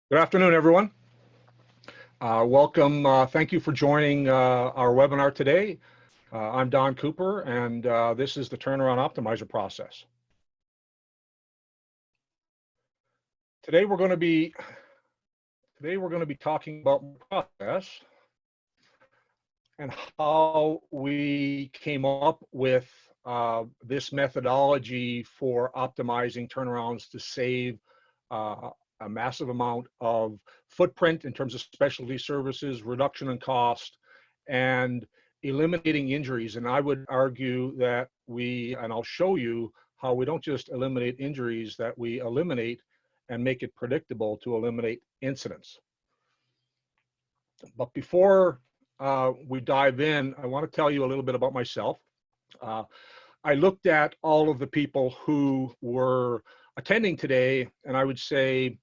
Good afternoon, everyone. Welcome. Thank you for joining our webinar today. I'm Don Cooper, and this is the Turnaround Optimizer process. Today we're going to be talking about process and how we came up with this methodology for optimizing turnarounds to save a massive amount of footprint in terms of specialty services, reduction in cost, and eliminating injuries. And I would argue that and I'll show you how we don't just eliminate injuries, that we eliminate and make it predictable to eliminate incidents. But before we dive in, I want to tell you a little bit about myself. I looked at all of the people who were attending today, and I would say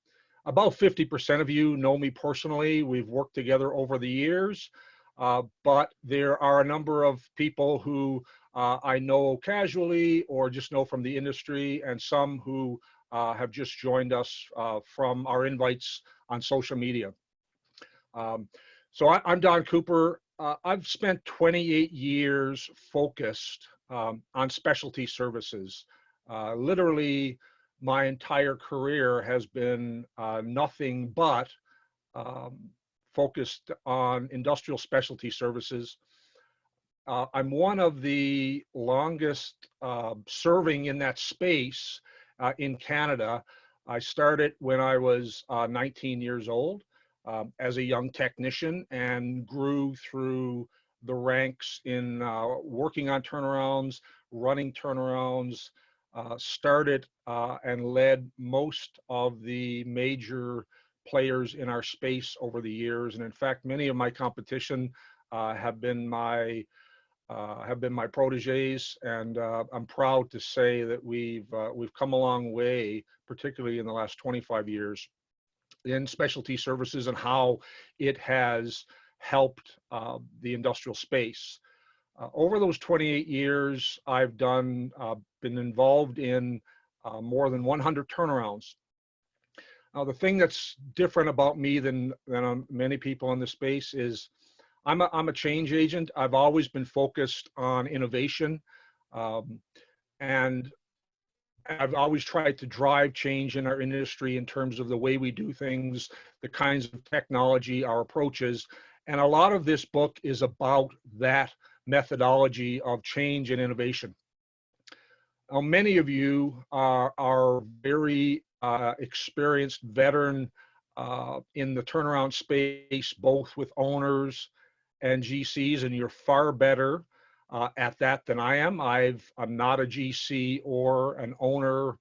about 50% of you know me personally. We've worked together over the years, but there are a number of people who I know casually or just know from the industry, and some who have just joined us from our invites on social media. So I'm Don Cooper. I've spent 28 years focused on specialty services. Literally, my entire career has been nothing but focused on industrial specialty services. I'm one of the longest serving in that space in Canada. I started when I was 19 years old as a young technician and grew through the ranks in working on turnarounds, running turnarounds, started and led most of the major players in our space over the years. And in fact, many of my competition have been my proteges, and I'm proud to say that we've come a long way, particularly in the last 25 years, in specialty services and how it has helped the industrial space. Over those 28 years, I've been involved in more than 100 turnarounds. Now, the thing that's different about me than many people in this space is I'm a change agent. I've always been focused on innovation, and I've always tried to drive change in our industry in terms of the way we do things, the kinds of technology, our approaches. And a lot of this book is about that methodology of change and innovation. Now, many of you are very experienced veteran in the turnaround space, both with owners and GCs, and you're far better at that than I am. I'm not a GC or an owner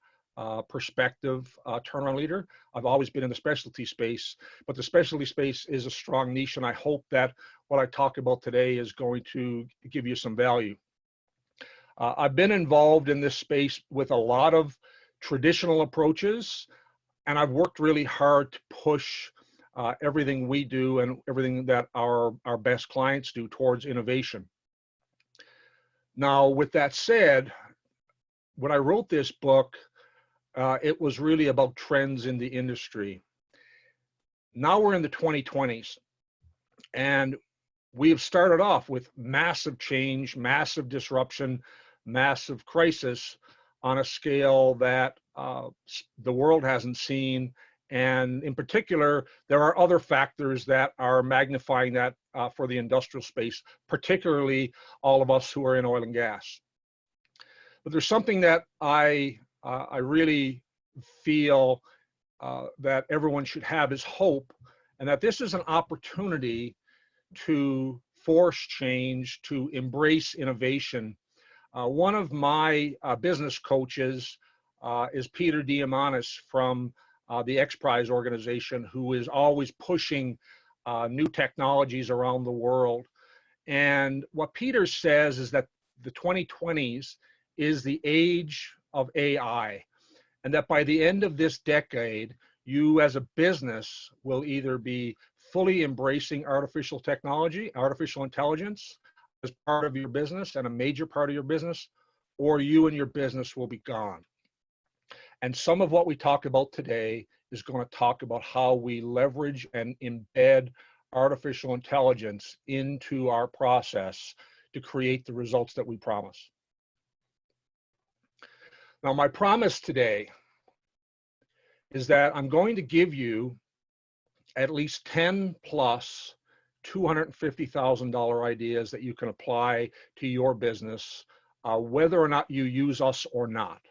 perspective turnaround leader. I've always been in the specialty space, but the specialty space is a strong niche, and I hope that what I talk about today is going to give you some value. I've been involved in this space with a lot of traditional approaches, and I've worked really hard to push everything we do and everything that our best clients do towards innovation. Now, with that said, when I wrote this book, it was really about trends in the industry. Now we're in the 2020s, and we have started off with massive change, massive disruption, massive crisis on a scale that the world hasn't seen. And in particular, there are other factors that are magnifying that for the industrial space, particularly all of us who are in oil and gas. But there's something that I really feel that everyone should have is hope, and that this is an opportunity to force change, to embrace innovation. One of my business coaches is Peter Diamandis from the XPRIZE organization, who is always pushing new technologies around the world. And what Peter says is that the 2020s is the age of AI, and that by the end of this decade, you as a business will either be fully embracing artificial technology, artificial intelligence as part of your business and a major part of your business, or you and your business will be gone. And some of what we talk about today is going to talk about how we leverage and embed artificial intelligence into our process to create the results that we promise. Now, my promise today is that I'm going to give you at least 10 plus $250,000 ideas that you can apply to your business, whether or not you use us or not.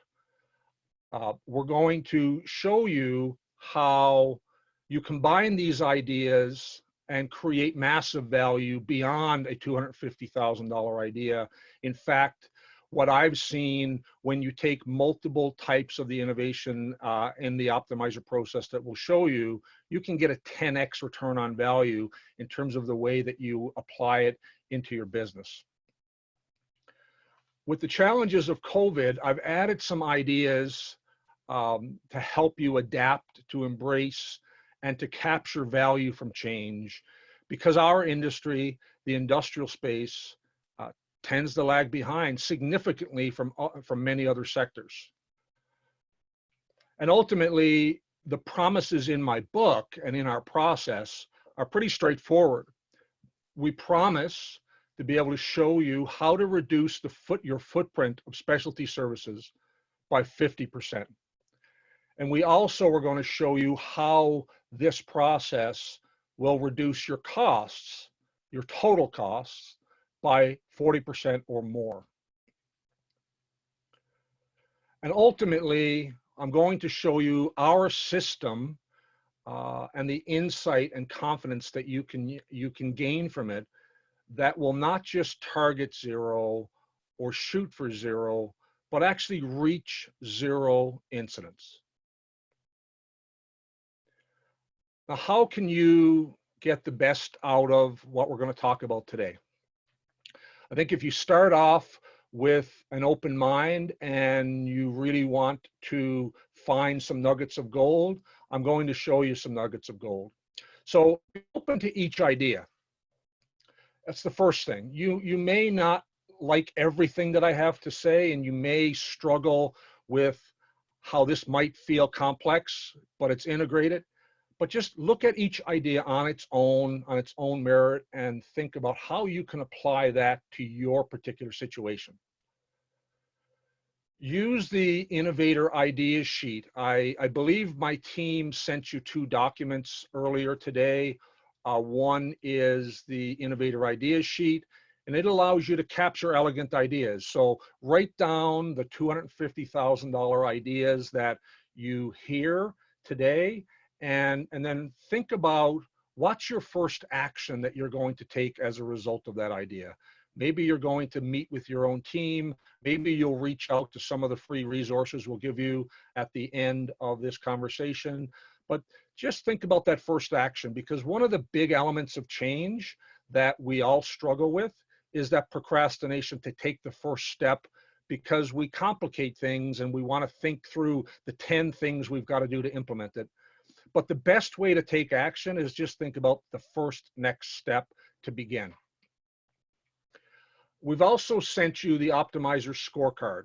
We're going to show you how you combine these ideas and create massive value beyond a $250,000 idea. In fact, what I've seen when you take multiple types of the innovation in the optimizer process that will show you, you can get a 10x return on value in terms of the way that you apply it into your business. With the challenges of COVID, I've added some ideas to help you adapt, to embrace, and to capture value from change, because our industry, the industrial space, tends to lag behind significantly from many other sectors. And ultimately, the promises in my book and in our process are pretty straightforward. We promise to be able to show you how to reduce your footprint of specialty services by 50%. And we also are going to show you how this process will reduce your costs, your total costs, by 40% or more. And ultimately, I'm going to show you our system and the insight and confidence that you can gain from it that will not just target zero or shoot for zero, but actually reach zero incidents. Now, how can you get the best out of what we're going to talk about today? I think if you start off with an open mind and you really want to find some nuggets of gold, I'm going to show you some nuggets of gold. So be open to each idea. That's the first thing. You may not like everything that I have to say, and you may struggle with how this might feel complex, but it's integrated. But just look at each idea on its own merit, and think about how you can apply that to your particular situation. Use the Innovator Ideas Sheet. I believe my team sent you 2 documents earlier today. One is the Innovator Ideas Sheet, and it allows you to capture elegant ideas. So write down the $250,000 ideas that you hear today, and then think about what's your first action that you're going to take as a result of that idea. Maybe you're going to meet with your own team. Maybe you'll reach out to some of the free resources we'll give you at the end of this conversation. But just think about that first action, because one of the big elements of change that we all struggle with is that procrastination to take the first step, because we complicate things and we want to think through the 10 things we've got to do to implement it. But the best way to take action is just think about the first next step to begin. We've also sent you the Optimizer Scorecard.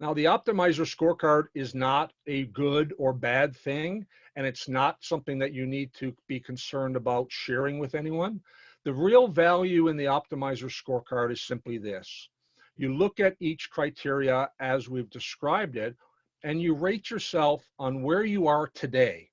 Now, the Optimizer Scorecard is not a good or bad thing, and it's not something that you need to be concerned about sharing with anyone. The real value in the Optimizer Scorecard is simply this. You look at each criteria as we've described it, and you rate yourself on where you are today.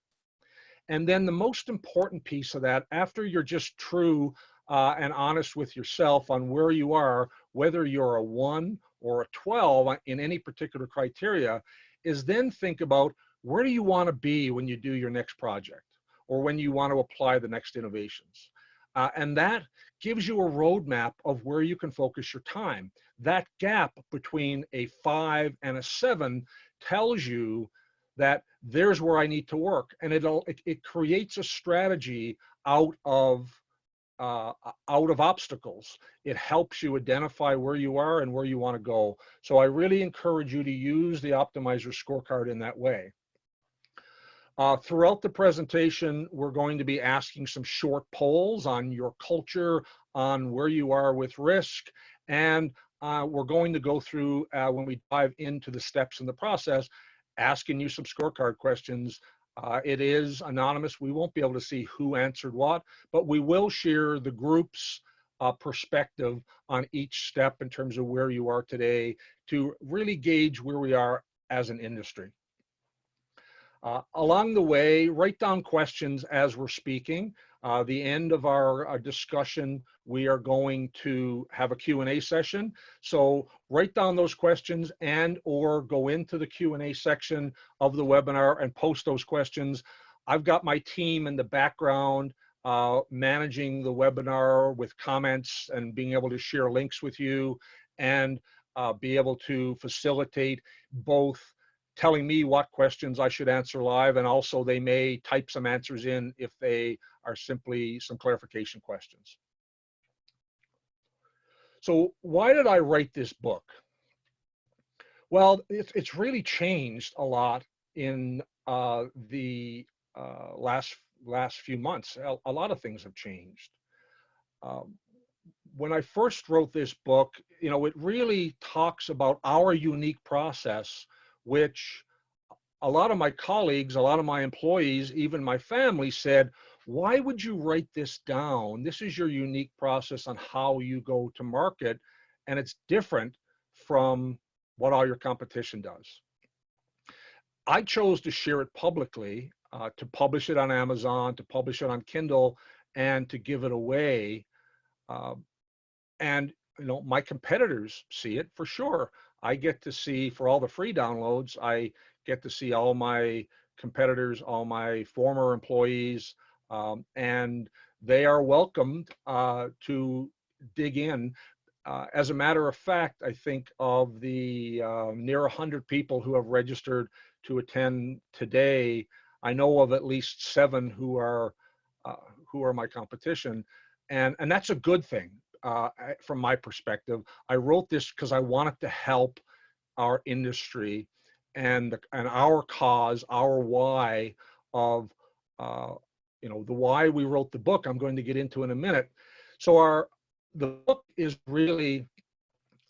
And then the most important piece of that, after you're just true and honest with yourself on where you are, whether you're a 1 or a 12 in any particular criteria, is then think about where do you want to be when you do your next project, or when you want to apply the next innovations. And that gives you a roadmap of where you can focus your time. That gap between a 5 and a 7 tells you that there's where I need to work, and it creates a strategy out of obstacles. It helps you identify where you are and where you want to go. So I really encourage you to use the Optimizer Scorecard in that way. Throughout the presentation, we're going to be asking some short polls on your culture, on where you are with risk, and we're going to go through, when we dive into the steps in the process, asking you some scorecard questions. It is anonymous. We won't be able to see who answered what, but we will share the group's perspective on each step in terms of where you are today to really gauge where we are as an industry. Along the way, write down questions as we're speaking. The end of our discussion, we are going to have a Q&A session. So write down those questions and or go into the Q&A section of the webinar and post those questions. I've got my team in the background managing the webinar with comments and being able to share links with you and be able to facilitate both telling me what questions I should answer live, and also they may type some answers in if they are simply some clarification questions. So why did I write this book? Well, it's really changed a lot in the last few months. A lot of things have changed. When I first wrote this book, you know, it really talks about our unique process, which a lot of my colleagues, a lot of my employees, even my family said, why would you write this down? This is your unique process on how you go to market, and it's different from what all your competition does. I chose to share it publicly, to publish it on Amazon, to publish it on Kindle, and to give it away. And you know, my competitors see it for sure. I get to see, for all the free downloads, I get to see all my competitors, all my former employees, and they are welcomed to dig in. As a matter of fact, I think of the near 100 people who have registered to attend today, I know of at least 7 who are my competition, and that's a good thing. From my perspective, I wrote this because I wanted to help our industry and our cause, our why of, you know, the why we wrote the book. I'm going to get into in a minute. So the book is really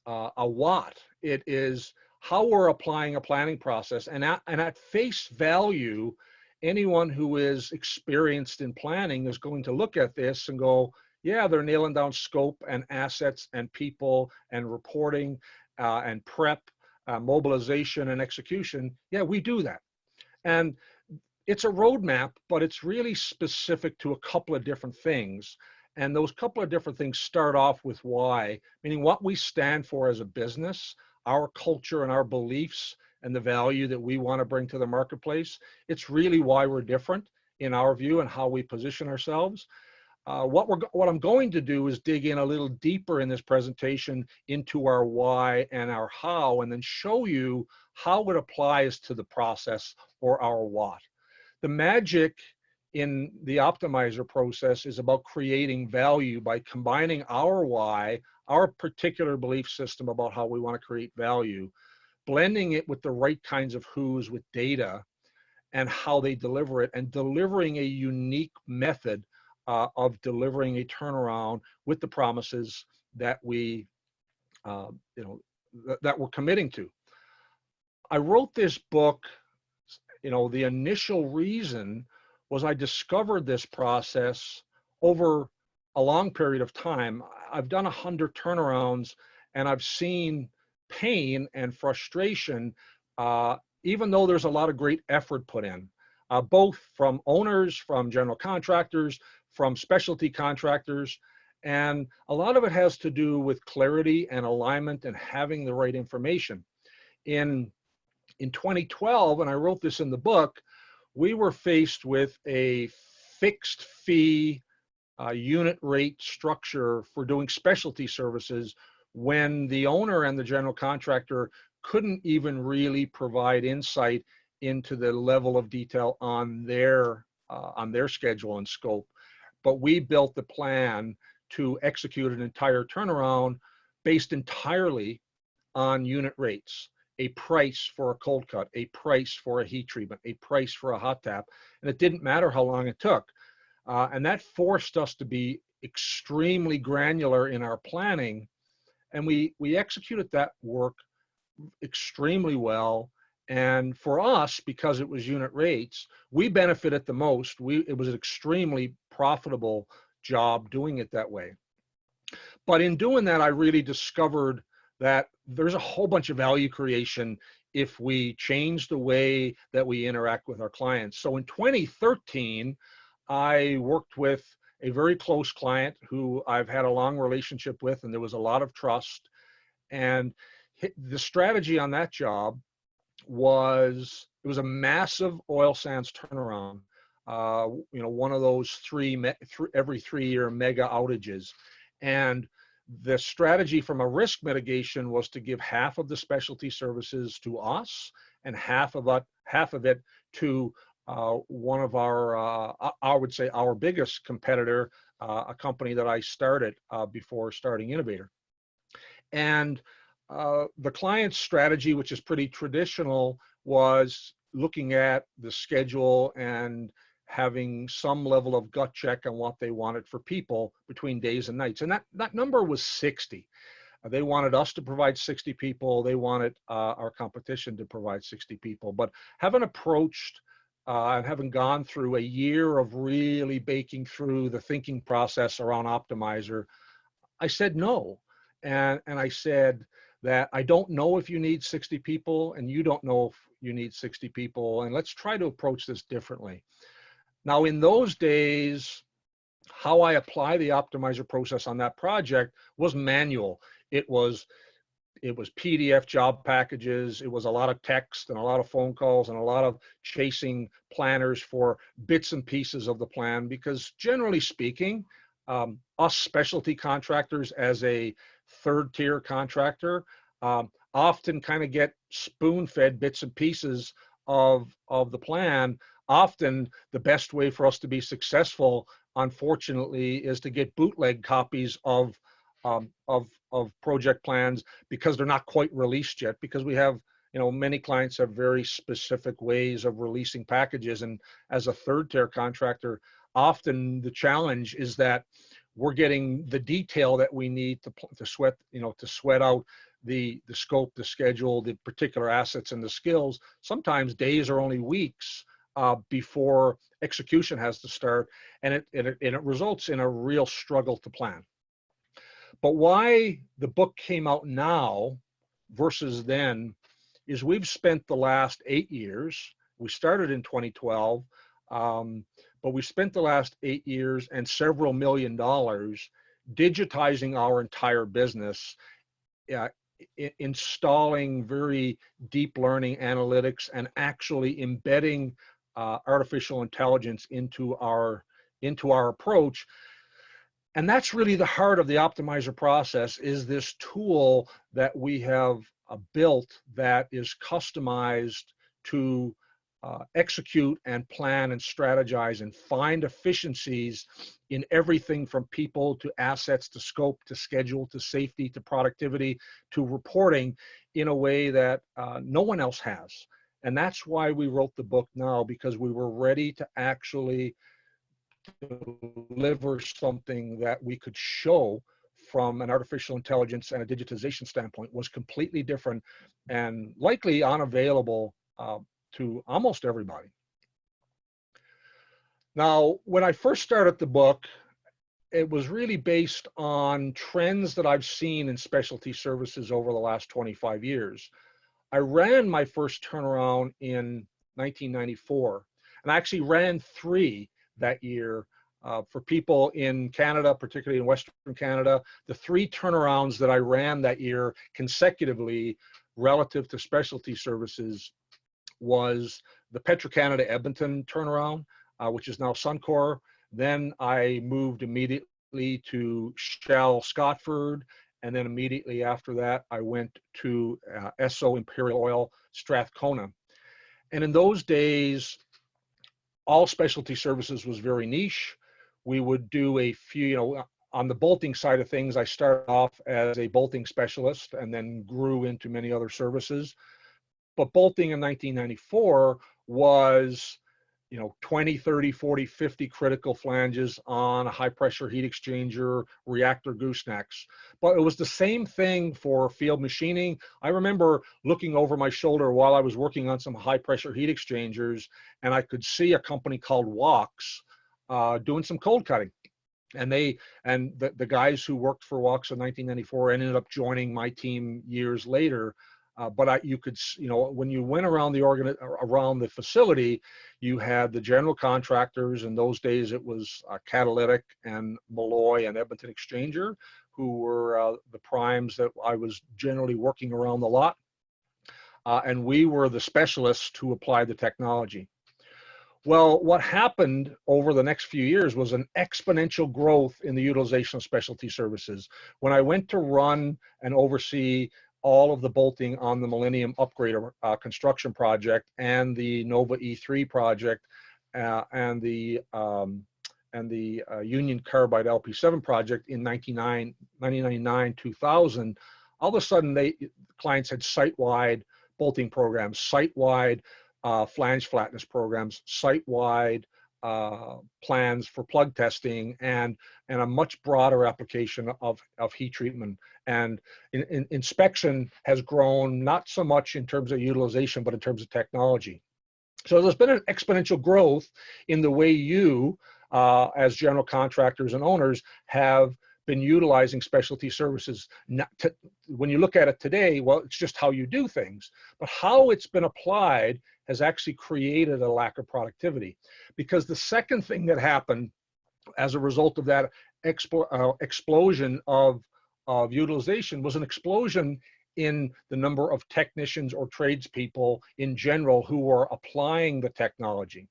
a what. It is how we're applying a planning process, and at face value, anyone who is experienced in planning is going to look at this and go, yeah, they're nailing down scope and assets and people and reporting and prep, mobilization and execution. Yeah, we do that. And it's a roadmap, but it's really specific to a couple of different things. And those couple of different things start off with why, meaning what we stand for as a business, our culture and our beliefs and the value that we want to bring to the marketplace. It's really why we're different in our view and how we position ourselves. What I'm going to do is dig in a little deeper in this presentation into our why and our how, and then show you how it applies to the process or our what. The magic in the optimizer process is about creating value by combining our why, our particular belief system about how we want to create value, blending it with the right kinds of who's with data and how they deliver it, and delivering a unique method of delivering a turnaround with the promises that we, that we're committing to. I wrote this book, you know, the initial reason was I discovered this process over a long period of time. I've done 100 turnarounds, and I've seen pain and frustration, even though there's a lot of great effort put in, both from owners, from general contractors, from specialty contractors. And a lot of it has to do with clarity and alignment and having the right information. In 2012, and I wrote this in the book, we were faced with a fixed fee unit rate structure for doing specialty services when the owner and the general contractor couldn't even really provide insight into the level of detail on their schedule and scope. But we built the plan to execute an entire turnaround based entirely on unit rates, a price for a cold cut, a price for a heat treatment, a price for a hot tap, and it didn't matter how long it took. And that forced us to be extremely granular in our planning, and we executed that work extremely well, And for us, because it was unit rates, we benefited the most. It was an extremely profitable job doing it that way. But in doing that, I really discovered that there's a whole bunch of value creation if we change the way that we interact with our clients. So in 2013, I worked with a very close client who I've had a long relationship with, and there was a lot of trust. And the strategy on that job was, it was a massive oil sands turnaround. One of those every 3-year mega outages. And the strategy from a risk mitigation was to give half of the specialty services to us and half of it to one of our, I would say our biggest competitor, a company that I started before starting Innovator. And the client's strategy, which is pretty traditional, was looking at the schedule and having some level of gut check on what they wanted for people between days and nights. And that number was 60. They wanted us to provide 60 people. They wanted our competition to provide 60 people. But having approached and having gone through a year of really baking through the thinking process around Optimizer, I said no. And I said that I don't know if you need 60 people and you don't know if you need 60 people. And let's try to approach this differently. Now, in those days, how I apply the Optimizer process on that project was manual. It was PDF job packages. It was a lot of text and a lot of phone calls and a lot of chasing planners for bits and pieces of the plan, because generally speaking, us specialty contractors as a third tier contractor often kind of get spoon-fed bits and pieces of the plan. Often the best way for us to be successful, unfortunately, is to get bootleg copies of project plans because they're not quite released yet, because we have, many clients have very specific ways of releasing packages. And as a third tier contractor, often the challenge is that we're getting the detail that we need to sweat out the scope, the schedule, the particular assets and the skills. Sometimes days or only weeks before execution has to start, and it results in a real struggle to plan. But why the book came out now versus then is we've spent the last 8 years, we started in 2012, but we spent the last 8 years and several $1 million digitizing our entire business, installing very deep learning analytics and actually embedding artificial intelligence into our approach. And that's really the heart of the Optimizer process, is this tool that we have built that is customized to execute and plan and strategize and find efficiencies in everything from people to assets to scope to schedule to safety to productivity to reporting in a way that no one else has. And that's why we wrote the book now, because we were ready to actually deliver something that we could show from an artificial intelligence and a digitization standpoint was completely different and likely unavailable to almost everybody. Now, when I first started the book, it was really based on trends that I've seen in specialty services over the last 25 years. I ran my first turnaround in 1994, and I actually ran 3 that year. For people in Canada, particularly in Western Canada, the 3 turnarounds that I ran that year consecutively relative to specialty services was the Petro-Canada Edmonton turnaround, which is now Suncor. Then I moved immediately to Shell Scotford, and then immediately after that, I went to Esso Imperial Oil Strathcona. And in those days, all specialty services was very niche. We would do a few, on the bolting side of things, I started off as a bolting specialist and then grew into many other services. But bolting in 1994 was, 20, 30, 40, 50 critical flanges on a high pressure heat exchanger, reactor goosenecks. But it was the same thing for field machining. I remember looking over my shoulder while I was working on some high pressure heat exchangers, and I could see a company called Wachs doing some cold cutting. And the guys who worked for Wachs in 1994 ended up joining my team years later. But you could, when you went around around the facility, you had the general contractors. In those days, it was Catalytic and Malloy and Edmonton Exchanger, who were the primes that I was generally working around the lot. And we were the specialists who applied the technology. Well, what happened over the next few years was an exponential growth in the utilization of specialty services. When I went to run and oversee all of the bolting on the Millennium Upgrade construction project and the Nova E3 project and the Union Carbide LP7 project in 1999, 2000, all of a sudden clients had site-wide bolting programs, site-wide flange flatness programs, site-wide plans for plug testing, and a much broader application of heat treatment. And inspection has grown not so much in terms of utilization, but in terms of technology. So there's been an exponential growth in the way you, as general contractors and owners, have been utilizing specialty services. When you look at it today, well, it's just how you do things, but how it's been applied has actually created a lack of productivity. Because the second thing that happened as a result of that explosion of utilization was an explosion in the number of technicians or tradespeople in general who were applying the technology.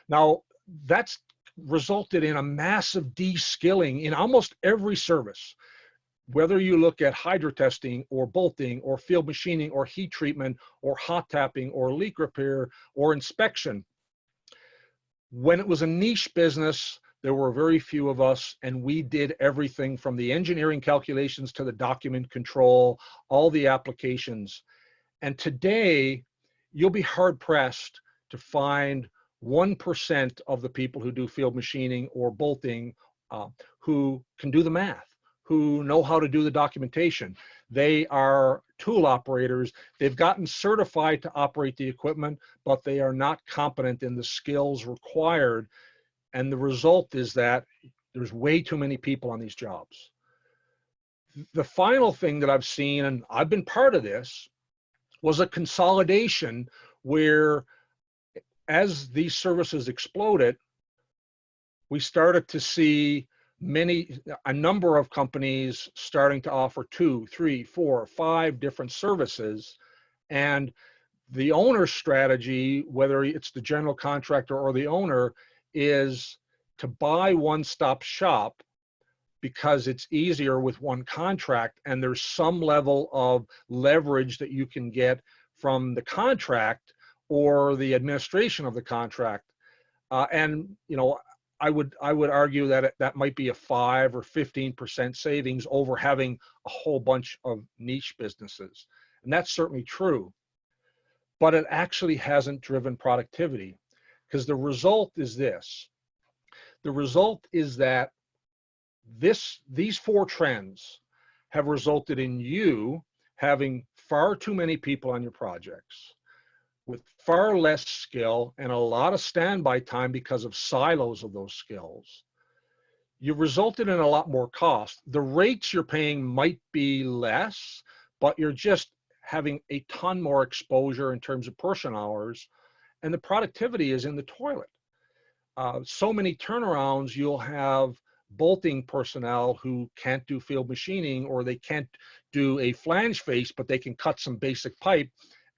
Now, that's resulted in a massive de-skilling in almost every service. Whether you look at hydro testing or bolting or field machining or heat treatment or hot tapping or leak repair or inspection, when it was a niche business, there were very few of us, and we did everything from the engineering calculations to the document control, all the applications. And today, you'll be hard pressed to find 1% of the people who do field machining or bolting who can do the math, who know how to do the documentation. They are tool operators. They've gotten certified to operate the equipment, but they are not competent in the skills required. And the result is that there's way too many people on these jobs. The final thing that I've seen, and I've been part of this, was a consolidation where as these services exploded, we started to see a number of companies starting to offer 2, 3, 4, 5 different services. And the owner's strategy, whether it's the general contractor or the owner, is to buy one-stop shop because it's easier with one contract, and there's some level of leverage that you can get from the contract or the administration of the contract. And I would argue that that might be a 5 or 15% savings over having a whole bunch of niche businesses. And that's certainly true. But it actually hasn't driven productivity, because the result is this. The result is that these 4 trends have resulted in you having far too many people on your projects with far less skill and a lot of standby time because of silos of those skills. You've resulted in a lot more cost. The rates you're paying might be less, but you're just having a ton more exposure in terms of person hours, and the productivity is in the toilet. So many turnarounds, you'll have bolting personnel who can't do field machining, or they can't do a flange face, but they can cut some basic pipe.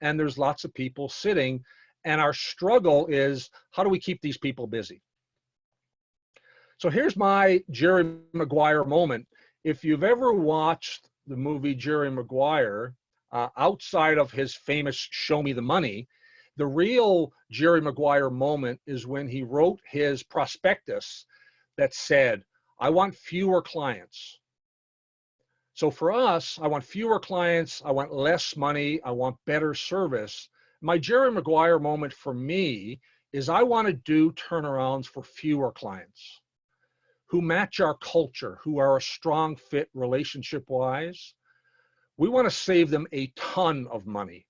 And there's lots of people sitting, and our struggle is, how do we keep these people busy? So here's my Jerry Maguire moment. If you've ever watched the movie Jerry Maguire, outside of his famous Show Me the Money, the real Jerry Maguire moment is when he wrote his prospectus that said, I want fewer clients. So for us, I want fewer clients, I want less money, I want better service. My Jerry Maguire moment for me is I want to do turnarounds for fewer clients who match our culture, who are a strong fit relationship-wise. We want to save them a ton of money.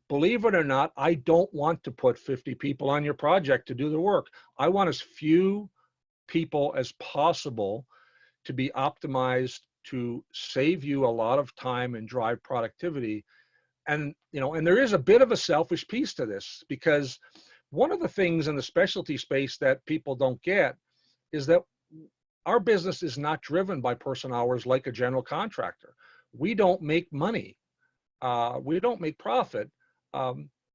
Believe it or not, I don't want to put 50 people on your project to do the work. I want as few people as possible to be optimized to save you a lot of time and drive productivity. And and there is a bit of a selfish piece to this, because one of the things in the specialty space that people don't get is that our business is not driven by person hours like a general contractor. We don't make money. We don't make profit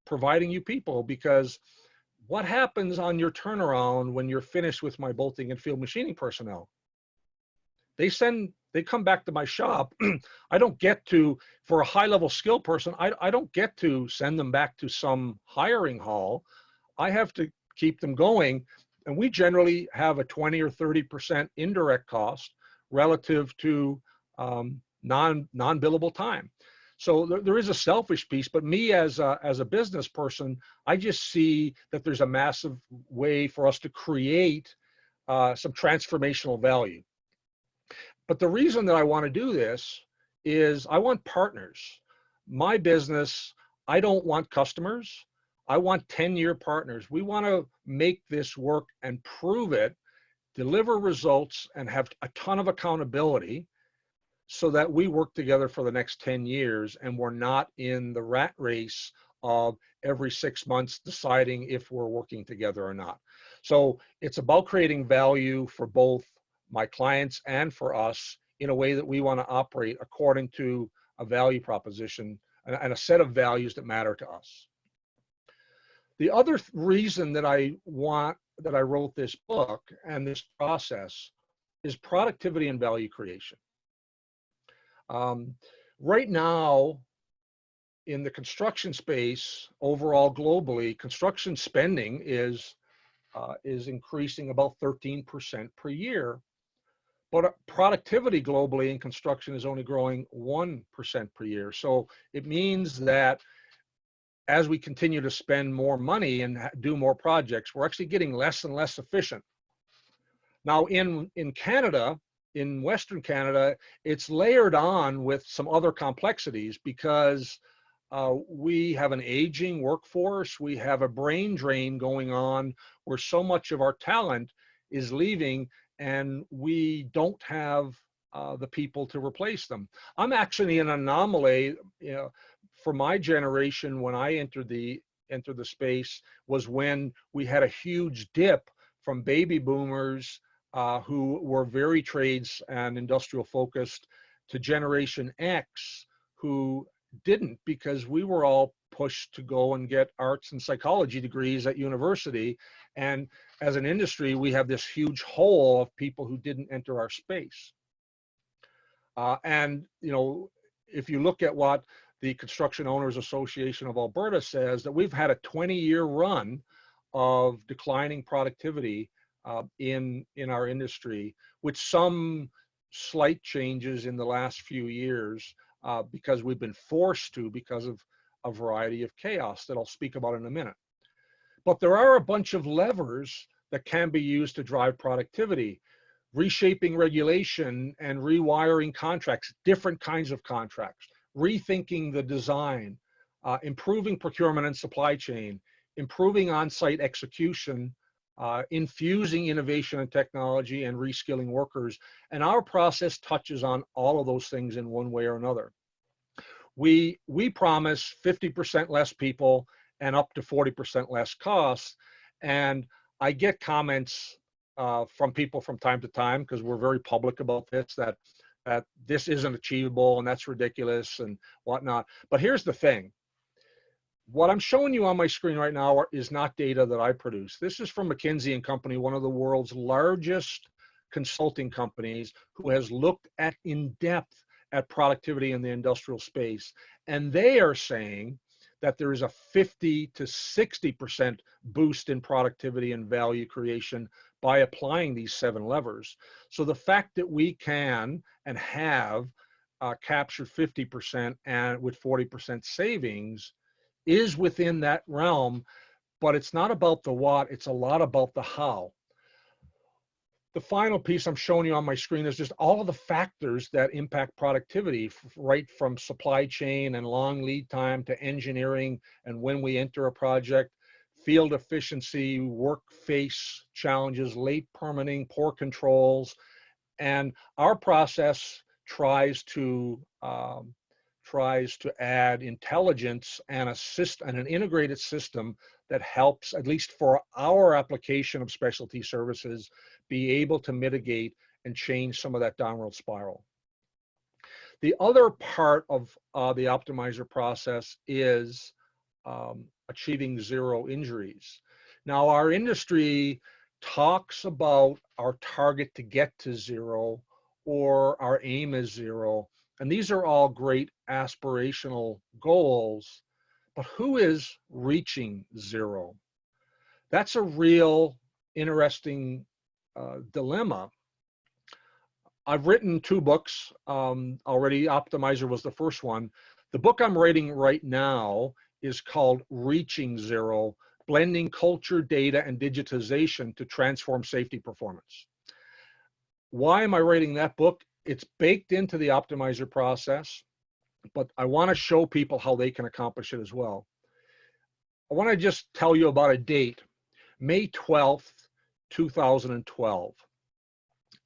providing you people, because what happens on your turnaround when you're finished with my bolting and field machining personnel? They come back to my shop. I don't get to, for a high level skill person, I don't get to send them back to some hiring hall. I have to keep them going. And we generally have a 20 or 30% indirect cost relative to non-billable time. So there is a selfish piece, but me as a business person, I just see that there's a massive way for us to create some transformational value. But the reason that I want to do this is I want partners. My business, I don't want customers. I want 10-year partners. We want to make this work and prove it, deliver results, and have a ton of accountability so that we work together for the next 10 years and we're not in the rat race of every 6 months deciding if we're working together or not. So it's about creating value for both my clients and for us in a way that we want to operate according to a value proposition and a set of values that matter to us. The other reason that I wrote this book and this process is productivity and value creation. Right now, in the construction space, overall globally, construction spending is increasing about 13% per year, but productivity globally in construction is only growing 1% per year. So it means that as we continue to spend more money and do more projects, we're actually getting less and less efficient. Now in Canada, in Western Canada, it's layered on with some other complexities because we have an aging workforce. We have a brain drain going on where so much of our talent is leaving and we don't have the people to replace them. I'm actually an anomaly. For my generation, when I entered the space, was when we had a huge dip from baby boomers who were very trades and industrial focused to Generation X, who didn't, because we were all pushed to go and get arts and psychology degrees at university. And as an industry, we have this huge hole of people who didn't enter our space. And if you look at what the Construction Owners Association of Alberta says, that we've had a 20-year run of declining productivity in our industry, with some slight changes in the last few years because we've been forced to, because of a variety of chaos that I'll speak about in a minute. But there are a bunch of levers that can be used to drive productivity: reshaping regulation and rewiring contracts, different kinds of contracts, rethinking the design, improving procurement and supply chain, improving on-site execution, infusing innovation and technology, and reskilling workers. And our process touches on all of those things in one way or another. We promise 50% less people and up to 40% less costs. And I get comments from people from time to time, because we're very public about this, that this isn't achievable and that's ridiculous and whatnot. But here's the thing. What I'm showing you on my screen right now is not data that I produce. This is from McKinsey & Company, one of the world's largest consulting companies, who has looked at in depth at productivity in the industrial space. And they are saying that there is a 50 to 60% boost in productivity and value creation by applying these 7 levers. So the fact that we can and have captured 50% and with 40% savings is within that realm. but it's not about the what, it's a lot about the how. The final piece I'm showing you on my screen is just all of the factors that impact productivity, right from supply chain and long lead time to engineering and when we enter a project, field efficiency, work face challenges, late permitting, poor controls. And our process tries to add intelligence and an integrated system that helps, at least for our application of specialty services, be able to mitigate and change some of that downward spiral. The other part of the optimizer process is achieving zero injuries. Now, our industry talks about our target to get to zero, or our aim is zero. And these are all great aspirational goals, but who is reaching zero? That's a real interesting dilemma. I've written 2 books already. Optimizer was the first one. The book I'm writing right now is called Reaching Zero: Blending Culture, Data, and Digitization to Transform Safety Performance. Why am I writing that book? It's baked into the optimizer process, but I want to show people how they can accomplish it as well. I want to just tell you about a date, May 12th, 2012,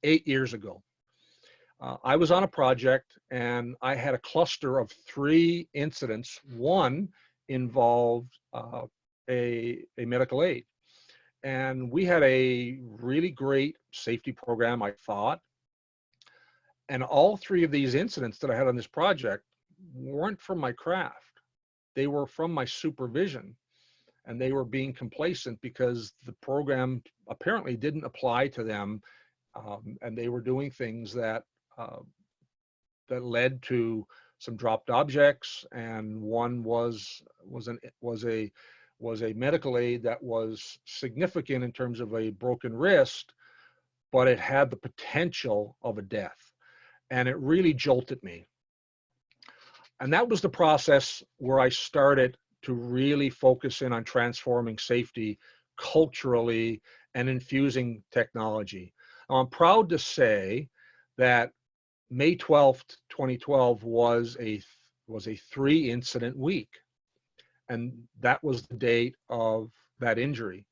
8 years ago. I was on a project and I had a cluster of 3 incidents. One involved a medical aid. And we had a really great safety program, I thought. And all 3 of these incidents that I had on this project weren't from my craft. They were from my supervision. And they were being complacent because the program apparently didn't apply to them. And they were doing things that led to some dropped objects, and one was a medical aid that was significant in terms of a broken wrist, but it had the potential of a death, and it really jolted me. And that was the process where I started to really focus in on transforming safety culturally and infusing technology. Now, I'm proud to say that May 12th, 2012 was a 3 incident week. And that was the date of that injury.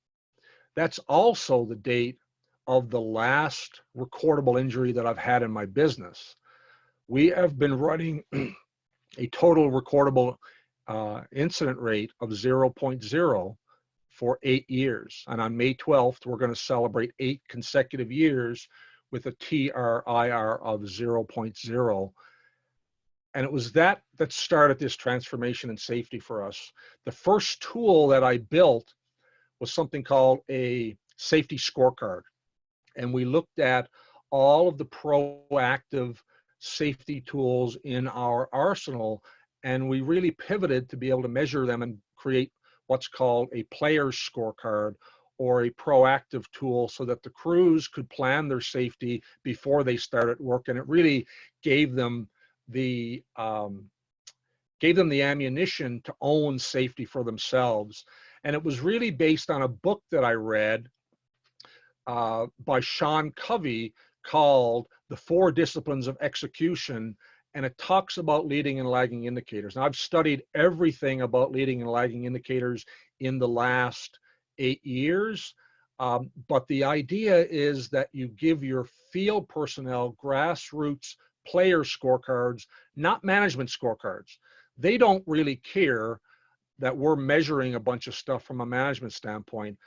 That's also the date of the last recordable injury that I've had in my business. We have been running a total recordable incident rate of 0.0 for 8 years. And on May 12th, we're going to celebrate 8 consecutive years with a TRIR of 0.0. And it was that started this transformation in safety for us. The first tool that I built was something called a safety scorecard. And we looked at all of the proactive safety tools in our arsenal, and we really pivoted to be able to measure them and create what's called a player's scorecard, or a proactive tool, so that the crews could plan their safety before they started work. And it really gave them the ammunition to own safety for themselves. And it was really based on a book that I read by Sean Covey called The 4 Disciplines of Execution. And it talks about leading and lagging indicators. Now, I've studied everything about leading and lagging indicators in the last 8 years. But the idea is that you give your field personnel grassroots player scorecards, not management scorecards. They don't really care that we're measuring a bunch of stuff from a management standpoint.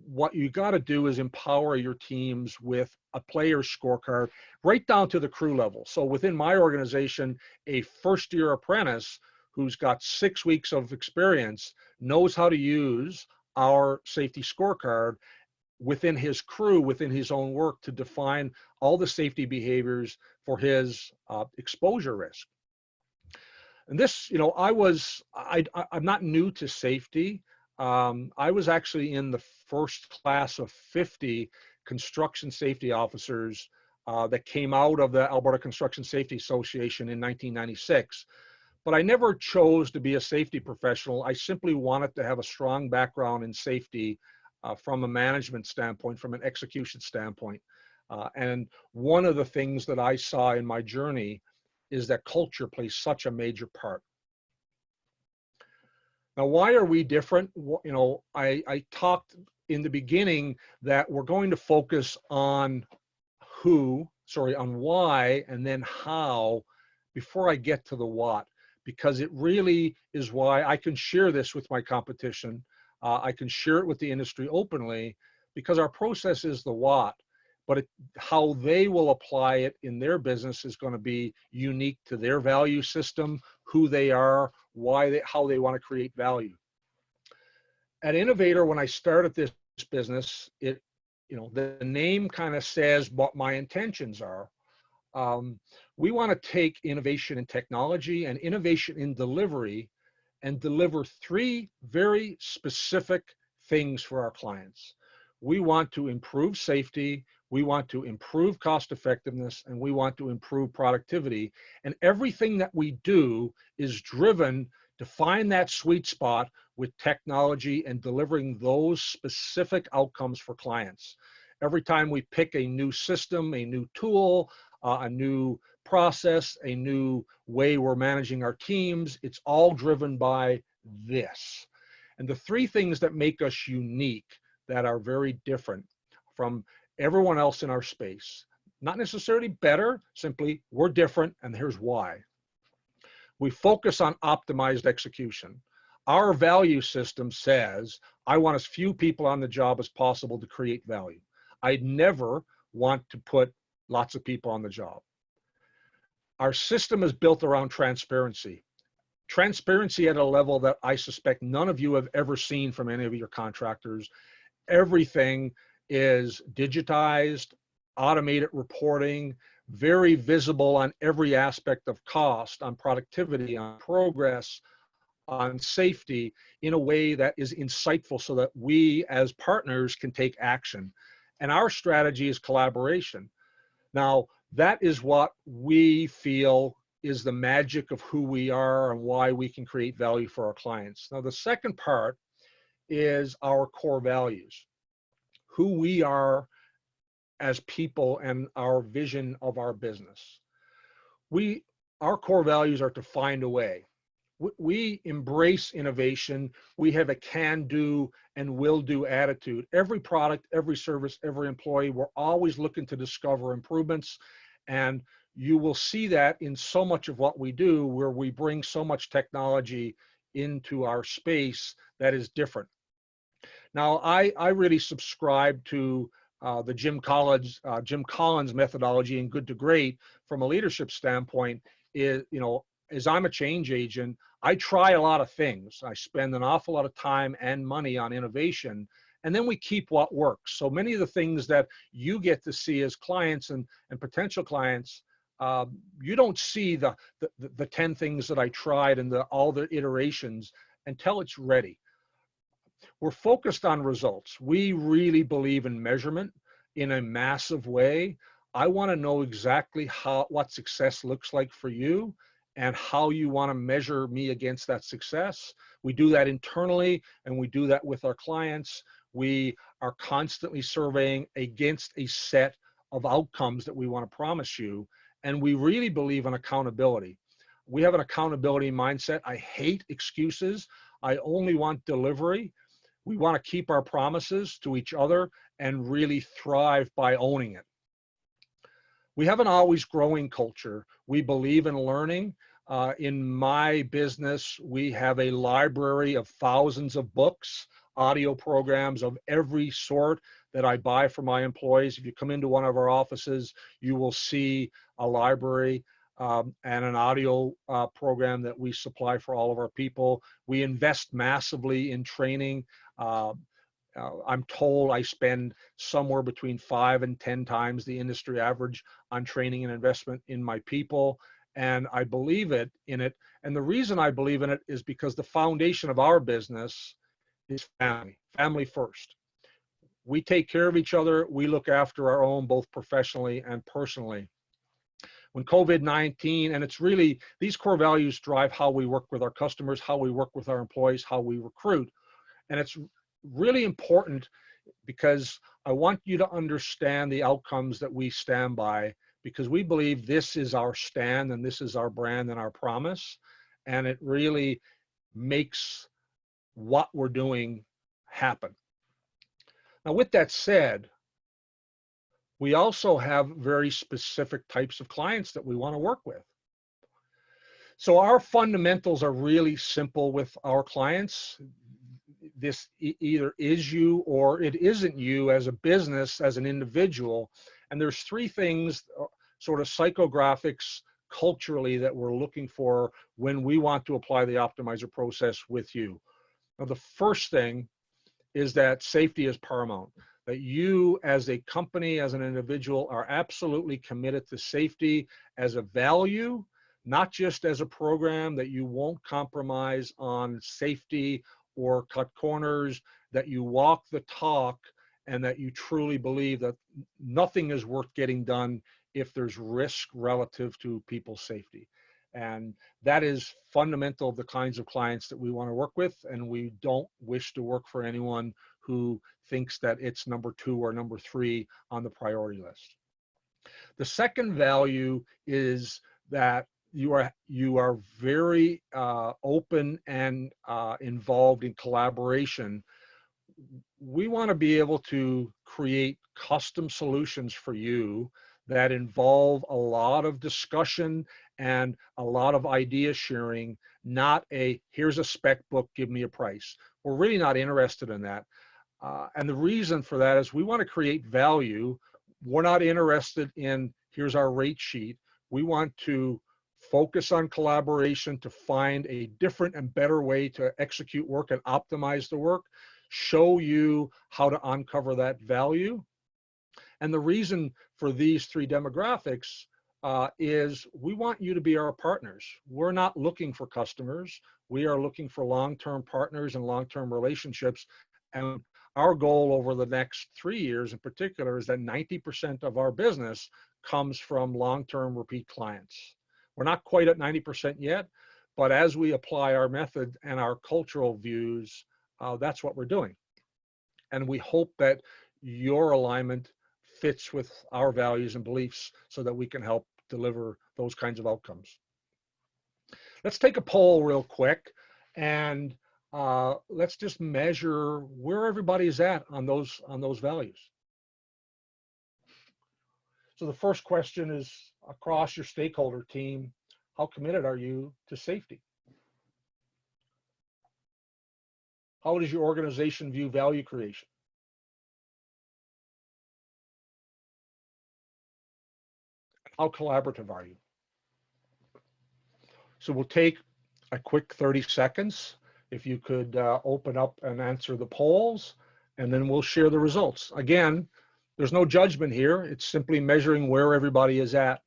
What you got to do is empower your teams with a player scorecard right down to the crew level. So within my organization, a first-year apprentice who's got 6 weeks of experience knows how to use our safety scorecard within his crew, within his own work, to define all the safety behaviors for his exposure risk. And this, I'm not new to safety. I was actually in the first class of 50 construction safety officers that came out of the Alberta Construction Safety Association in 1996. but I never chose to be a safety professional. I simply wanted to have a strong background in safety from a management standpoint, from an execution standpoint. And one of the things that I saw in my journey is that culture plays such a major part. Now, why are we different? I talked in the beginning that we're going to focus on on why, and then how before I get to the what, because it really is why I can share this with my competition. I can share it with the industry openly, because our process is the what, but how they will apply it in their business is going to be unique to their value system, who they are, how they want to create value. At Innovator, when I started this business, the name kind of says what my intentions are. We want to take innovation in technology and innovation in delivery and deliver three very specific things for our clients. We want to improve safety, we want to improve cost effectiveness, and we want to improve productivity. And everything that we do is driven to find that sweet spot with technology and delivering those specific outcomes for clients. Every time we pick a new system, a new tool, a new process, a new way we're managing our teams, it's all driven by this. And the three things that make us unique, that are very different from everyone else in our space, not necessarily better, simply we're different, and here's why. We focus on optimized execution. Our value system says, I want as few people on the job as possible to create value. I'd never want to put lots of people on the job. Our system is built around transparency. Transparency at a level that I suspect none of you have ever seen from any of your contractors. Everything is digitized, automated reporting, very visible on every aspect of cost, on productivity, on progress, on safety, in a way that is insightful so that we as partners can take action. And our strategy is collaboration. Now, that is what we feel is the magic of who we are and why we can create value for our clients. Now, the second part is our core values, who we are as people and our vision of our business. Our core values are to find a way. We embrace innovation. We have a can-do and will-do attitude. Every product, every service, every employee, we're always looking to discover improvements. And you will see that in so much of what we do, where we bring so much technology into our space that is different. Now, I really subscribe to the Jim Collins methodology in Good to Great from a leadership standpoint. As I'm a change agent, I try a lot of things. I spend an awful lot of time and money on innovation, and then we keep what works. So many of the things that you get to see as clients and potential clients, you don't see the 10 things that I tried and all the iterations until it's ready. We're focused on results. We really believe in measurement in a massive way. I want to know exactly what success looks like for you and how you want to measure me against that success. We do that internally, and we do that with our clients. We are constantly surveying against a set of outcomes that we want to promise you, and we really believe in accountability. We have an accountability mindset. I hate excuses. I only want delivery. We want to keep our promises to each other and really thrive by owning it. We have an always growing culture. We believe in learning. In my business, we have a library of thousands of books, audio programs of every sort that I buy for my employees. If you come into one of our offices, you will see a library and an audio program that we supply for all of our people. We invest massively in training. I'm told I spend somewhere between 5 and 10 times the industry average on training and investment in my people. And I believe in it. And the reason I believe in it is because the foundation of our business is family first. We take care of each other. We look after our own, both professionally and personally. when COVID-19, and it's really, these core values drive how we work with our customers, how we work with our employees, how we recruit. And it's really important because I want you to understand the outcomes that we stand by, because we believe this is our stand and this is our brand and our promise. And it really makes what we're doing happen. Now, with that said, we also have very specific types of clients that we want to work with. So our fundamentals are really simple with our clients. This either is you or it isn't you as a business, as an individual. And there's three things, sort of psychographics culturally, that we're looking for when we want to apply the optimizer process with you. Now, the first thing is that safety is paramount, that you as a company, as an individual, are absolutely committed to safety as a value, not just as a program, that you won't compromise on safety or cut corners, that you walk the talk, and that you truly believe that nothing is worth getting done if there's risk relative to people's safety. And that is fundamental of the kinds of clients that we want to work with. And we don't wish to work for anyone who thinks that it's number 2 or number 3 on the priority list. The second value is that you are very open and involved in collaboration. We want to be able to create custom solutions for you that involve a lot of discussion and a lot of idea sharing, not a, here's a spec book, give me a price. We're really not interested in that. And the reason for that is we want to create value. We're not interested in, here's our rate sheet. We want to focus on collaboration to find a different and better way to execute work and optimize the work, show you how to uncover that value. And the reason for these 3 demographics is we want you to be our partners. We're not looking for customers. We are looking for long-term partners and long-term relationships. And our goal over the next 3 years in particular is that 90% of our business comes from long-term repeat clients. We're not quite at 90% yet, but as we apply our method and our cultural views, that's what we're doing. And we hope that your alignment fits with our values and beliefs so that we can help deliver those kinds of outcomes. Let's take a poll real quick, and let's just measure where everybody is at on those values. So the first question is, across your stakeholder team, how committed are you to safety? How does your organization view value creation? How collaborative are you? So we'll take a quick 30 seconds. If you could open up and answer the polls, and then we'll share the results. Again, there's no judgment here. It's simply measuring where everybody is at.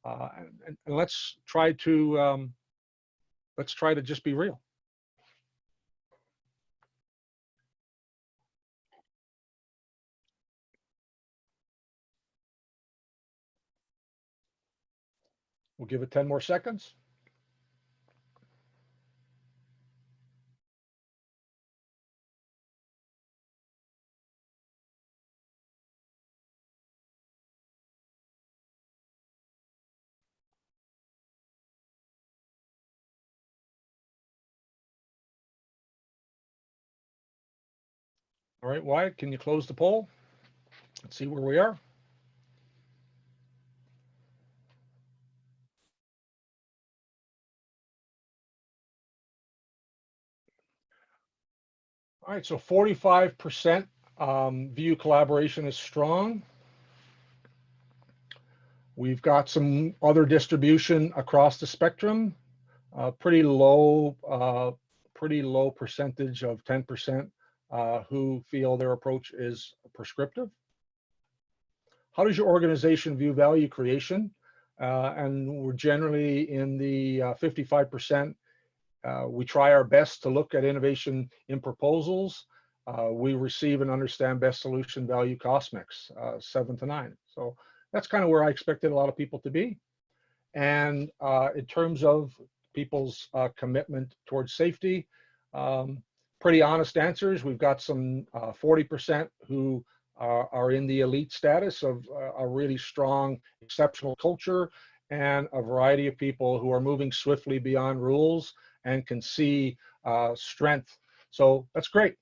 And let's try to just be real. We'll give it 10 more seconds. All right, Wyatt, can you close the poll? Let's see where we are. All right, so 45% view collaboration is strong. We've got some other distribution across the spectrum. Pretty low percentage of 10% who feel their approach is prescriptive. How does your organization view value creation? And we're generally in the 55%. We try our best to look at innovation in proposals. We receive and understand best solution value cost mix, 7 to 9. So that's kind of where I expected a lot of people to be. And in terms of people's commitment towards safety, pretty honest answers. We've got some 40% who are in the elite status of a really strong, exceptional culture, and a variety of people who are moving swiftly beyond rules and can see strength. So that's great.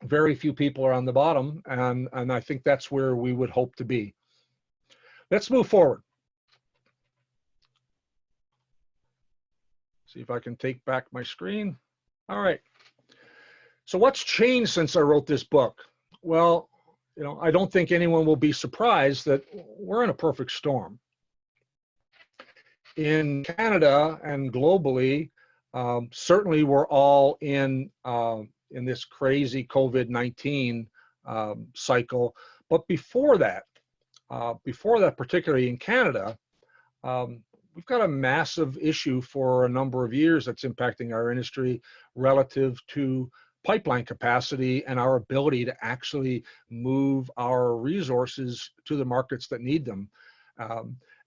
Very few people are on the bottom, and I think that's where we would hope to be. Let's move forward. See if I can take back my screen. All right. So what's changed since I wrote this book? Well, you know, I don't think anyone will be surprised that we're in a perfect storm. In Canada and globally, certainly we're all in this crazy COVID-19 cycle. But before that, particularly in Canada, we've got a massive issue for a number of years that's impacting our industry relative to pipeline capacity and our ability to actually move our resources to the markets that need them.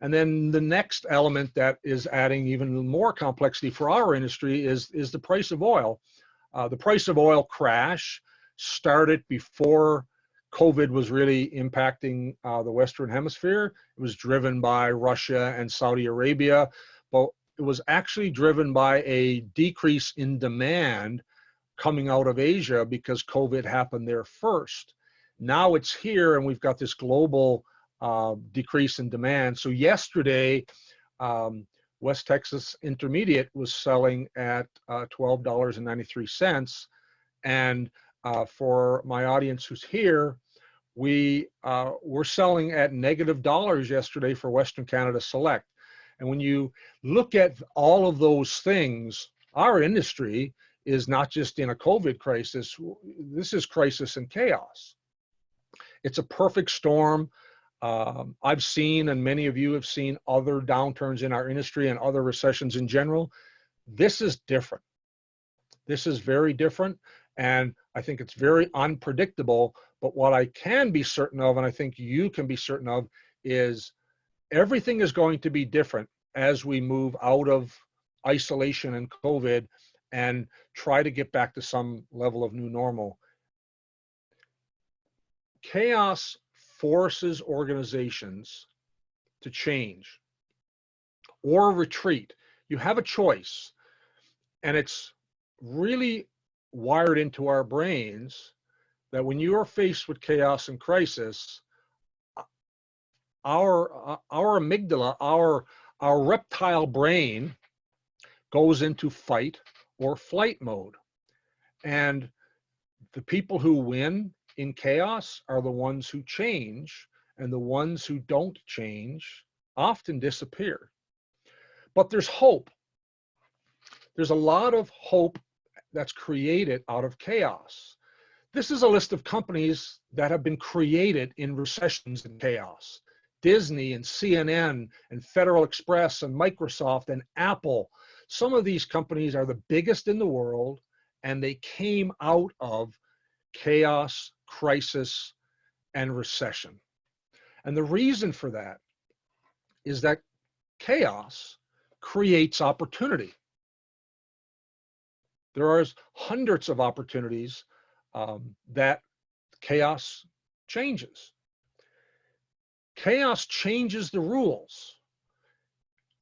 And then the next element that is adding even more complexity for our industry is the price of oil. The price of oil crash started before COVID was really impacting the Western Hemisphere. It was driven by Russia and Saudi Arabia, but it was actually driven by a decrease in demand coming out of Asia because COVID happened there first. Now it's here and we've got this global decrease in demand. So yesterday, West Texas Intermediate was selling at $12.93. And for my audience who's here, we were selling at negative dollars yesterday for Western Canada Select. And when you look at all of those things, our industry is not just in a COVID crisis. This is crisis and chaos. It's a perfect storm. I've seen, and many of you have seen, other downturns in our industry and other recessions in general. This is different. This is very different, and I think it's very unpredictable. But what I can be certain of, and I think you can be certain of, is everything is going to be different as we move out of isolation and COVID and try to get back to some level of new normal. Chaos forces organizations to change or retreat. You have a choice, and it's really wired into our brains that when you are faced with chaos and crisis, our amygdala, our reptile brain goes into fight or flight mode. And the people who win in chaos are the ones who change, and the ones who don't change often disappear. But there's hope. There's a lot of hope that's created out of chaos. This is a list of companies that have been created in recessions and chaos. Disney and CNN and Federal Express and Microsoft and Apple. Some of these companies are the biggest in the world, and they came out of chaos, crisis, and recession. And the reason for that is that chaos creates opportunity. There are hundreds of opportunities that chaos changes. Chaos changes the rules.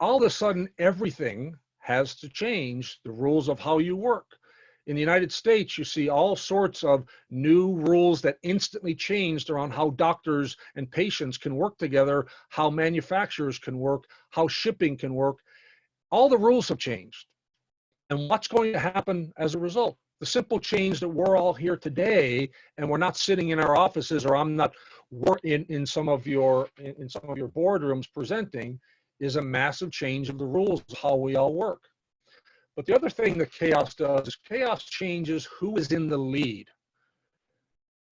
All of a sudden, everything has to change the rules of how you work. In the United States, you see all sorts of new rules that instantly changed around how doctors and patients can work together, how manufacturers can work, how shipping can work. All the rules have changed. And what's going to happen as a result? The simple change that we're all here today, and we're not sitting in our offices, or I'm not in some of your boardrooms presenting, is a massive change of the rules of how we all work. But the other thing that chaos does is chaos changes who is in the lead.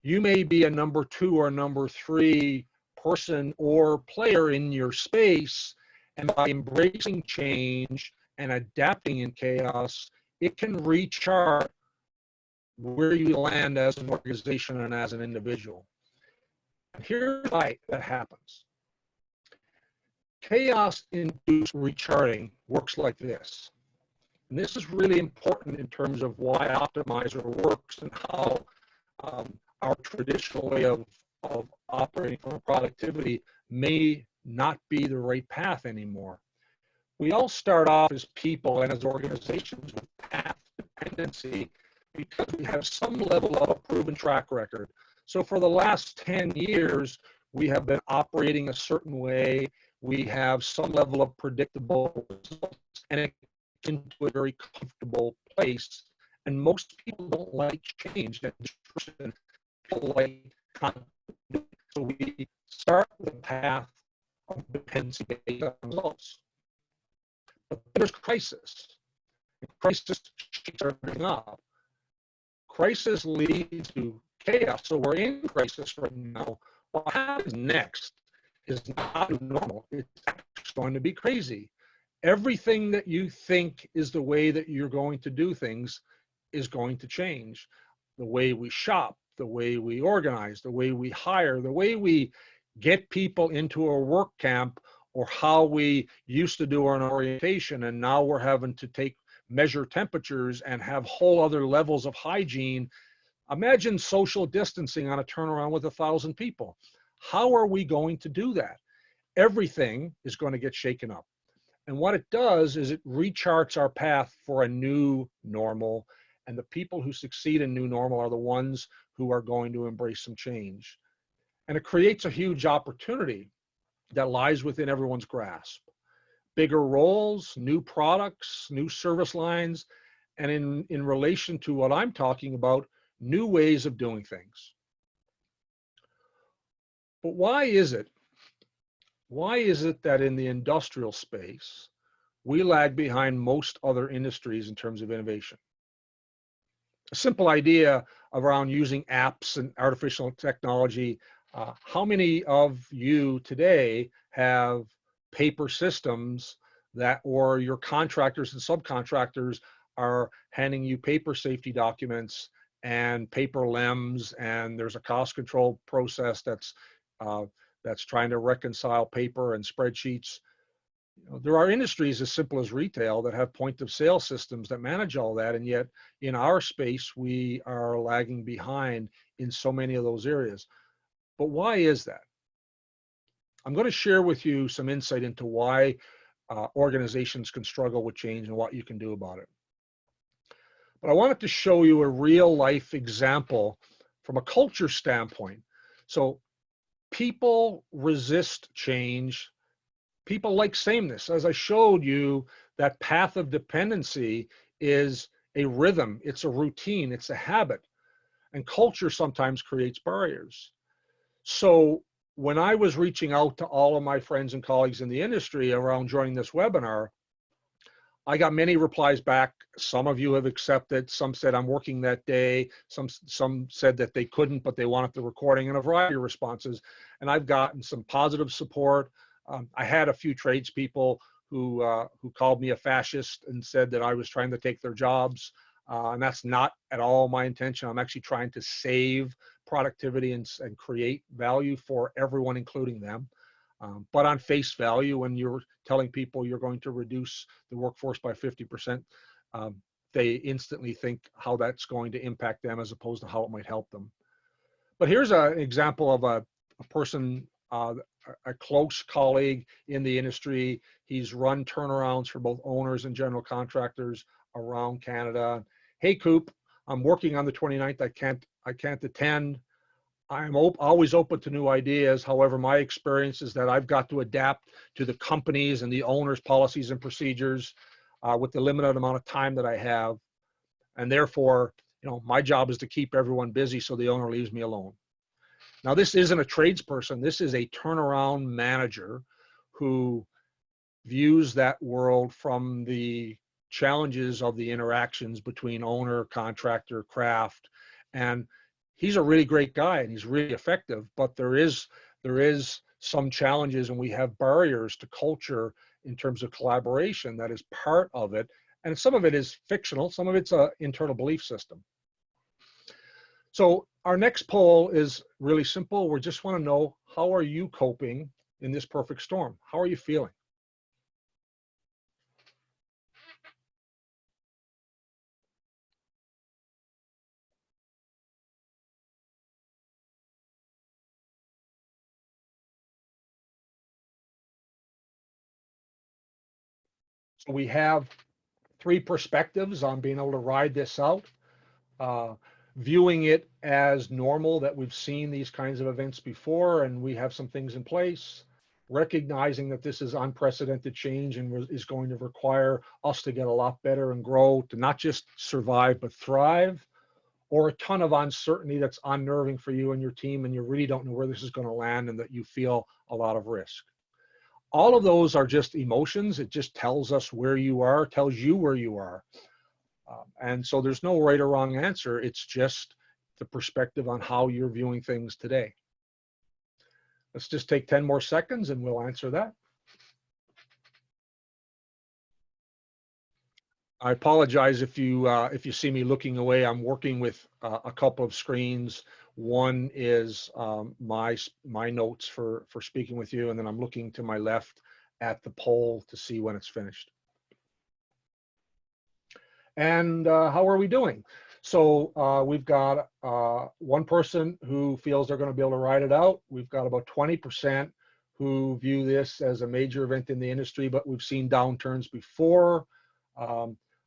You may be a number 2 or number 3 person or player in your space, and by embracing change and adapting in chaos, it can rechart where you land as an organization and as an individual. And here's why that happens. Chaos-induced recharting works like this. And this is really important in terms of why Optimizer works and how our traditional way of operating from productivity may not be the right path anymore. We all start off as people and as organizations with path dependency because we have some level of a proven track record. So for the last 10 years, we have been operating a certain way. We have some level of predictable results, and it gets into a very comfortable place. And most people don't like change, and people like continuity. So we start the path of dependency based on results. But there's crisis. Crisis shakes everything up. Crisis leads to chaos. So we're in crisis right now. What happens next is not normal. It's actually going to be crazy. Everything that you think is the way that you're going to do things is going to change. The way we shop, the way we organize, the way we hire, the way we get people into a work camp, or how we used to do an orientation, and now we're having to measure temperatures and have whole other levels of hygiene. Imagine social distancing on a turnaround with 1,000 people. How are we going to do that? Everything is going to get shaken up. And what it does is it recharts our path for a new normal. And the people who succeed in new normal are the ones who are going to embrace some change. And it creates a huge opportunity that lies within everyone's grasp. Bigger roles, new products, new service lines, and in relation to what I'm talking about, new ways of doing things. But why is it that in the industrial space, we lag behind most other industries in terms of innovation? A simple idea around using apps and artificial technology. How many of you today have paper systems or your contractors and subcontractors are handing you paper safety documents and paper LEMs, and there's a cost control process that's trying to reconcile paper and spreadsheets? There are industries as simple as retail that have point of sale systems that manage all that, and yet in our space we are lagging behind in so many of those areas. But why is that? I'm going to share with you some insight into why organizations can struggle with change and what you can do about it. But I wanted to show you a real life example from a culture standpoint. So people resist change. People like sameness. As I showed you, that path of dependency is a rhythm, it's a routine, it's a habit. And culture sometimes creates barriers. So when I was reaching out to all of my friends and colleagues in the industry around joining this webinar, I got many replies back. Some of you have accepted, some said I'm working that day, some said that they couldn't, but they wanted the recording, and a variety of responses. And I've gotten some positive support. I had a few tradespeople who called me a fascist and said that I was trying to take their jobs. And that's not at all my intention. I'm actually trying to save productivity and create value for everyone, including them. But on face value, when you're telling people you're going to reduce the workforce by 50%, they instantly think how that's going to impact them as opposed to how it might help them. But here's an example of a person, a close colleague in the industry. He's run turnarounds for both owners and general contractors around Canada. Hey, Coop, I'm working on the 29th. I can't attend. I'm always open to new ideas. However, my experience is that I've got to adapt to the companies and the owners' policies and procedures with the limited amount of time that I have. And therefore, my job is to keep everyone busy so the owner leaves me alone. Now, this isn't a tradesperson. This is a turnaround manager who views that world from the challenges of the interactions between owner, contractor, craft. And he's a really great guy and he's really effective, but there is some challenges, and we have barriers to culture in terms of collaboration that is part of it. And some of it is fictional, some of it's an internal belief system. So our next poll is really simple. We just want to know, how are you coping in this perfect storm? How are you feeling? So we have three perspectives on being able to ride this out. Uh, Viewing it as normal that we've seen these kinds of events before and we have some things in place, recognizing that this is unprecedented change and is going to require us to get a lot better and grow to not just survive but thrive, or a ton of uncertainty that's unnerving for you and your team and you really don't know where this is going to land and that you feel a lot of risk. All of those are just emotions. It just tells us where you are, tells you where you are. And so there's no right or wrong answer. It's just the perspective on how you're viewing things today. Let's just take 10 more seconds and we'll answer that. I apologize if you see me looking away. I'm working with a couple of screens. One is my notes for speaking with you, and then I'm looking to my left at the poll to see when it's finished. And how are we doing? So we've got one person who feels they're going to be able to ride it out. We've got about 20% who view this as a major event in the industry, but we've seen downturns before.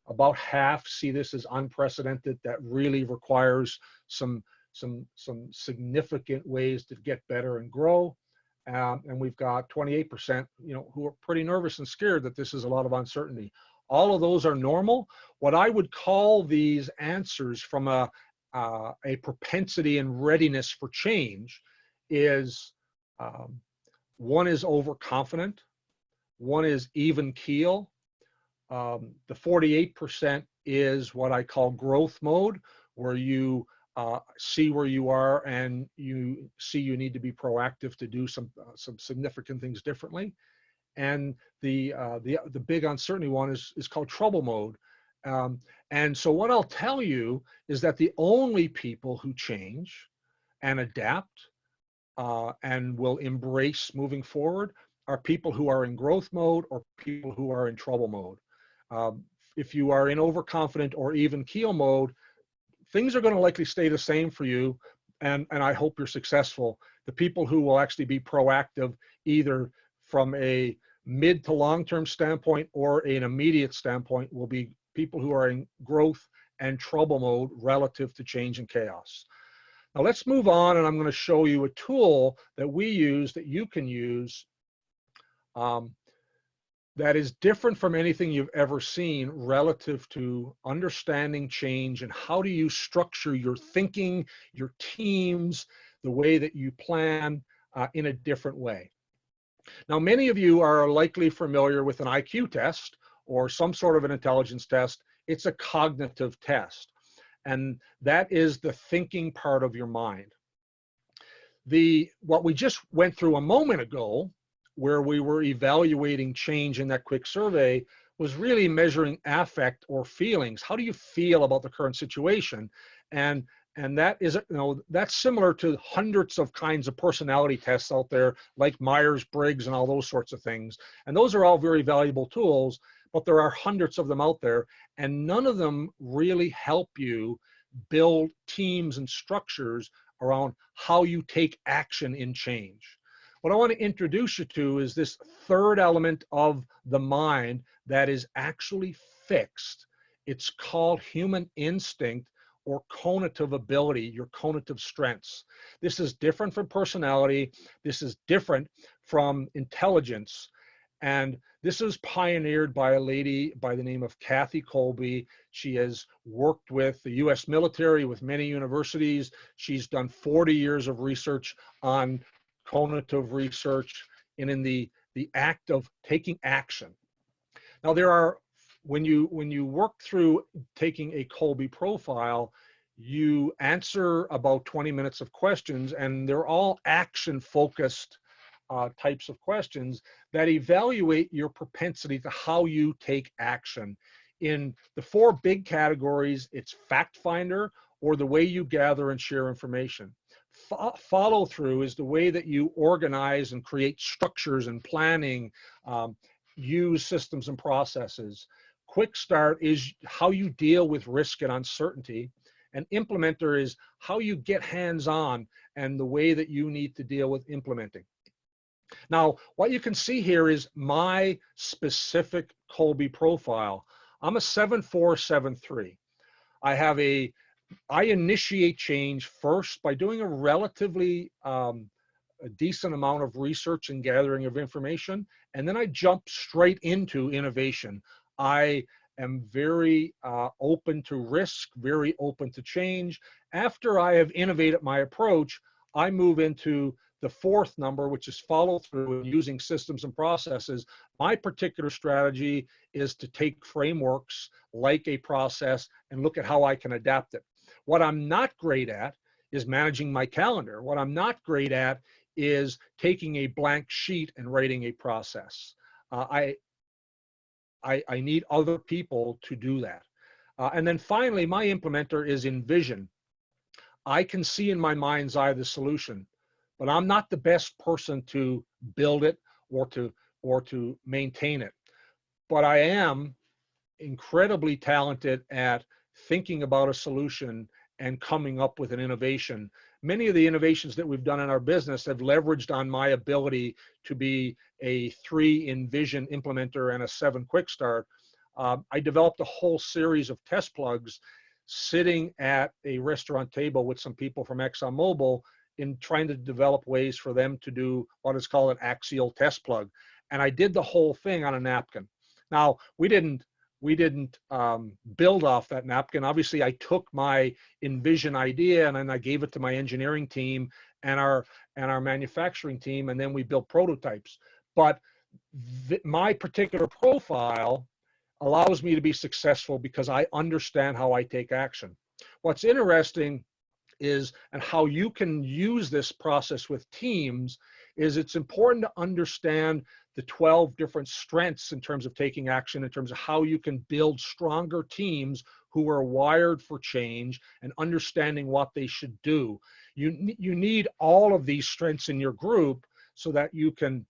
About half see this as unprecedented. That really requires some significant ways to get better and grow. And we've got 28%, who are pretty nervous and scared that this is a lot of uncertainty. All of those are normal. What I would call these answers from a propensity and readiness for change is one is overconfident, one is even keel. The 48% is what I call growth mode, where you see where you are and you see you need to be proactive to do some significant things differently. And the big uncertainty one is called trouble mode. And so what I'll tell you is that the only people who change and adapt and will embrace moving forward are people who are in growth mode or people who are in trouble mode. If you are in overconfident or even keel mode, things are going to likely stay the same for you, and I hope you're successful. The people who will actually be proactive, either from a mid to long-term standpoint or an immediate standpoint, will be people who are in growth and trouble mode relative to change and chaos. Now let's move on, and I'm going to show you a tool that we use that you can use that is different from anything you've ever seen relative to understanding change and how do you structure your thinking, your teams, the way that you plan in a different way. Now, many of you are likely familiar with an IQ test or some sort of an intelligence test. It's a cognitive test, and that is the thinking part of your mind. What we just went through a moment ago, where we were evaluating change in that quick survey, was really measuring affect or feelings. How do you feel about the current situation? And that is, that's similar to hundreds of kinds of personality tests out there, like Myers-Briggs and all those sorts of things. And those are all very valuable tools, but there are hundreds of them out there, and none of them really help you build teams and structures around how you take action in change. What I want to introduce you to is this third element of the mind that is actually fixed. It's called human instinct or cognitive ability, your cognitive strengths. This is different from personality. This is different from intelligence. And this is pioneered by a lady by the name of Kathy Kolbe. She has worked with the US military, with many universities. She's done 40 years of research on cognitive research and in the act of taking action. Now there are, when you work through taking a Kolbe profile, you answer about 20 minutes of questions, and they're all action focused types of questions that evaluate your propensity to how you take action. In the four big categories, it's fact finder, or the way you gather and share information. Follow through is the way that you organize and create structures and planning, use systems and processes. Quick start is how you deal with risk and uncertainty. And implementer is how you get hands-on and the way that you need to deal with implementing. Now, what you can see here is my specific Kolbe profile. I'm a 7-4-7-3. I initiate change first by doing a relatively a decent amount of research and gathering of information, and then I jump straight into innovation. I am very open to risk, very open to change. After I have innovated my approach, I move into the fourth number, which is follow through and using systems and processes. My particular strategy is to take frameworks like a process and look at how I can adapt it. What I'm not great at is managing my calendar. What I'm not great at is taking a blank sheet and writing a process. I need other people to do that. And then finally, my implementer is envision. I can see in my mind's eye the solution, but I'm not the best person to build it or to maintain it. But I am incredibly talented at thinking about a solution and coming up with an innovation. Many of the innovations that we've done in our business have leveraged on my ability to be a 3 Envision implementer and a 7 Quick Start. I developed a whole series of test plugs sitting at a restaurant table with some people from ExxonMobil in trying to develop ways for them to do what is called an axial test plug. And I did the whole thing on a napkin. Now, we didn't build off that napkin. Obviously, I took my Envision idea and then I gave it to my engineering team and our manufacturing team, and then we built prototypes. But my particular profile allows me to be successful because I understand how I take action. What's interesting is, and how you can use this process with teams, is it's important to understand the 12 different strengths in terms of taking action, in terms of how you can build stronger teams who are wired for change and understanding what they should do. You need all of these strengths in your group so that you can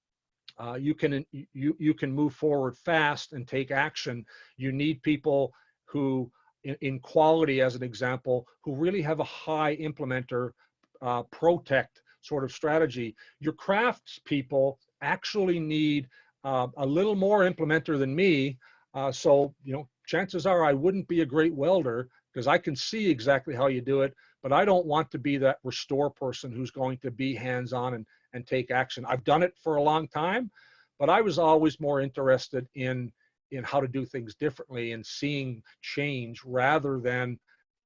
move forward fast and take action. You need people who, in quality as an example, who really have a high implementer protect sort of strategy. Your crafts people actually need a little more implementer than me. So, chances are I wouldn't be a great welder because I can see exactly how you do it, but I don't want to be that restore person who's going to be hands-on and take action. I've done it for a long time, but I was always more interested in how to do things differently and seeing change rather than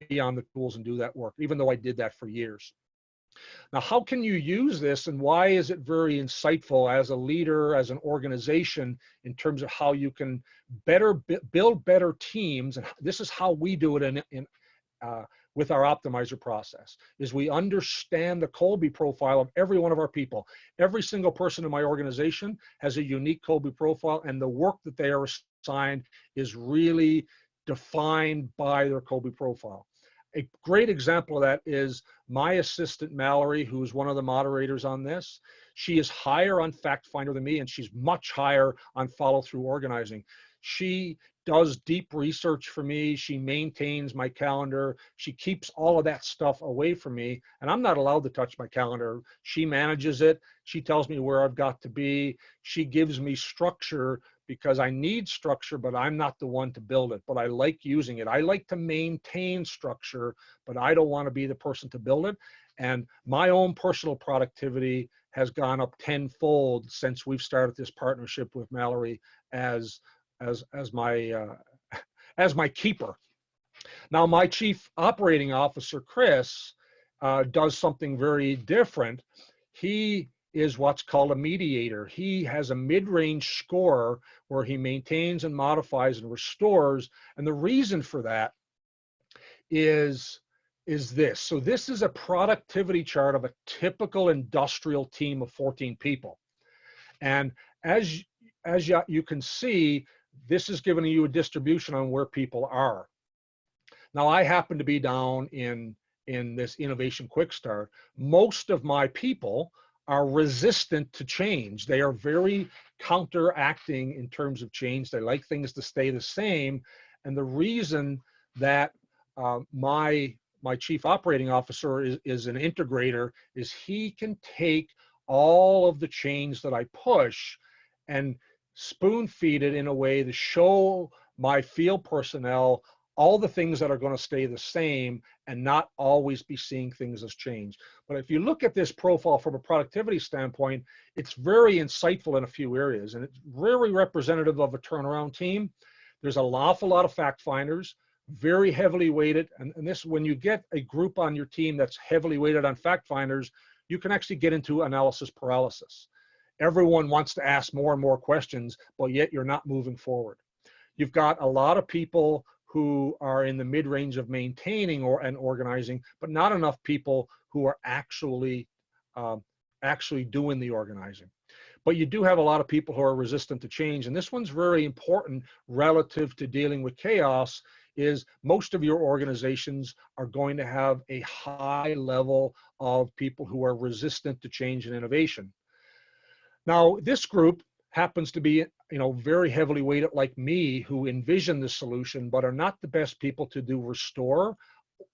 be on the tools and do that work, even though I did that for years. Now, how can you use this, and why is it very insightful as a leader, as an organization, in terms of how you can build better teams? And this is how we do it with our optimizer process, is we understand the Kolbe profile of every one of our people. Every single person in my organization has a unique Kolbe profile, and the work that they are assigned is really defined by their Kolbe profile. A great example of that is my assistant, Mallory, who's one of the moderators on this. She is higher on Fact Finder than me, and she's much higher on follow-through organizing. She does deep research for me. She maintains my calendar. She keeps all of that stuff away from me, and I'm not allowed to touch my calendar. She manages it. She tells me where I've got to be. She gives me structure because I need structure, but I'm not the one to build it, but I like using it. I like to maintain structure, but I don't want to be the person to build it. And my own personal productivity has gone up tenfold since we've started this partnership with Mallory as my keeper. Now, my chief operating officer, Chris, does something very different. He is what's called a mediator. He has a mid-range score where he maintains and modifies and restores. And the reason for that is this. So this is a productivity chart of a typical industrial team of 14 people. And as you can see, this is giving you a distribution on where people are. Now, I happen to be down in in this innovation quick start, most of my people are resistant to change. They are very counteracting in terms of change. They like things to stay the same. And the reason that my chief operating officer is an integrator is he can take all of the change that I push and spoon feed it in a way to show my field personnel all the things that are going to stay the same and not always be seeing things as change. But if you look at this profile from a productivity standpoint, it's very insightful in a few areas, and it's very representative of a turnaround team. There's an awful lot of fact finders, very heavily weighted, and this, when you get a group on your team that's heavily weighted on fact finders, you can actually get into analysis paralysis. Everyone wants to ask more and more questions, but yet you're not moving forward. You've got a lot of people who are in the mid-range of maintaining and organizing, but not enough people who are actually doing the organizing. But you do have a lot of people who are resistant to change, and this one's very important relative to dealing with chaos. Is most of your organizations are going to have a high level of people who are resistant to change and innovation. Now, this group happens to be, very heavily weighted like me, who envision the solution, but are not the best people to do restore.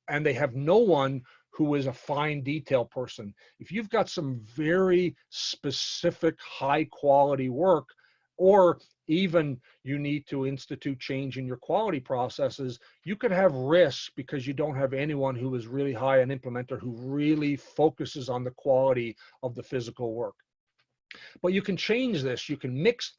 And they have no one who is a fine detail person. If you've got some very specific, high quality work, or even you need to institute change in your quality processes, you could have risks because you don't have anyone who is really high an implementer who really focuses on the quality of the physical work. But you can change this. You can mix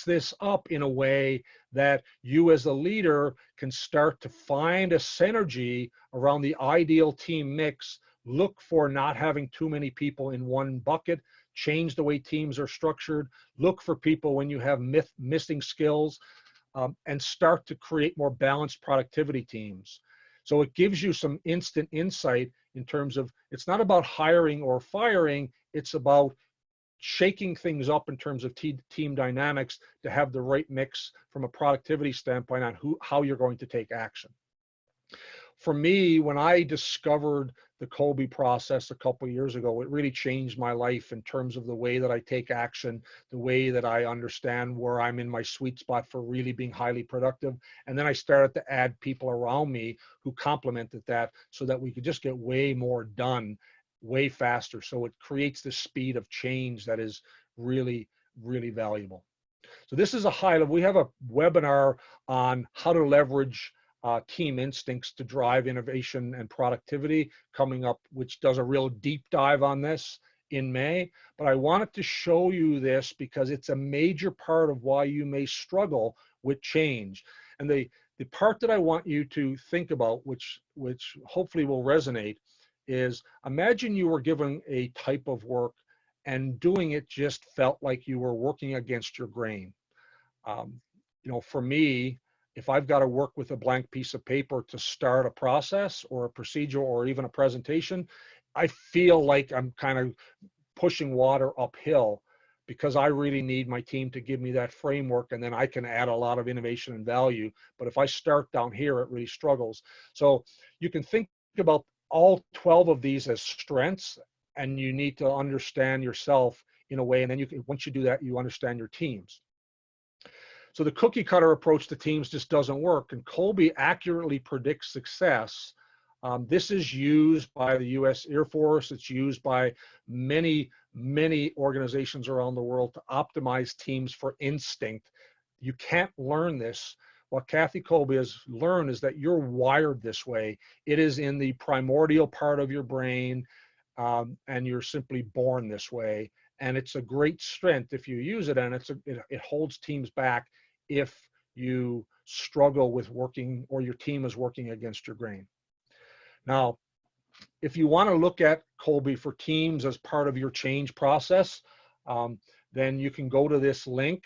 this up in a way that you as a leader can start to find a synergy around the ideal team mix, look for not having too many people in one bucket, change the way teams are structured, look for people when you have missing skills, and start to create more balanced productivity teams. So it gives you some instant insight in terms of, it's not about hiring or firing, it's about shaking things up in terms of team dynamics to have the right mix from a productivity standpoint on how you're going to take action. For me, when I discovered the Kolbe process a couple of years ago, it really changed my life in terms of the way that I take action, the way that I understand where I'm in my sweet spot for really being highly productive. And then I started to add people around me who complemented that so that we could just get way more done way faster. So it creates this speed of change that is really, really valuable. So this is a high level. We have a webinar on how to leverage team instincts to drive innovation and productivity coming up, which does a real deep dive on this in May. But I wanted to show you this because it's a major part of why you may struggle with change. And the part that I want you to think about, which hopefully will resonate, is imagine you were given a type of work and doing it just felt like you were working against your grain. For me, if I've got to work with a blank piece of paper to start a process or a procedure or even a presentation, I feel like I'm kind of pushing water uphill because I really need my team to give me that framework, and then I can add a lot of innovation and value. But if I start down here, it really struggles. So you can think about all 12 of these as strengths, and you need to understand yourself in a way, and then once you do that, you understand your teams. So the cookie cutter approach to teams just doesn't work, and Kolbe accurately predicts success. This is used by the US Air Force. It's used by many, many organizations around the world to optimize teams for instinct. You can't learn this. What Kathy Kolbe has learned is that you're wired this way. It is in the primordial part of your brain, and you're simply born this way. And it's a great strength if you use it, and it holds teams back if you struggle with working or your team is working against your grain. Now, if you want to look at Kolbe for teams as part of your change process, then you can go to this link,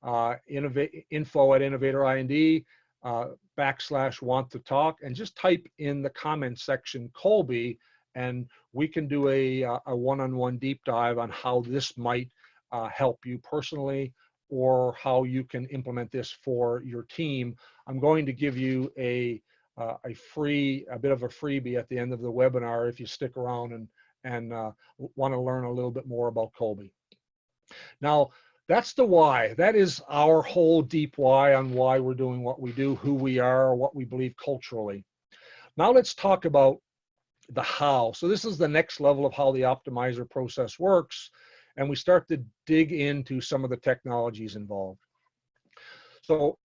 info@innovator.ind /want-to-talk, and just type in the comment section Kolbe, and we can do a one-on-one deep dive on how this might help you personally, or how you can implement this for your team. I'm going to give you a a bit of a freebie at the end of the webinar if you stick around and want to learn a little bit more about Kolbe. Now, that's the why. That is our whole deep why on why we're doing what we do, who we are, what we believe culturally. Now let's talk about the how. So this is the next level of how the optimizer process works, and we start to dig into some of the technologies involved. So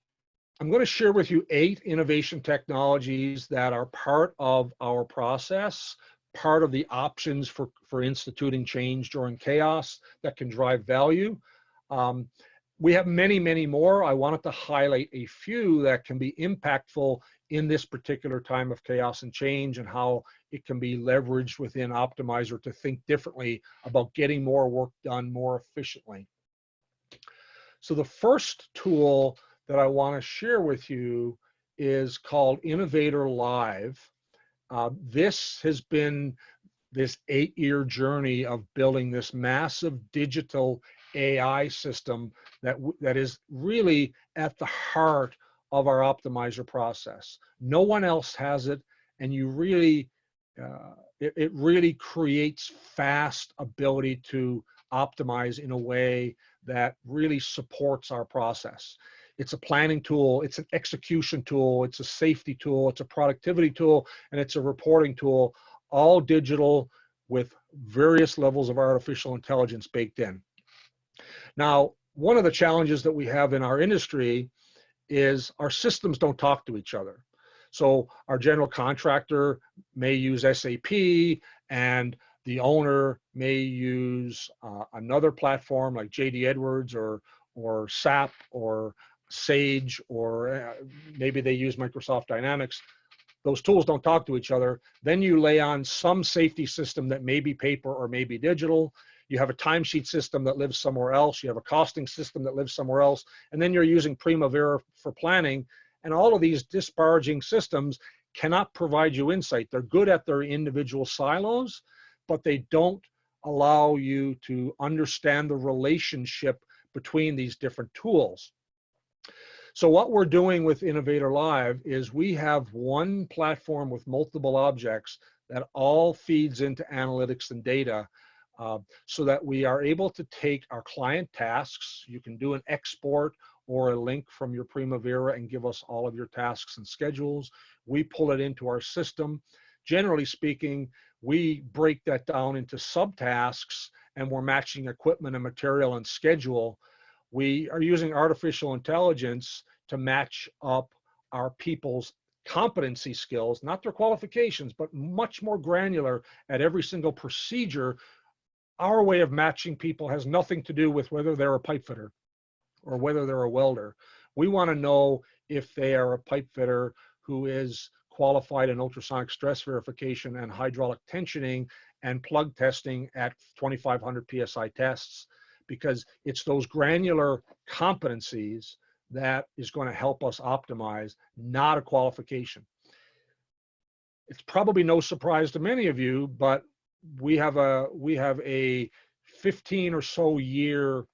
I'm going to share with you 8 innovation technologies that are part of our process, part of the options for instituting change during chaos that can drive value. We have many, many more. I wanted to highlight a few that can be impactful in this particular time of chaos and change, and how it can be leveraged within Optimizer to think differently about getting more work done more efficiently. So the first tool that I want to share with you is called Innovator Live. This has been this 8-year journey of building this massive digital AI system that is really at the heart of our optimizer process. No one else has it, and you really, it really creates fast ability to optimize in a way that really supports our process. It's a planning tool, it's an execution tool, it's a safety tool, it's a productivity tool, and it's a reporting tool, all digital with various levels of artificial intelligence baked in. Now, one of the challenges that we have in our industry is our systems don't talk to each other. So our general contractor may use SAP, and the owner may use another platform like JD Edwards or SAP or Sage, or maybe they use Microsoft Dynamics. Those tools don't talk to each other. Then you lay on some safety system that may be paper or may be digital. You have a timesheet system that lives somewhere else. You have a costing system that lives somewhere else. And then you're using Primavera for planning. And all of these disparaging systems cannot provide you insight. They're good at their individual silos, but they don't allow you to understand the relationship between these different tools. So what we're doing with Innovator Live is we have one platform with multiple objects that all feeds into analytics and data, so that we are able to take our client tasks. You can do an export or a link from your Primavera and give us all of your tasks and schedules. We pull it into our system. Generally speaking, we break that down into subtasks, and we're matching equipment and material and schedule. We are using artificial intelligence to match up our people's competency skills, not their qualifications, but much more granular at every single procedure. Our way of matching people has nothing to do with whether they're a pipe fitter or whether they're a welder. We want to know if they are a pipe fitter who is qualified in ultrasonic stress verification and hydraulic tensioning and plug testing at 2,500 PSI tests, because it's those granular competencies that is going to help us optimize, not a qualification. It's probably no surprise to many of you, but we have a 15 or so year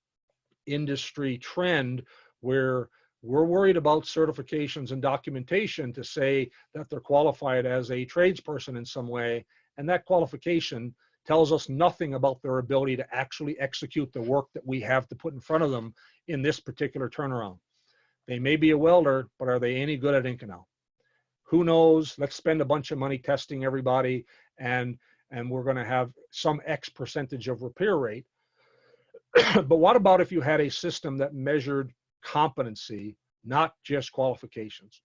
industry trend where we're worried about certifications and documentation to say that they're qualified as a tradesperson in some way, and that qualification tells us nothing about their ability to actually execute the work that we have to put in front of them in this particular turnaround. They may be a welder, but are they any good at Inconel? Who knows? Let's spend a bunch of money testing everybody, and we're going to have some X percentage of repair rate. But what about if you had a system that measured competency, not just qualifications?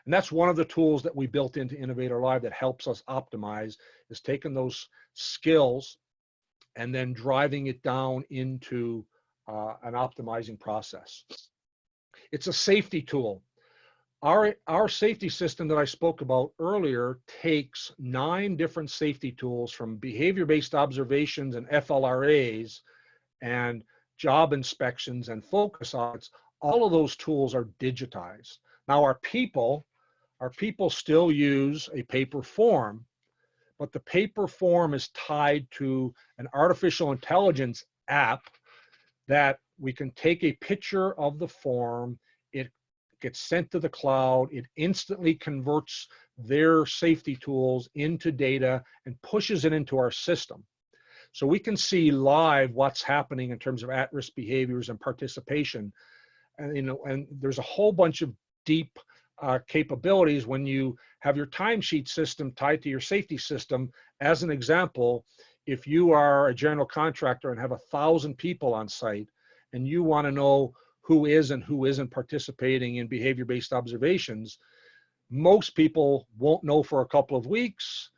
And that's one of the tools that we built into Innovator Live that helps us optimize, is taking those skills and then driving it down into an optimizing process. It's a safety tool. Our safety system that I spoke about earlier takes 9 different safety tools, from behavior-based observations and FLRAs and job inspections and focus audits. All of those tools are digitized. Now our people still use a paper form, but the paper form is tied to an artificial intelligence app that we can take a picture of the form. It gets sent to the cloud. It instantly converts their safety tools into data and pushes it into our system. So we can see live what's happening in terms of at-risk behaviors and participation. And, and there's a whole bunch of deep capabilities when you have your timesheet system tied to your safety system. As an example, if you are a general contractor and have 1,000 people on site and you want to know who is and who isn't participating in behavior-based observations, most people won't know for a couple of weeks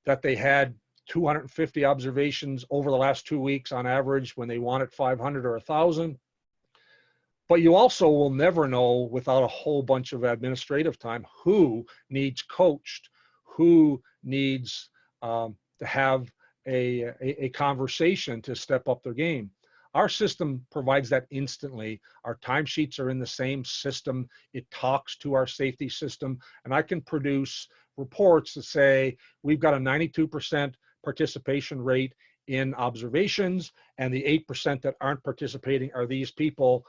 that they had 250 observations over the last 2 weeks on average when they wanted 500 or 1,000. But you also will never know without a whole bunch of administrative time who needs coached, who needs to have a conversation to step up their game. Our system provides that instantly. Our timesheets are in the same system. It talks to our safety system, and I can produce reports that say we've got a 92% participation rate in observations, and the 8% that aren't participating are these people.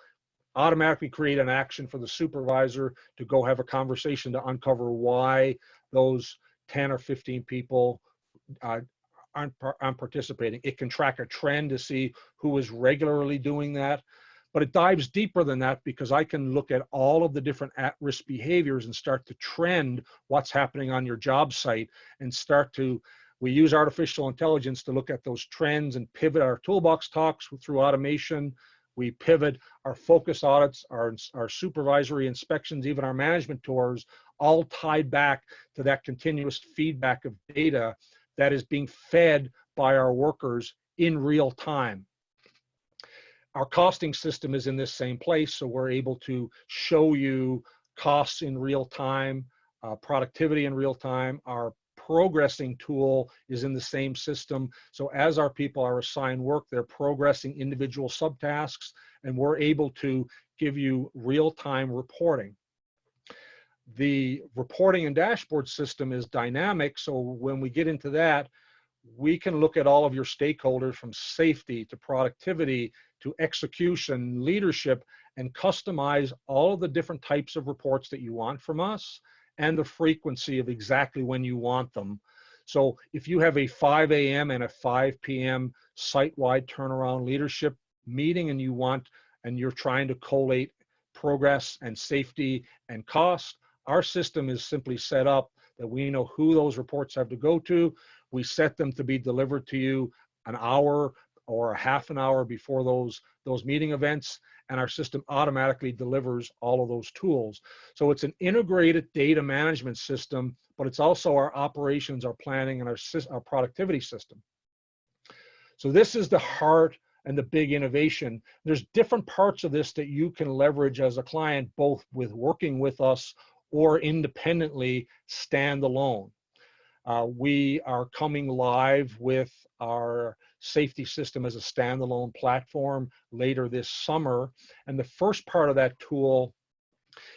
Automatically create an action for the supervisor to go have a conversation to uncover why those 10 or 15 people aren't participating. It can track a trend to see who is regularly doing that, but it dives deeper than that because I can look at all of the different at-risk behaviors and start to trend what's happening on your job site and we use artificial intelligence to look at those trends and pivot our toolbox talks through automation. We pivot our focus audits, our supervisory inspections, even our management tours, all tied back to that continuous feedback of data that is being fed by our workers in real time. Our costing system is in this same place, so we're able to show you costs in real time, productivity in real time. Our progressing tool is in the same system. So as our people are assigned work, they're progressing individual subtasks, and we're able to give you real-time reporting. The reporting and dashboard system is dynamic, so when we get into that, we can look at all of your stakeholders from safety to productivity to execution, leadership, and customize all of the different types of reports that you want from us and the frequency of exactly when you want them. So if you have a 5 a.m. and a 5 p.m. site-wide turnaround leadership meeting and you're trying to collate progress and safety and cost, our system is simply set up that we know who those reports have to go to. We set them to be delivered to you an hour or a half an hour before those meeting events, and our system automatically delivers all of those tools. So it's an integrated data management system, but it's also our operations, our planning, and our productivity system. So this is the heart and the big innovation. There's different parts of this that you can leverage as a client, both with working with us or independently standalone. We are coming live with our safety system as a standalone platform later this summer. And the first part of that tool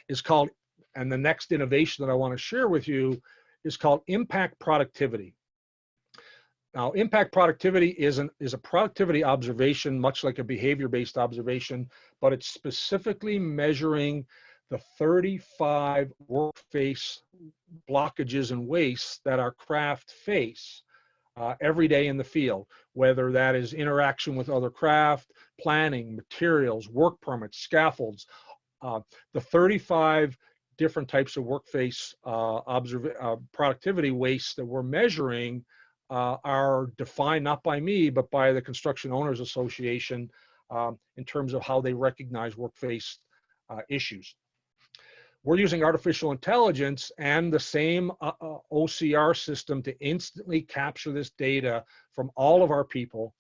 is called, and the next innovation that I want to share with you is called Impact Productivity. Now, Impact Productivity is a productivity observation, much like a behavior-based observation, but it's specifically measuring the 35 workface blockages and wastes that our craft face every day in the field, whether that is interaction with other craft, planning, materials, work permits, scaffolds. The 35 different types of workface productivity wastes that we're measuring are defined not by me, but by the Construction Owners Association in terms of how they recognize workface issues. We're using artificial intelligence and the same OCR system to instantly capture this data from all of our people,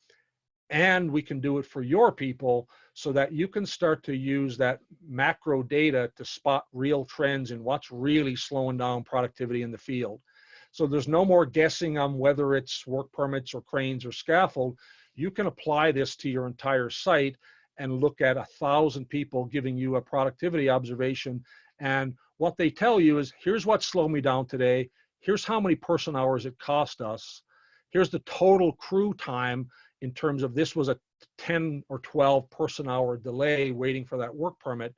and we can do it for your people so that you can start to use that macro data to spot real trends in what's really slowing down productivity in the field. So there's no more guessing on whether it's work permits or cranes or scaffold. You can apply this to your entire site and look at 1,000 people giving you a productivity observation. And what they tell you is, here's what slowed me down today. Here's how many person hours it cost us. Here's the total crew time in terms of this was a 10 or 12 person hour delay waiting for that work permit.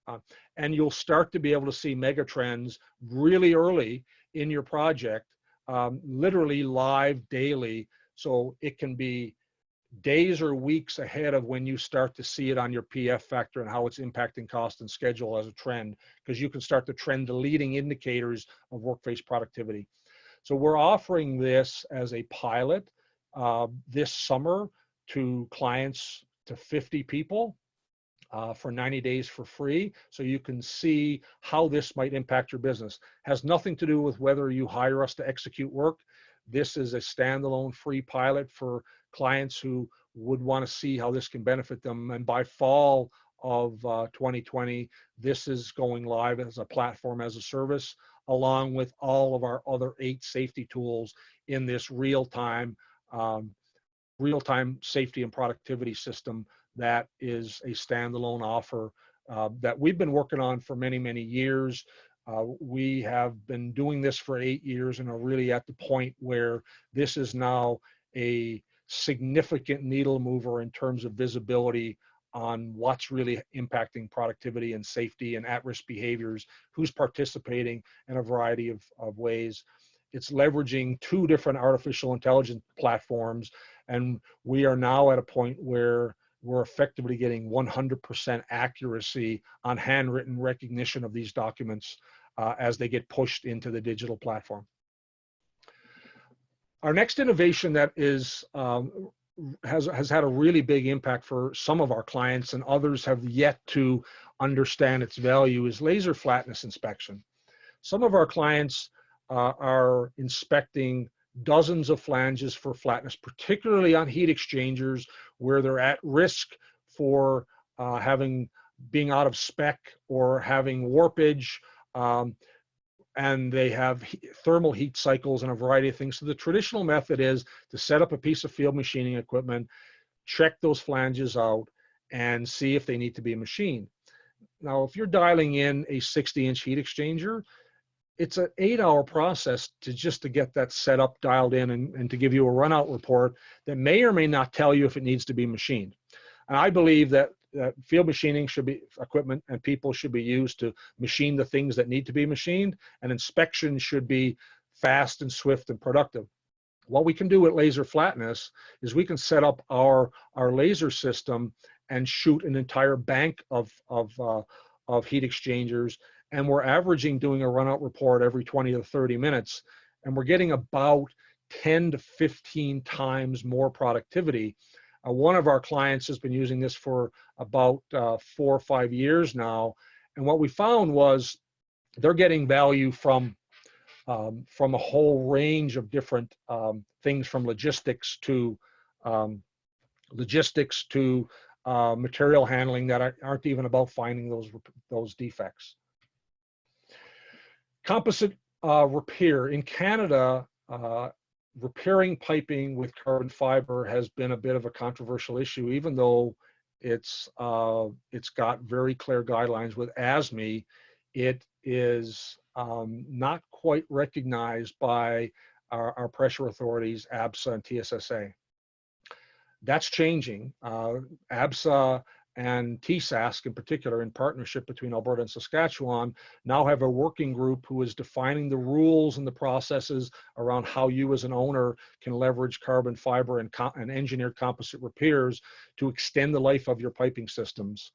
Uh, and you'll start to be able to see mega trends really early in your project, literally live daily. So it can be days or weeks ahead of when you start to see it on your PF factor and how it's impacting cost and schedule as a trend, because you can start to trend the leading indicators of workplace productivity. So we're offering this as a pilot this summer to clients, to 50 people. For 90 days for free, so you can see how this might impact your business. Has nothing to do with whether you hire us to execute work. This is a standalone free pilot for clients who would want to see how this can benefit them. And by fall of 2020, this is going live as a platform as a service, along with all of our other 8 safety tools in this real-time safety and productivity system that is a standalone offer that we've been working on for many, many years. We have been doing this for 8 years and are really at the point where this is now a significant needle mover in terms of visibility on what's really impacting productivity and safety and at-risk behaviors, who's participating in a variety of ways. It's leveraging 2 different artificial intelligence platforms, and we are now at a point where we're effectively getting 100% accuracy on handwritten recognition of these documents as they get pushed into the digital platform. Our next innovation that is has had a really big impact for some of our clients, and others have yet to understand its value, is laser flatness inspection. Some of our clients are inspecting dozens of flanges for flatness, particularly on heat exchangers where they're at risk for being out of spec or having warpage, and they have thermal heat cycles and a variety of things. So the traditional method is to set up a piece of field machining equipment, check those flanges out, and see if they need to be machined. Now, if you're dialing in a 60-inch heat exchanger, it's an 8-hour process to get that set up, dialed in, and to give you a runout report that may or may not tell you if it needs to be machined. And I believe that field machining should be equipment and people should be used to machine the things that need to be machined, and inspection should be fast and swift and productive. What we can do with laser flatness is we can set up our laser system and shoot an entire bank of heat exchangers, and we're averaging doing a runout report every 20 to 30 minutes, and we're getting about 10 to 15 times more productivity. One of our clients has been using this for about 4 or 5 years now, and what we found was they're getting value from a whole range of different things, from logistics to material handling that aren't even about finding those defects. Composite repair. In Canada, repairing piping with carbon fiber has been a bit of a controversial issue, even though it's got very clear guidelines. With ASME, it is not quite recognized by our pressure authorities, ABSA and TSSA. That's changing. ABSA and TSASC in particular, in partnership between Alberta and Saskatchewan, now have a working group who is defining the rules and the processes around how you as an owner can leverage carbon fiber and engineered composite repairs to extend the life of your piping systems.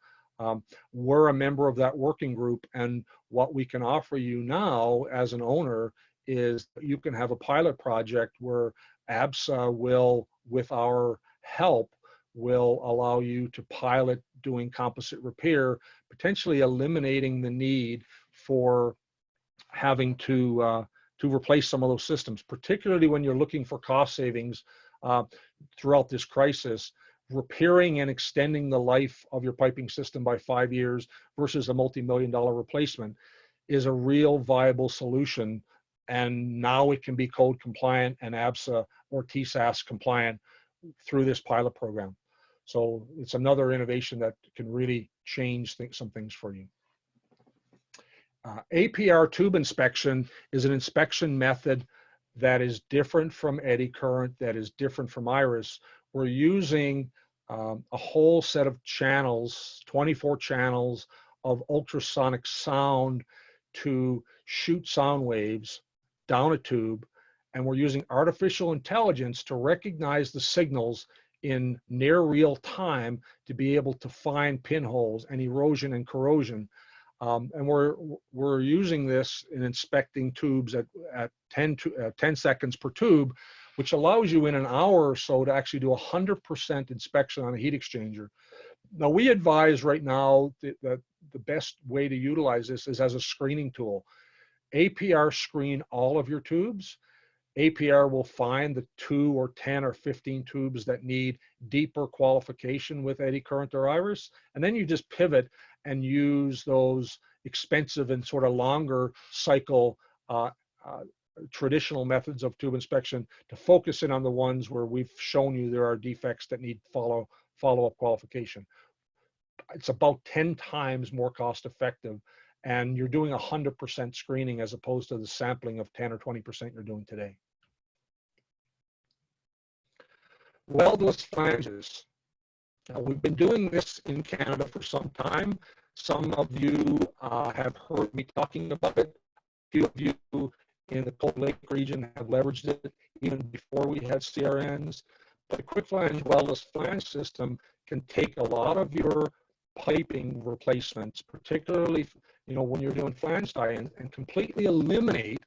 We're a member of that working group, and what we can offer you now as an owner is you can have a pilot project where ABSA will, with our help, will allow you to pilot doing composite repair, potentially eliminating the need for having to replace some of those systems, particularly when you're looking for cost savings throughout this crisis. Repairing and extending the life of your piping system by 5 years versus a multi-million-dollar replacement is a real viable solution, and now it can be code compliant and ABSA or TSAS compliant through this pilot program. So it's another innovation that can really change some things for you. APR tube inspection is an inspection method that is different from eddy current, that is different from IRIS. We're using a whole set of channels, 24 channels of ultrasonic sound to shoot sound waves down a tube, and we're using artificial intelligence to recognize the signals in near real time to be able to find pinholes and erosion and corrosion. And we're using this in inspecting tubes at 10 seconds per tube, which allows you in an hour or so to actually do 100% inspection on a heat exchanger. Now, we advise right now that the best way to utilize this is as a screening tool. APR screen all of your tubes. APR will find the 2 or 10 or 15 tubes that need deeper qualification with eddy current or iris, and then you just pivot and use those expensive and sort of longer cycle traditional methods of tube inspection to focus in on the ones where we've shown you there are defects that need follow-up qualification. It's about 10 times more cost effective, and you're doing 100% screening as opposed to the sampling of 10 or 20% you're doing today. Weldless flanges. Now, we've been doing this in Canada for some time. Some of you have heard me talking about it. A few of you in the Cold Lake region have leveraged it even before we had CRNs. But a quick flange weldless flange system can take a lot of your piping replacements, particularly when you're doing flange tie-ins, and completely eliminate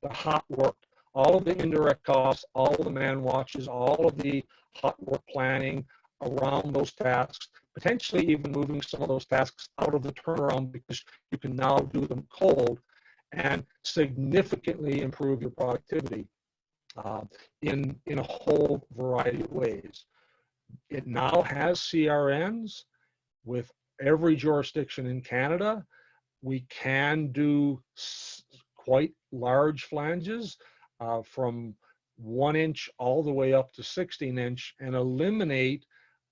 the hot work, all of the indirect costs, all of the man watches, all of the hot work planning around those tasks, potentially even moving some of those tasks out of the turnaround because you can now do them cold and significantly improve your productivity in a whole variety of ways. It now has CRNs with every jurisdiction in Canada. We can do quite large flanges from 1 inch all the way up to 16-inch and eliminate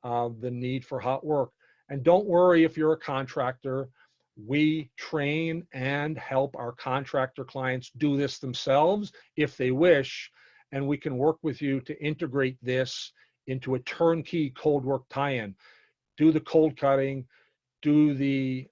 the need for hot work. And don't worry if you're a contractor. We train and help our contractor clients do this themselves if they wish, and we can work with you to integrate this into a turnkey cold work tie-in. Do the cold cutting, do the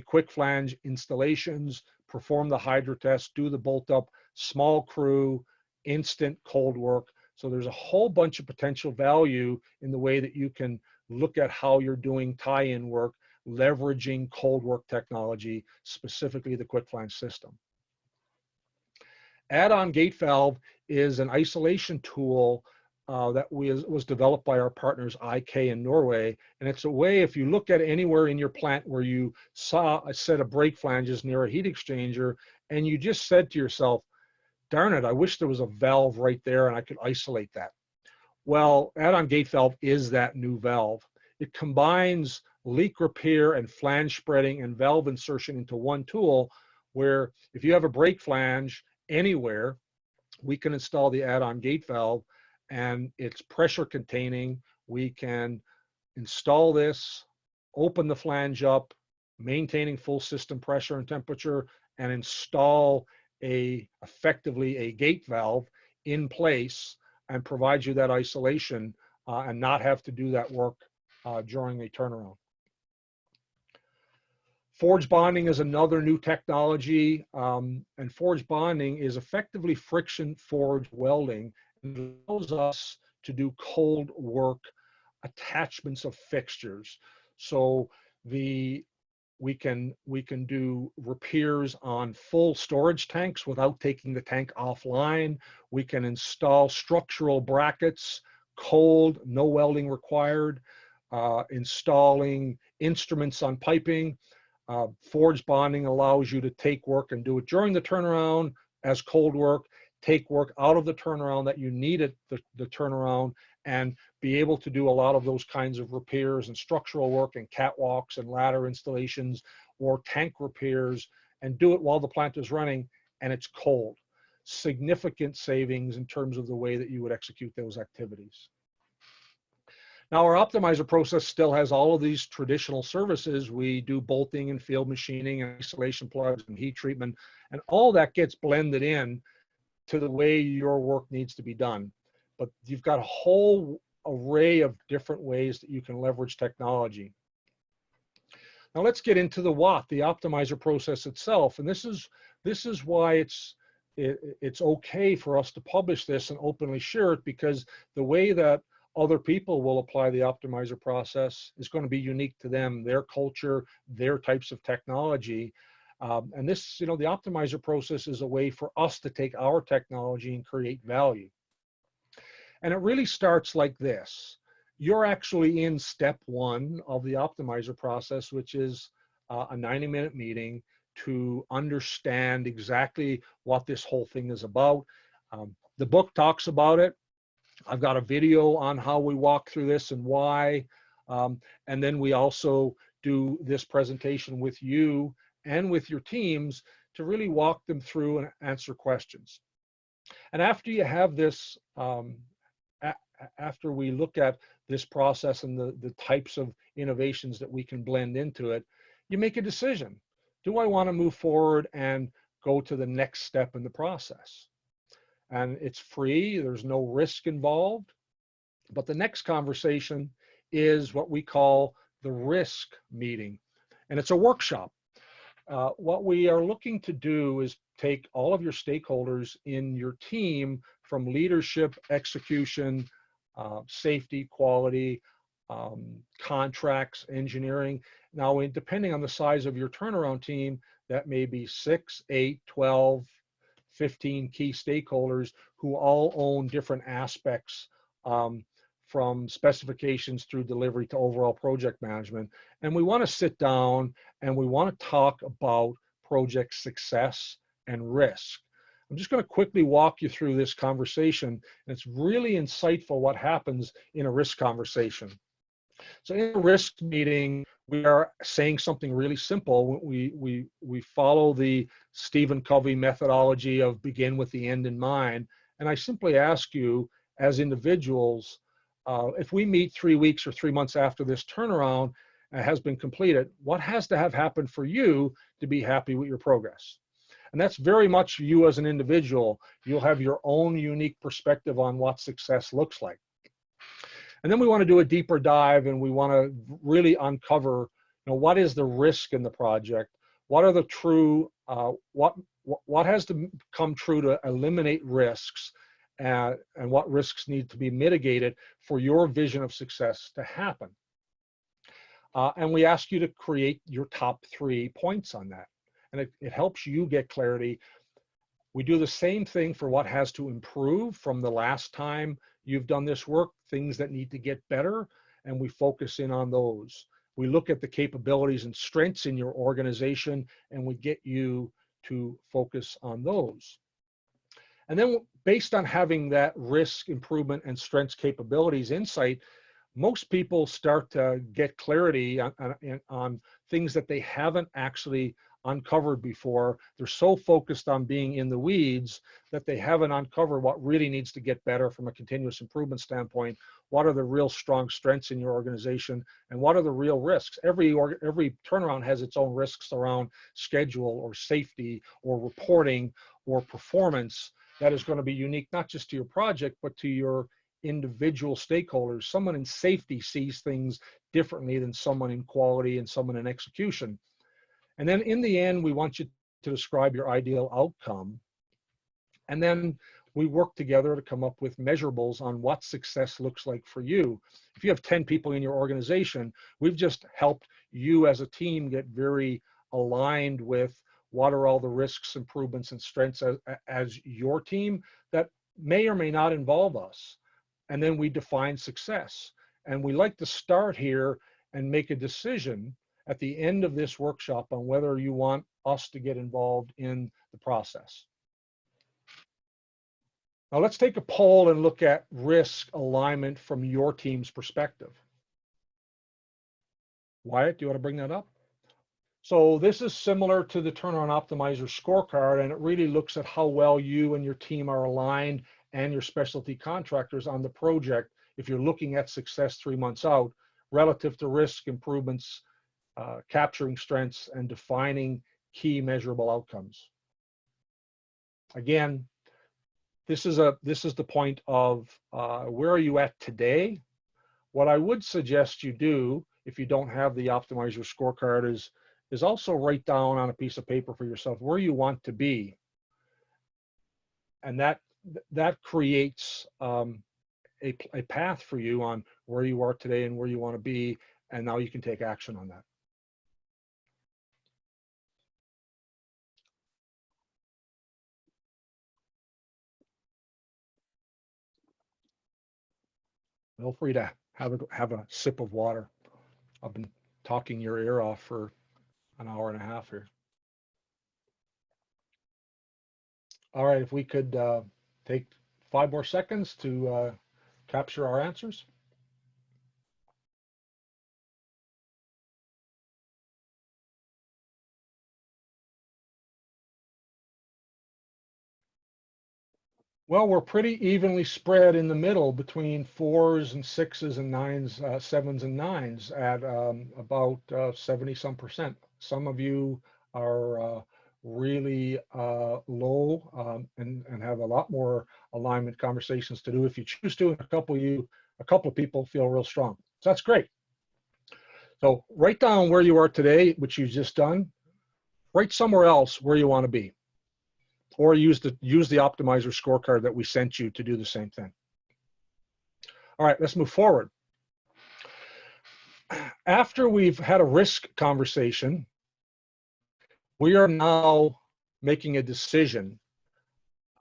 quick flange installations, perform the hydro test, do the bolt up, small crew, instant cold work. So there's a whole bunch of potential value in the way that you can look at how you're doing tie-in work, leveraging cold work technology, specifically the quick flange system. Add-on gate valve is an isolation tool that was developed by our partners IK in Norway. And it's a way, if you look at anywhere in your plant where you saw a set of brake flanges near a heat exchanger, and you just said to yourself, darn it, I wish there was a valve right there and I could isolate that. Well, add-on gate valve is that new valve. It combines leak repair and flange spreading and valve insertion into one tool, where if you have a brake flange anywhere, we can install the add-on gate valve, and it's pressure containing. We can install this, open the flange up, maintaining full system pressure and temperature, and install effectively a gate valve in place and provide you that isolation and not have to do that work during a turnaround. Forge bonding is another new technology, and forge bonding is effectively friction forged welding. It allows us to do cold work attachments of fixtures. So we can do repairs on full storage tanks without taking the tank offline. We can install structural brackets, cold, no welding required, installing instruments on piping. Forge bonding allows you to take work and do it during the turnaround as cold work, take work out of the turnaround that you need at the turnaround, and be able to do a lot of those kinds of repairs and structural work and catwalks and ladder installations or tank repairs, and do it while the plant is running and it's cold. Significant savings in terms of the way that you would execute those activities. Now, our optimizer process still has all of these traditional services. We do bolting and field machining and isolation plugs and heat treatment, and all that gets blended in to the way your work needs to be done. But you've got a whole array of different ways that you can leverage technology. Now let's get into the what, the optimizer process itself. And this is why it's okay for us to publish this and openly share it, because the way that other people will apply the optimizer process is going to be unique to them, their culture, their types of technology. And this, the optimizer process is a way for us to take our technology and create value. And it really starts like this. You're actually in step one of the optimizer process, which is a 90-minute meeting to understand exactly what this whole thing is about. The book talks about it. I've got a video on how we walk through this and why. And then we also do this presentation with you and with your teams to really walk them through and answer questions. And after you have this, after we look at this process and the types of innovations that we can blend into it, you make a decision. Do I want to move forward and go to the next step in the process? And it's free, there's no risk involved. But the next conversation is what we call the risk meeting. And it's a workshop. What we are looking to do is take all of your stakeholders in your team, from leadership, execution, safety, quality, contracts, engineering. Now, depending on the size of your turnaround team, that may be 6, 8, 12, 15 key stakeholders who all own different aspects, from specifications through delivery to overall project management. And we want to sit down and we want to talk about project success and risk. I'm just going to quickly walk you through this conversation, and it's really insightful what happens in a risk conversation. So in a risk meeting, we are saying something really simple. We follow the Stephen Covey methodology of begin with the end in mind. And I simply ask you as individuals, if we meet 3 weeks or 3 months after this turnaround has been completed, what has to have happened for you to be happy with your progress? And that's very much you as an individual. You'll have your own unique perspective on what success looks like. And then we want to do a deeper dive, and we want to really uncover, what is the risk in the project? What are the true, what has to come true to eliminate risks, and what risks need to be mitigated for your vision of success to happen? And we ask you to create your top 3 points on that. And it helps you get clarity. We do the same thing for what has to improve from the last time you've done this work, things that need to get better, and we focus in on those. We look at the capabilities and strengths in your organization, and we get you to focus on those. And then based on having that risk improvement and strengths capabilities insight, most people start to get clarity on things that they haven't actually uncovered before. They're so focused on being in the weeds that they haven't uncovered what really needs to get better from a continuous improvement standpoint. What are the real strong strengths in your organization, and what are the real risks? Every turnaround has its own risks around schedule or safety or reporting or performance that is going to be unique, not just to your project, but to your individual stakeholders. Someone in safety sees things differently than someone in quality and someone in execution. And then in the end, we want you to describe your ideal outcome. And then we work together to come up with measurables on what success looks like for you. If you have 10 people in your organization, we've just helped you as a team get very aligned with what are all the risks, improvements, and strengths as your team that may or may not involve us. And then we define success. And we like to start here and make a decision at the end of this workshop on whether you want us to get involved in the process. Now let's take a poll and look at risk alignment from your team's perspective. Wyatt, do you want to bring that up? So this is similar to the Turnaround Optimizer scorecard, and it really looks at how well you and your team are aligned and your specialty contractors on the project if you're looking at success 3 months out relative to risk improvements, capturing strengths, and defining key measurable outcomes. Again, this is the point of where are you at today? What I would suggest you do if you don't have the optimizer scorecard, is also write down on a piece of paper for yourself where you want to be. And that creates a path for you on where you are today and where you want to be. And now you can take action on that. Feel free to have a sip of water. I've been talking your ear off for an hour and a half here. All right, if we could take 5 more seconds to capture our answers. Well, we're pretty evenly spread in the middle between 4s and 6s and 9s, 7s and 9s at about 70-some%. Some of you are really low and have a lot more alignment conversations to do if you choose to. A couple of people feel real strong. So that's great. So write down where you are today, which you've just done. Write somewhere else where you want to be, or use the optimizer scorecard that we sent you to do the same thing. All right, let's move forward. After we've had a risk conversation, we are now making a decision.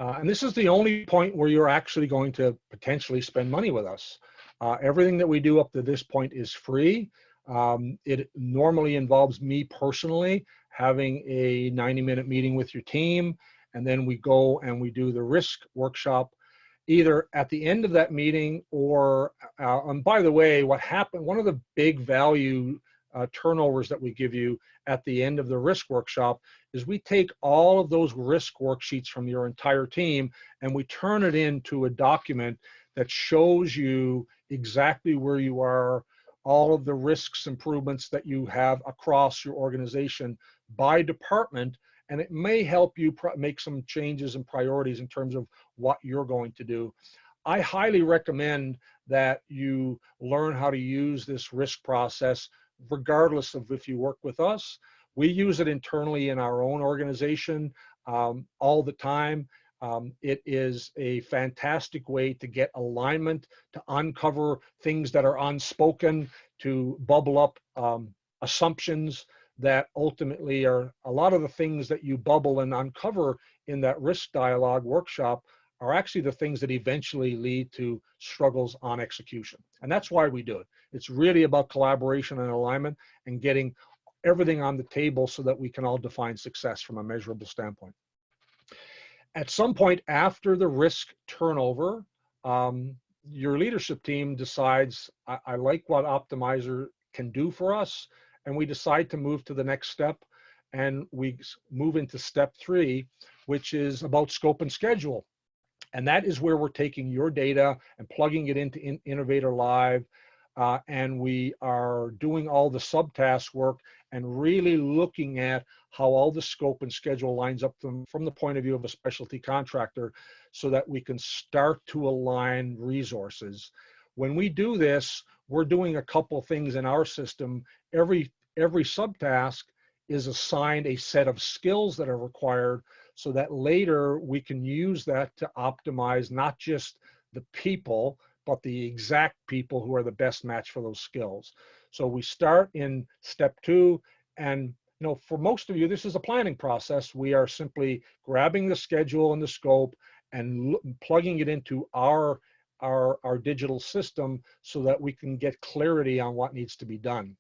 And this is the only point where you're actually going to potentially spend money with us. Everything that we do up to this point is free. It normally involves me personally having a 90-minute meeting with your team, and then we go and we do the risk workshop either at the end of that meeting or, and by the way, what happened, one of the big value turnovers that we give you at the end of the risk workshop is we take all of those risk worksheets from your entire team and we turn it into a document that shows you exactly where you are, all of the risks improvements that you have across your organization by department, and it may help you make some changes and priorities in terms of what you're going to do. I highly recommend that you learn how to use this risk process regardless of if you work with us. We use it internally in our own organization all the time. It is a fantastic way to get alignment, to uncover things that are unspoken, to bubble up assumptions that ultimately are a lot of the things that you bubble and uncover in that risk dialogue workshop are actually the things that eventually lead to struggles on execution. And that's why we do it. It's really about collaboration and alignment and getting everything on the table so that we can all define success from a measurable standpoint. At some point after the risk turnover, your leadership team decides, I like what Optimizer can do for us, and we decide to move to the next step, and we move into step 3, which is about scope and schedule. And that is where we're taking your data and plugging it into Innovator Live, and we are doing all the subtask work and really looking at how all the scope and schedule lines up from the point of view of a specialty contractor so that we can start to align resources. When we do this, we're doing a couple things in our system. Every subtask is assigned a set of skills that are required so that later we can use that to optimize not just the people, but the exact people who are the best match for those skills. So we start in step 2, and for most of you, this is a planning process. We are simply grabbing the schedule and the scope and plugging it into our digital system so that we can get clarity on what needs to be done.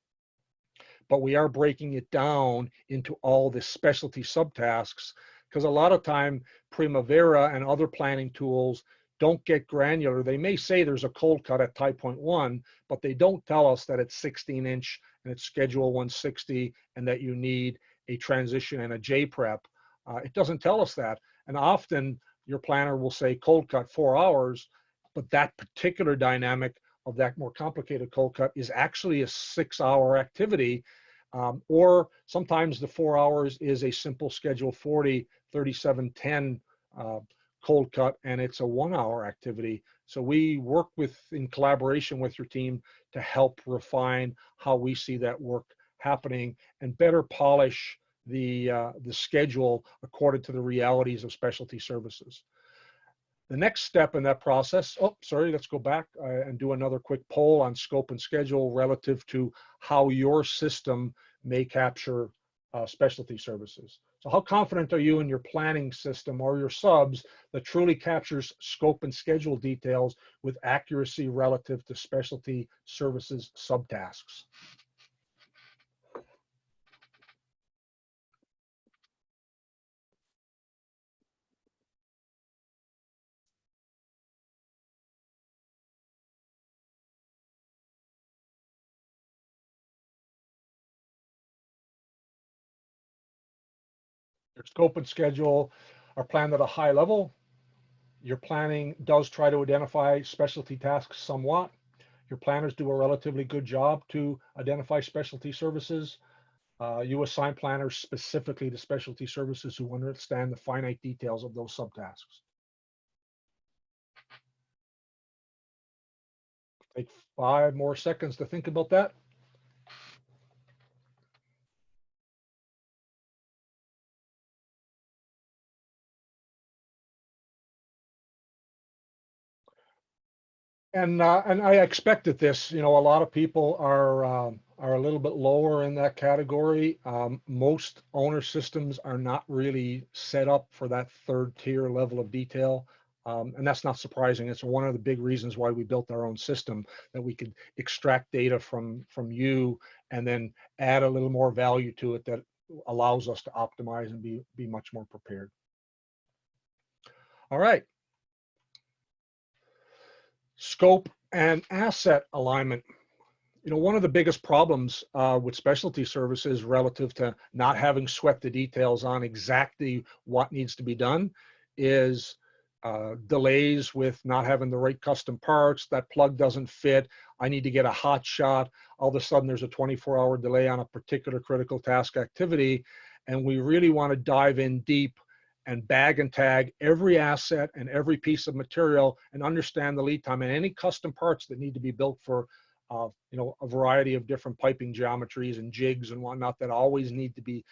But we are breaking it down into all the specialty subtasks, because a lot of time Primavera and other planning tools don't get granular. They may say there's a cold cut at tie point 1, but they don't tell us that it's 16-inch and it's schedule 160 and that you need a transition and a J-prep. It doesn't tell us that. And often your planner will say cold cut 4 hours, but that particular dynamic of that more complicated cold cut is actually a 6-hour activity. Or sometimes the 4 hours is a simple schedule 40, 3710 cold cut, and it's a 1-hour activity. So we work in collaboration with your team to help refine how we see that work happening and better polish the schedule according to the realities of specialty services. The next step in that process, oh, sorry, let's go back and do another quick poll on scope and schedule relative to how your system may capture specialty services. So how confident are you in your planning system or your subs that truly captures scope and schedule details with accuracy relative to specialty services subtasks? Your scope and schedule are planned at a high level. Your planning does try to identify specialty tasks somewhat. Your planners do a relatively good job to identify specialty services. You assign planners specifically to specialty services who understand the finite details of those subtasks. Take 5 more seconds to think about that. And I expected this. You know, a lot of people are a little bit lower in that category. Most owner systems are not really set up for that third tier level of detail. And that's not surprising. It's one of the big reasons why we built our own system, that we could extract data from you and then add a little more value to it that allows us to optimize and be much more prepared. All right. Scope and asset alignment. You know, one of the biggest problems with specialty services relative to not having sweat the details on exactly what needs to be done is delays with not having the right custom parts. That plug doesn't fit. I need to get a hot shot. All of a sudden there's a 24-hour delay on a particular critical task activity. And we really want to dive in deep and bag and tag every asset and every piece of material and understand the lead time and any custom parts that need to be built for you know, a variety of different piping geometries and jigs and whatnot that always need to be,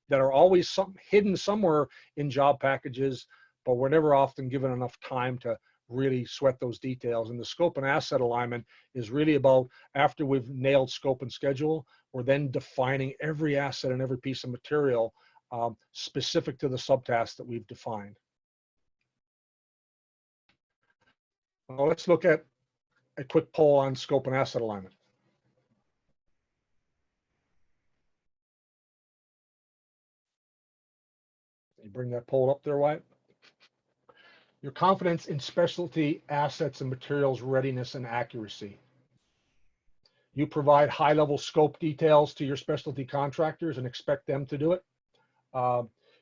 that are always hidden somewhere in job packages, but we're never often given enough time to really sweat those details. And the scope and asset alignment is really about, after we've nailed scope and schedule, we're then defining every asset and every piece of material specific to the subtask that we've defined. Well, let's look at a quick poll on scope and asset alignment. You bring that poll up there, Wyatt. Your confidence in specialty assets and materials readiness and accuracy. You provide high-level scope details to your specialty contractors and expect them to do it.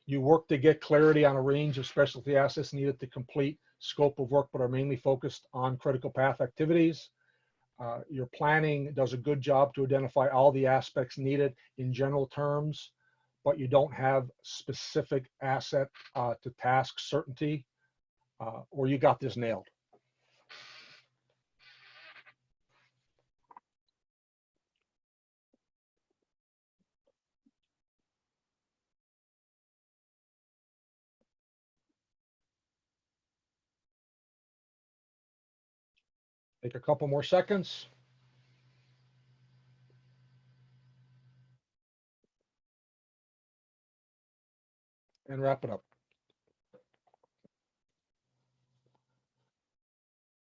You work to get clarity on a range of specialty assets needed to complete scope of work, but are mainly focused on critical path activities. Your planning does a good job to identify all the aspects needed in general terms, but you don't have specific asset to task certainty, or you got this nailed. Take a couple more seconds. And wrap it up.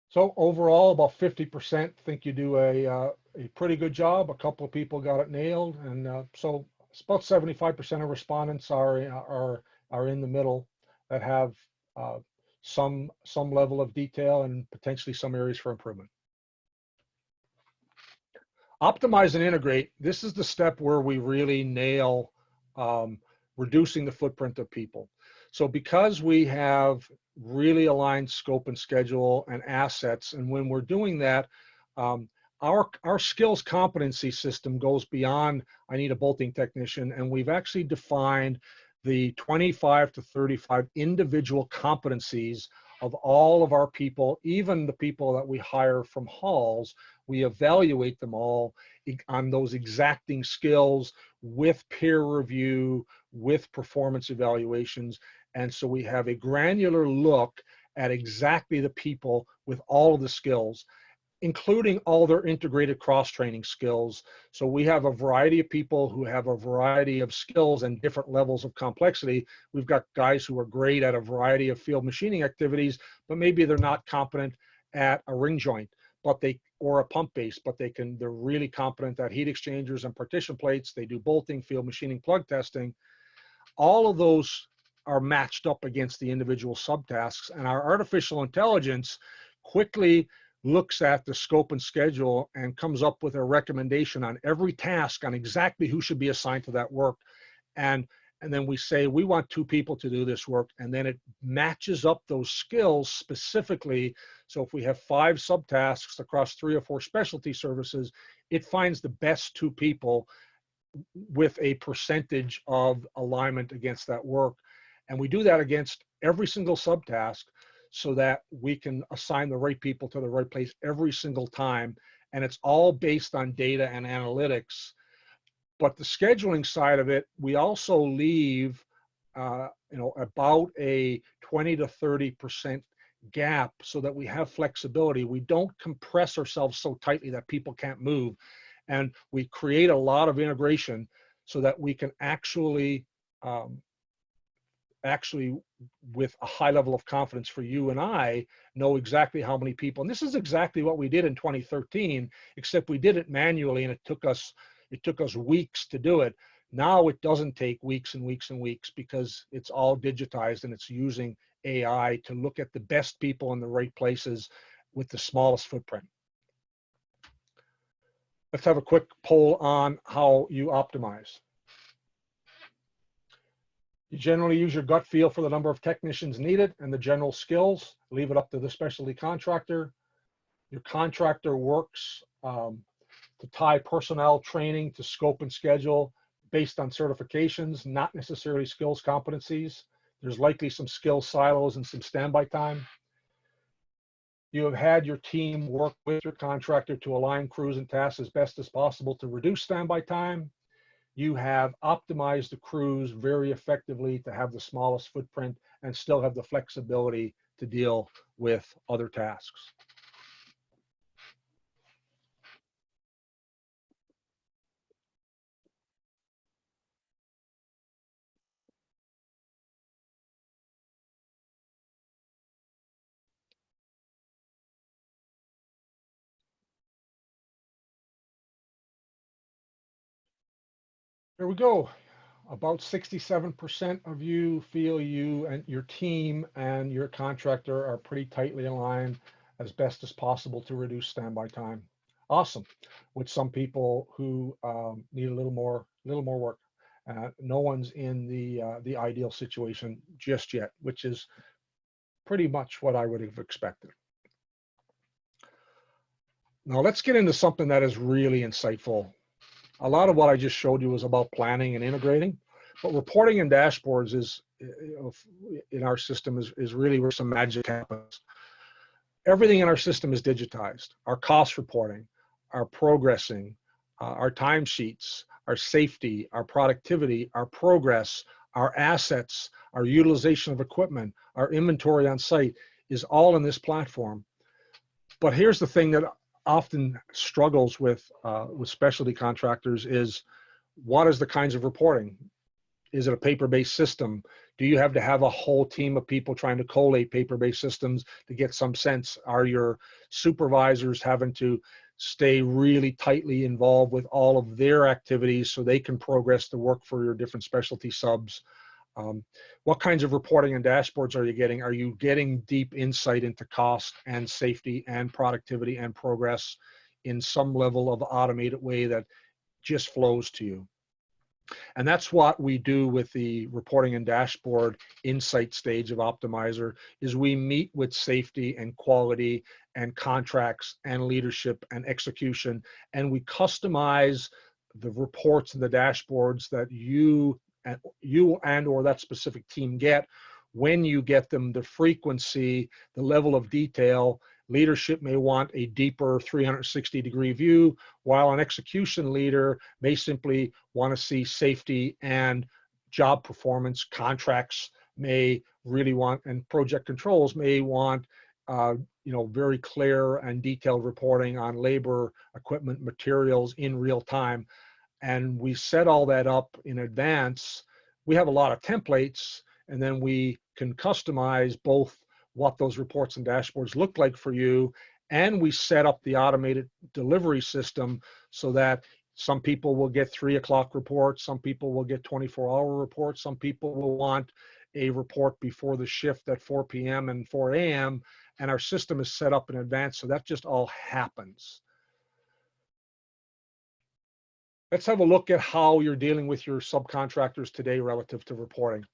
So overall, about 50% think you do a pretty good job. A couple of people got it nailed, and so it's about 75% of respondents are in the middle, that have some level of detail and potentially some areas for improvement. Optimize and integrate. This is the step where we really nail reducing the footprint of people. So because we have really aligned scope and schedule and assets, and when we're doing that, our skills competency system goes beyond, I need a bolting technician, and we've actually defined the 25 to 35 individual competencies of all of our people, even the people that we hire from halls. We evaluate them all on those exacting skills with peer review, with performance evaluations. And so we have a granular look at exactly the people with all of the skills, including all their integrated cross-training skills. So we have a variety of people who have a variety of skills and different levels of complexity. We've got guys who are great at a variety of field machining activities, but maybe they're not competent at a ring joint, or a pump base, but they're really competent at heat exchangers and partition plates. They do bolting, field machining, plug testing. All of those are matched up against the individual subtasks, and our artificial intelligence quickly looks at the scope and schedule and comes up with a recommendation on every task on exactly who should be assigned to that work. And then we say, we want 2 people to do this work, and then it matches up those skills specifically. So if we have 5 subtasks across 3 or 4 specialty services, it finds the best 2 people with a percentage of alignment against that work. And we do that against every single subtask so that we can assign the right people to the right place every single time. And it's all based on data and analytics. But the scheduling side of it, we also leave about a 20 to 30% gap so that we have flexibility. We don't compress ourselves so tightly that people can't move. And we create a lot of integration so that we can actually with a high level of confidence for you and I, know exactly how many people. And this is exactly what we did in 2013, except we did it manually, and it took us weeks to do it. Now it doesn't take weeks and weeks and weeks because it's all digitized and it's using AI to look at the best people in the right places with the smallest footprint. Let's have a quick poll on how you optimize. You generally use your gut feel for the number of technicians needed and the general skills. Leave it up to the specialty contractor. Your contractor works to tie personnel training to scope and schedule based on certifications, not necessarily skills competencies. There's likely some skill silos and some standby time. You have had your team work with your contractor to align crews and tasks as best as possible to reduce standby time. You have optimized the crews very effectively to have the smallest footprint and still have the flexibility to deal with other tasks. Here we go. About 67% of you feel you and your team and your contractor are pretty tightly aligned as best as possible to reduce standby time. Awesome. With some people who need a little more work. No one's in the ideal situation just yet, which is pretty much what I would have expected. Now let's get into something that is really insightful. A lot of what I just showed you was about planning and integrating, but reporting and dashboards is, in our system is really where some magic happens. Everything in our system is digitized. Our cost reporting, our progressing, our timesheets, our safety, our productivity, our progress, our assets, our utilization of equipment, our inventory on site is all in this platform. But here's the thing that often struggles with specialty contractors is, what is the kinds of reporting? Is it a paper-based system? Do you have to have a whole team of people trying to collate paper-based systems to get some sense? Are your supervisors having to stay really tightly involved with all of their activities so they can progress the work for your different specialty subs? What kinds of reporting and dashboards are you getting? Are you getting deep insight into cost and safety and productivity and progress in some level of automated way that just flows to you? And that's what we do with the reporting and dashboard insight stage of Optimizer, is we meet with safety and quality and contracts and leadership and execution, and we customize the reports and the dashboards that you and or that specific team get when you get them, the frequency, the level of detail. Leadership may want a deeper 360-degree view, while an execution leader may simply want to see safety and job performance. Contracts may really want, and project controls may want, very clear and detailed reporting on labor, equipment, materials in real time. And we set all that up in advance. We have a lot of templates, and then we can customize both what those reports and dashboards look like for you, and we set up the automated delivery system so that some people will get 3 o'clock reports, some people will get 24-hour reports, some people will want a report before the shift at 4 p.m. and 4 a.m., and our system is set up in advance, so that just all happens. Let's have a look at how you're dealing with your subcontractors today relative to reporting.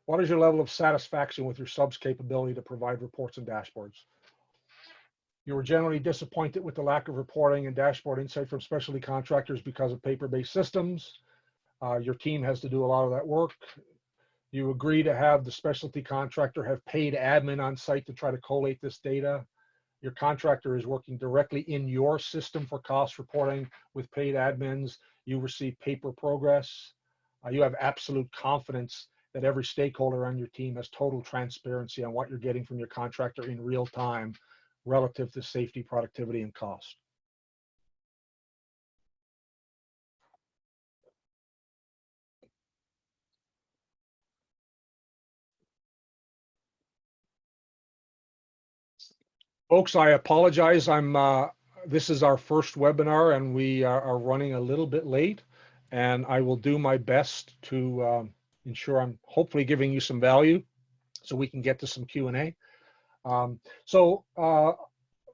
What is your level of satisfaction with your sub's capability to provide reports and dashboards? You were generally disappointed with the lack of reporting and dashboard insight from specialty contractors because of paper-based systems. Your team has to do a lot of that work. You agree to have the specialty contractor have paid admin on site to try to collate this data. Your contractor is working directly in your system for cost reporting with paid admins. You receive paper progress. You have absolute confidence that every stakeholder on your team has total transparency on what you're getting from your contractor in real time relative to safety, productivity, and cost. Folks, I apologize. This is our first webinar, and we are running a little bit late, and I will do my best to ensure I'm hopefully giving you some value so we can get to some Q&A.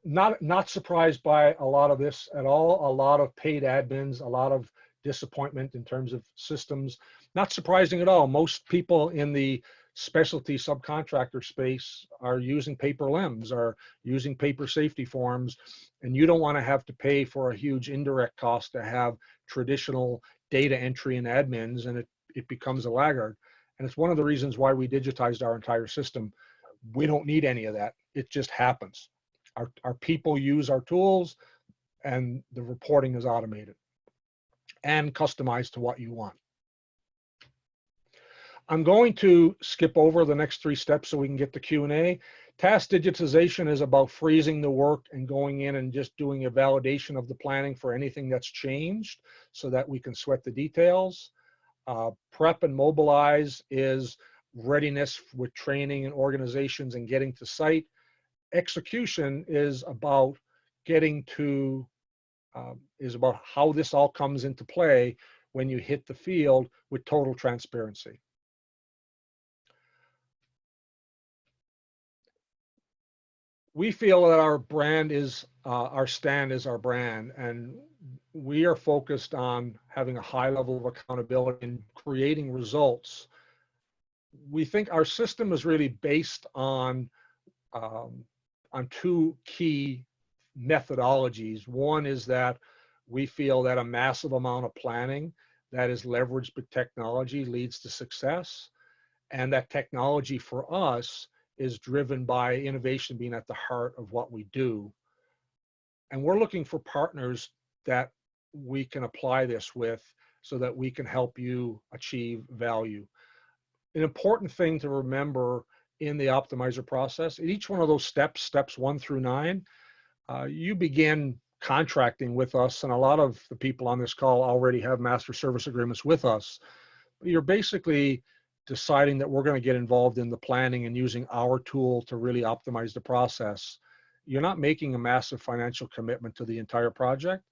Not surprised by a lot of this at all. A lot of paid admins, a lot of disappointment in terms of systems. Not surprising at all. Most people in the specialty subcontractor space are using paper LIMS, are using paper safety forms, and you don't want to have to pay for a huge indirect cost to have traditional data entry and admins, and it becomes a laggard. And it's one of the reasons why we digitized our entire system. We don't need any of that. It just happens. Our people use our tools, and the reporting is automated and customized to what you want. I'm going to skip over the next 3 steps so we can get to Q&A. Task digitization is about freezing the work and going in and just doing a validation of the planning for anything that's changed so that we can sweat the details. Prep and mobilize is readiness with training and organizations and getting to site. Execution is about getting to, is about how this all comes into play when you hit the field with total transparency. We feel that our brand is, our stand is our brand, and we are focused on having a high level of accountability and creating results. We think our system is really based on 2 key methodologies. One is that we feel that a massive amount of planning that is leveraged with technology leads to success, and that technology for us is driven by innovation being at the heart of what we do. And we're looking for partners that we can apply this with so that we can help you achieve value. An important thing to remember in the optimizer process, in each one of those steps 1 through 9, you begin contracting with us, and a lot of the people on this call already have master service agreements with us. You're basically deciding that we're going to get involved in the planning and using our tool to really optimize the process. You're not making a massive financial commitment to the entire project.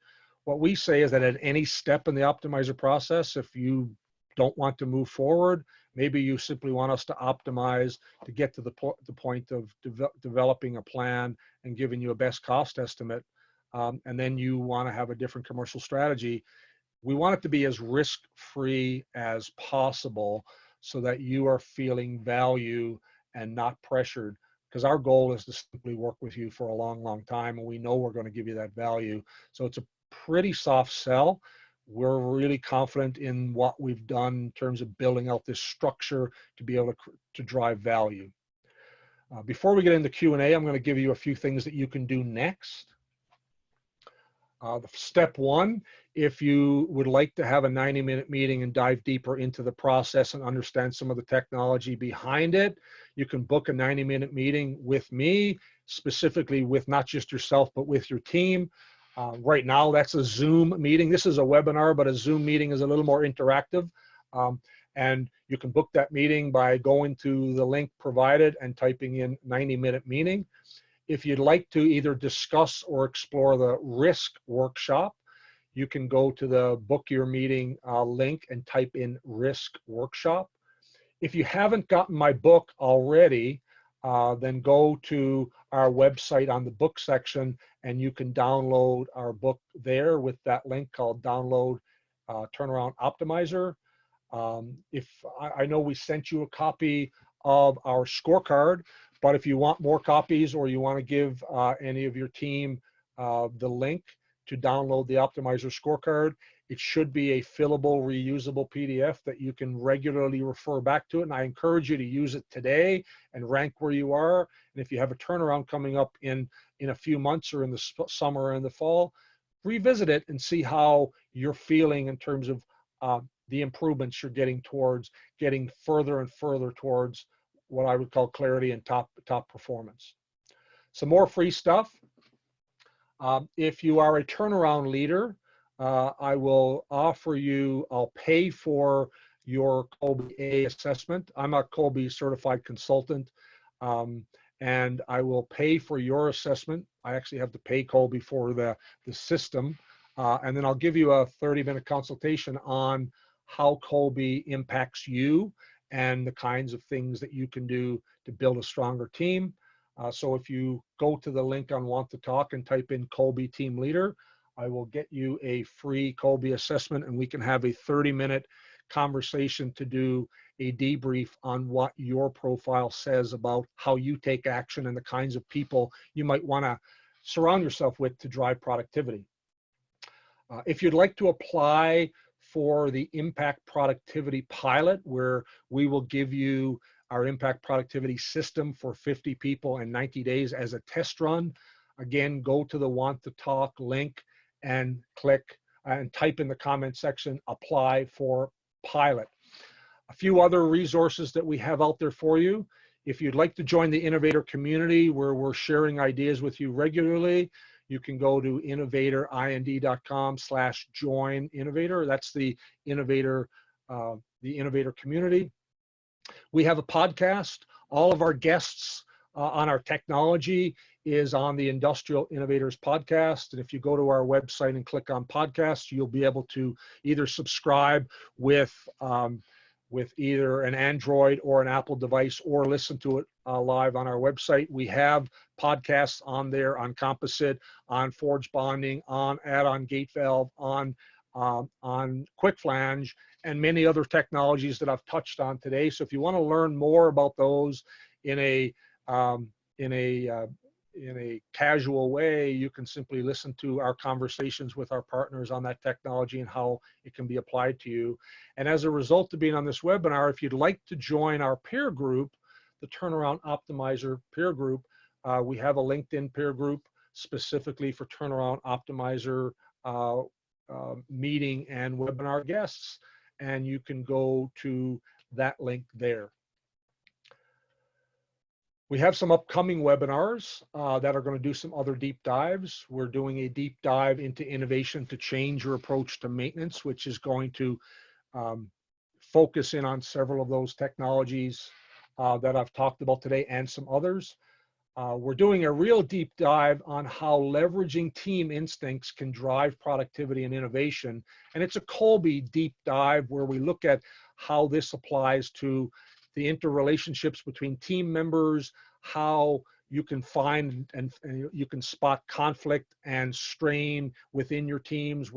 What we say is that at any step in the optimizer process, if you don't want to move forward, maybe you simply want us to optimize to get to the point of developing a plan and giving you a best cost estimate, and then you want to have a different commercial strategy. We want it to be as risk-free as possible so that you are feeling value and not pressured, because our goal is to simply work with you for a long, long time, and we know we're going to give you that value. So it's a pretty soft sell. we're really confident in what we've done in terms of building out this structure to be able to drive value. Before we get into Q&A, I'm going to give you a few things that you can do next. Step one, if you would like to have a 90-minute meeting and dive deeper into the process and understand some of the technology behind it, you can book a 90-minute meeting with me, specifically with not just yourself, but with your team. Right now, that's a Zoom meeting. This is a webinar, but a Zoom meeting is a little more interactive. And you can book that meeting by going to the link provided and typing in 90-minute meeting. If you'd like to either discuss or explore the risk workshop, you can go to the book your meeting link and type in risk workshop. If you haven't gotten my book already, then go to our website on the book section and you can download our book there with that link called Download Turnaround Optimizer. I know we sent you a copy of our scorecard, but if you want more copies or you want to give any of your team the link to download the Optimizer scorecard, it should be a fillable, reusable PDF that you can regularly refer back to it. And I encourage you to use it today and rank where you are. And if you have a turnaround coming up in a few months or in the summer or in the fall, revisit it and see how you're feeling in terms of the improvements you're getting towards getting further and further towards what I would call clarity and top performance. Some more free stuff. If you are a turnaround leader, I will offer you, I'll pay for your Kolbe A assessment. I'm a Kolbe certified consultant, and I will pay for your assessment. I actually have to pay Kolbe for the system, and then I'll give you a 30-minute consultation on how Kolbe impacts you and the kinds of things that you can do to build a stronger team. So if you go to the link on Want to Talk and type in Kolbe Team Leader, I will get you a free Kolbe assessment and we can have a 30-minute conversation to do a debrief on what your profile says about how you take action and the kinds of people you might want to surround yourself with to drive productivity. If you'd like to apply for the Impact Productivity Pilot, where we will give you our Impact Productivity System for 50 people in 90 days as a test run, again, go to the Want to Talk link and click and type in the comment section, apply for pilot. A few other resources that we have out there for you. If you'd like to join the Innovator community where we're sharing ideas with you regularly, you can go to innovatorind.com/join Innovator. That's the Innovator community. We have a podcast. All of our guests on our technology is on the Industrial Innovators podcast. And if you go to our website and click on podcasts, you'll be able to either subscribe with either an Android or an Apple device or listen to it live on our website. We have podcasts on there on composite, on forge bonding, on add-on gate valve, on quick flange, and many other technologies that I've touched on today. So if you want to learn more about those in a casual way, you can simply listen to our conversations with our partners on that technology and how it can be applied to you. And as a result of being on this webinar, if you'd like to join our peer group, the Turnaround Optimizer peer group, we have a LinkedIn peer group specifically for Turnaround Optimizer meeting and webinar guests, and you can go to that link there. We have some upcoming webinars that are going to do some other deep dives. We're doing a deep dive into innovation to change your approach to maintenance, which is going to focus in on several of those technologies that I've talked about today and some others. We're doing a real deep dive on how leveraging team instincts can drive productivity and innovation. And it's a Kolbe deep dive where we look at how this applies to the interrelationships between team members, how you can find and you can spot conflict and strain within your teams,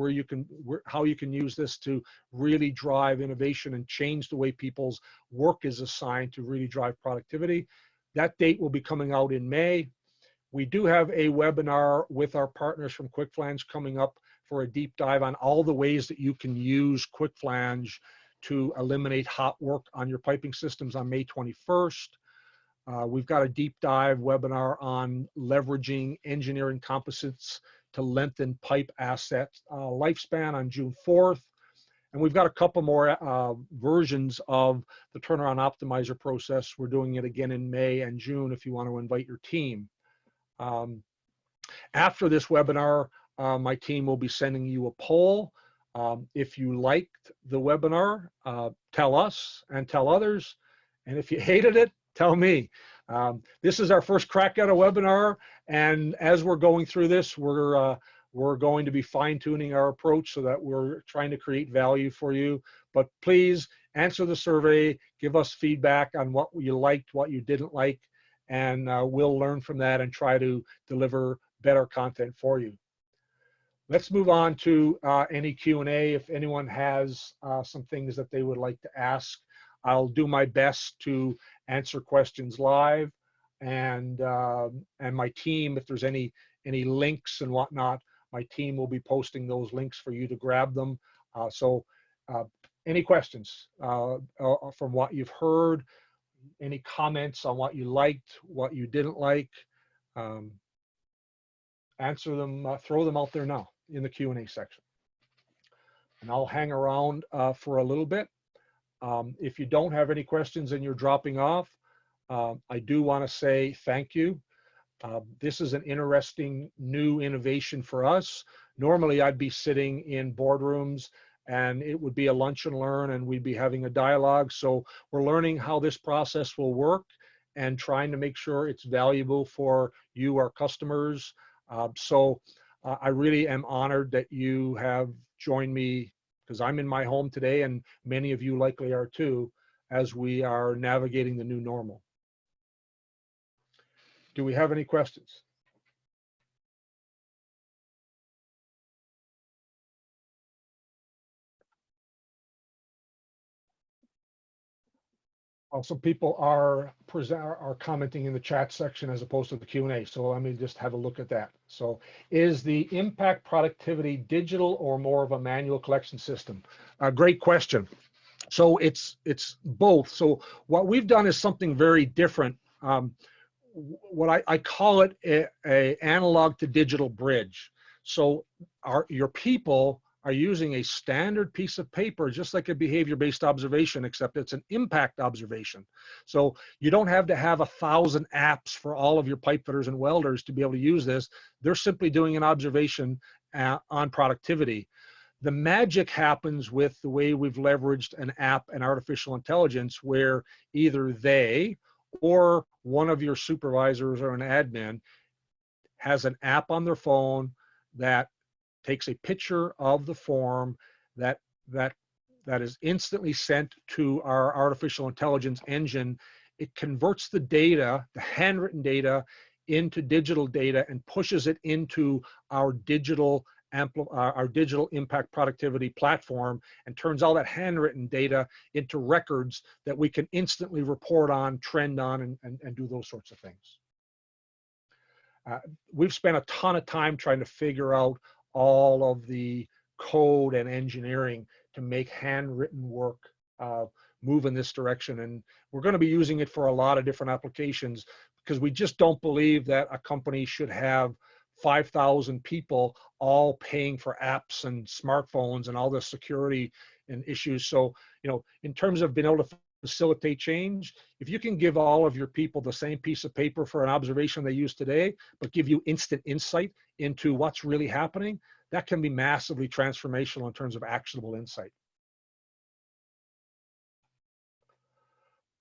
how you can use this to really drive innovation and change the way people's work is assigned to really drive productivity. That date will be coming out in May. We do have a webinar with our partners from Quick Flange coming up for a deep dive on all the ways that you can use Quick Flange to eliminate hot work on your piping systems on May 21st. We've got a deep dive webinar on leveraging engineering composites to lengthen pipe asset lifespan on June 4th. And we've got a couple more versions of the turnaround optimizer process. We're doing it again in May and June if you want to invite your team. After this webinar, my team will be sending you a poll. If you liked the webinar, tell us and tell others. And if you hated it, tell me. This is our first crack at a webinar, and as we're going through this, we're going to be fine-tuning our approach so that we're trying to create value for you. But please answer the survey, give us feedback on what you liked, what you didn't like, and we'll learn from that and try to deliver better content for you. Let's move on to any Q&A. If anyone has some things that they would like to ask, I'll do my best to answer questions live, and my team, if there's any links and whatnot, my team will be posting those links for you to grab them. So any questions from what you've heard, any comments on what you liked, what you didn't like, answer them, throw them out there now in the Q&A section. And I'll hang around for a little bit. If you don't have any questions and you're dropping off, I do want to say thank you. This is an interesting new innovation for us. Normally, I'd be sitting in boardrooms and it would be a lunch and learn and we'd be having a dialogue. So we're learning how this process will work and trying to make sure it's valuable for you, our customers. I really am honored that you have joined me, because I'm in my home today and many of you likely are too, as we are navigating the new normal. Do we have any questions? Also, people are commenting in the chat section as opposed to the Q&A. So let me just have a look at that. So is the impact productivity digital or more of a manual collection system? Great question. So it's both. So what we've done is something very different. What I call it a analog to digital bridge. So your people are using a standard piece of paper, just like a behavior-based observation, except it's an impact observation. So you don't have to have 1,000 apps for all of your pipe fitters and welders to be able to use this. They're simply doing an observation on productivity. The magic happens with the way we've leveraged an app and artificial intelligence, where either they or one of your supervisors or an admin has an app on their phone that takes a picture of the form that is instantly sent to our artificial intelligence engine. It converts the data, the handwritten data, into digital data and pushes it into our digital impact productivity platform, and turns all that handwritten data into records that we can instantly report on, trend on, and do those sorts of things. We've spent a ton of time trying to figure out all of the code and engineering to make handwritten work move in this direction. And we're going to be using it for a lot of different applications, because we just don't believe that a company should have 5,000 people all paying for apps and smartphones and all the security and issues. So, in terms of being able to facilitate change, if you can give all of your people the same piece of paper for an observation they use today, but give you instant insight into what's really happening, that can be massively transformational in terms of actionable insight.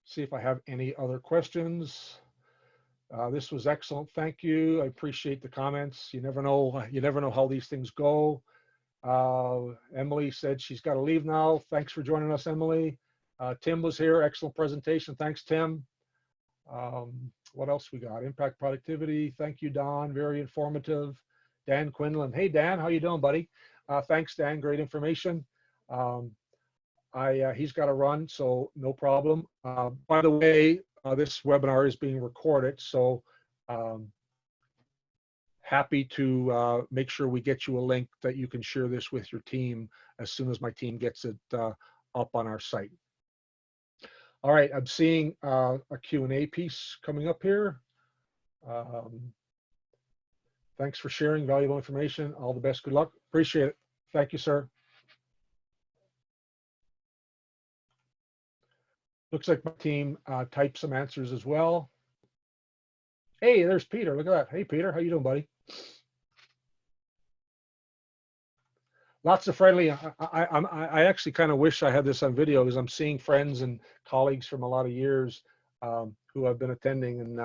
See if I have any other questions. This was excellent. Thank you. I appreciate the comments. You never know how these things go. Emily said she's got to leave now. Thanks for joining us, Emily. Tim was here. Excellent presentation. Thanks, Tim. What else we got? Impact productivity. Thank you, Don. Very informative. Dan Quinlan. Hey, Dan. How you doing, buddy? Thanks, Dan. Great information. He's got to run, so no problem. By the way, this webinar is being recorded, so happy to make sure we get you a link that you can share this with your team as soon as my team gets it up on our site. All right, I'm seeing a Q&A piece coming up here. Thanks for sharing valuable information. All the best. Good luck. Appreciate it. Thank you, sir. Looks like my team typed some answers as well. Hey, there's Peter. Look at that. Hey, Peter. How you doing, buddy? Lots of friendly. I actually kind of wish I had this on video because I'm seeing friends and colleagues from a lot of years who have been attending, and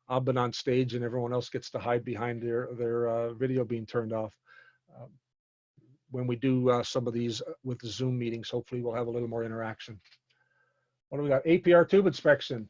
I've been on stage and everyone else gets to hide behind their video being turned off. When we do some of these with the Zoom meetings, hopefully we'll have a little more interaction. What do we got? APR tube inspection.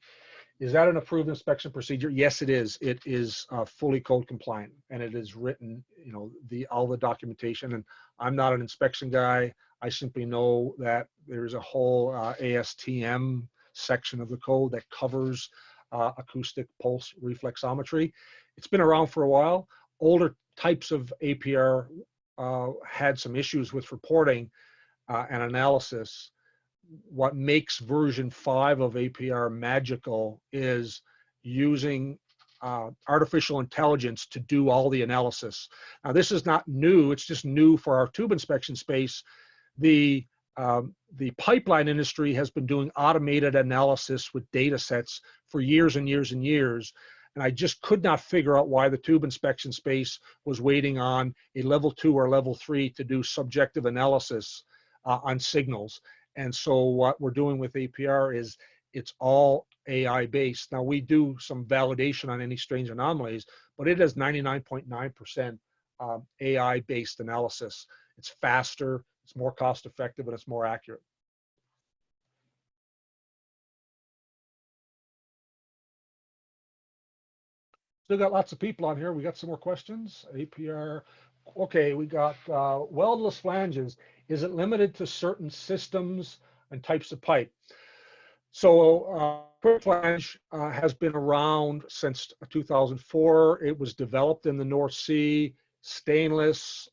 Is that an approved inspection procedure? Yes, it is. It is fully code compliant, and it is written, you know, all the documentation. And I'm not an inspection guy. I simply know that there's a whole ASTM section of the code that covers acoustic pulse reflexometry. It's been around for a while. Older types of APR had some issues with reporting and analysis. What makes version 5 of APR magical is using artificial intelligence to do all the analysis. Now, this is not new. It's just new for our tube inspection space. The pipeline industry has been doing automated analysis with data sets for years and years and years. And I just could not figure out why the tube inspection space was waiting on a level 2 or level 3 to do subjective analysis on signals. And so what we're doing with APR is it's all AI based. Now we do some validation on any strange anomalies, but it is 99.9% AI based analysis. It's faster, it's more cost effective, and it's more accurate. Still got lots of people on here. We got some more questions. APR. Okay, we got weldless flanges. Is it limited to certain systems and types of pipe? So quick flange has been around since 2004. It was developed in the North Sea, stainless,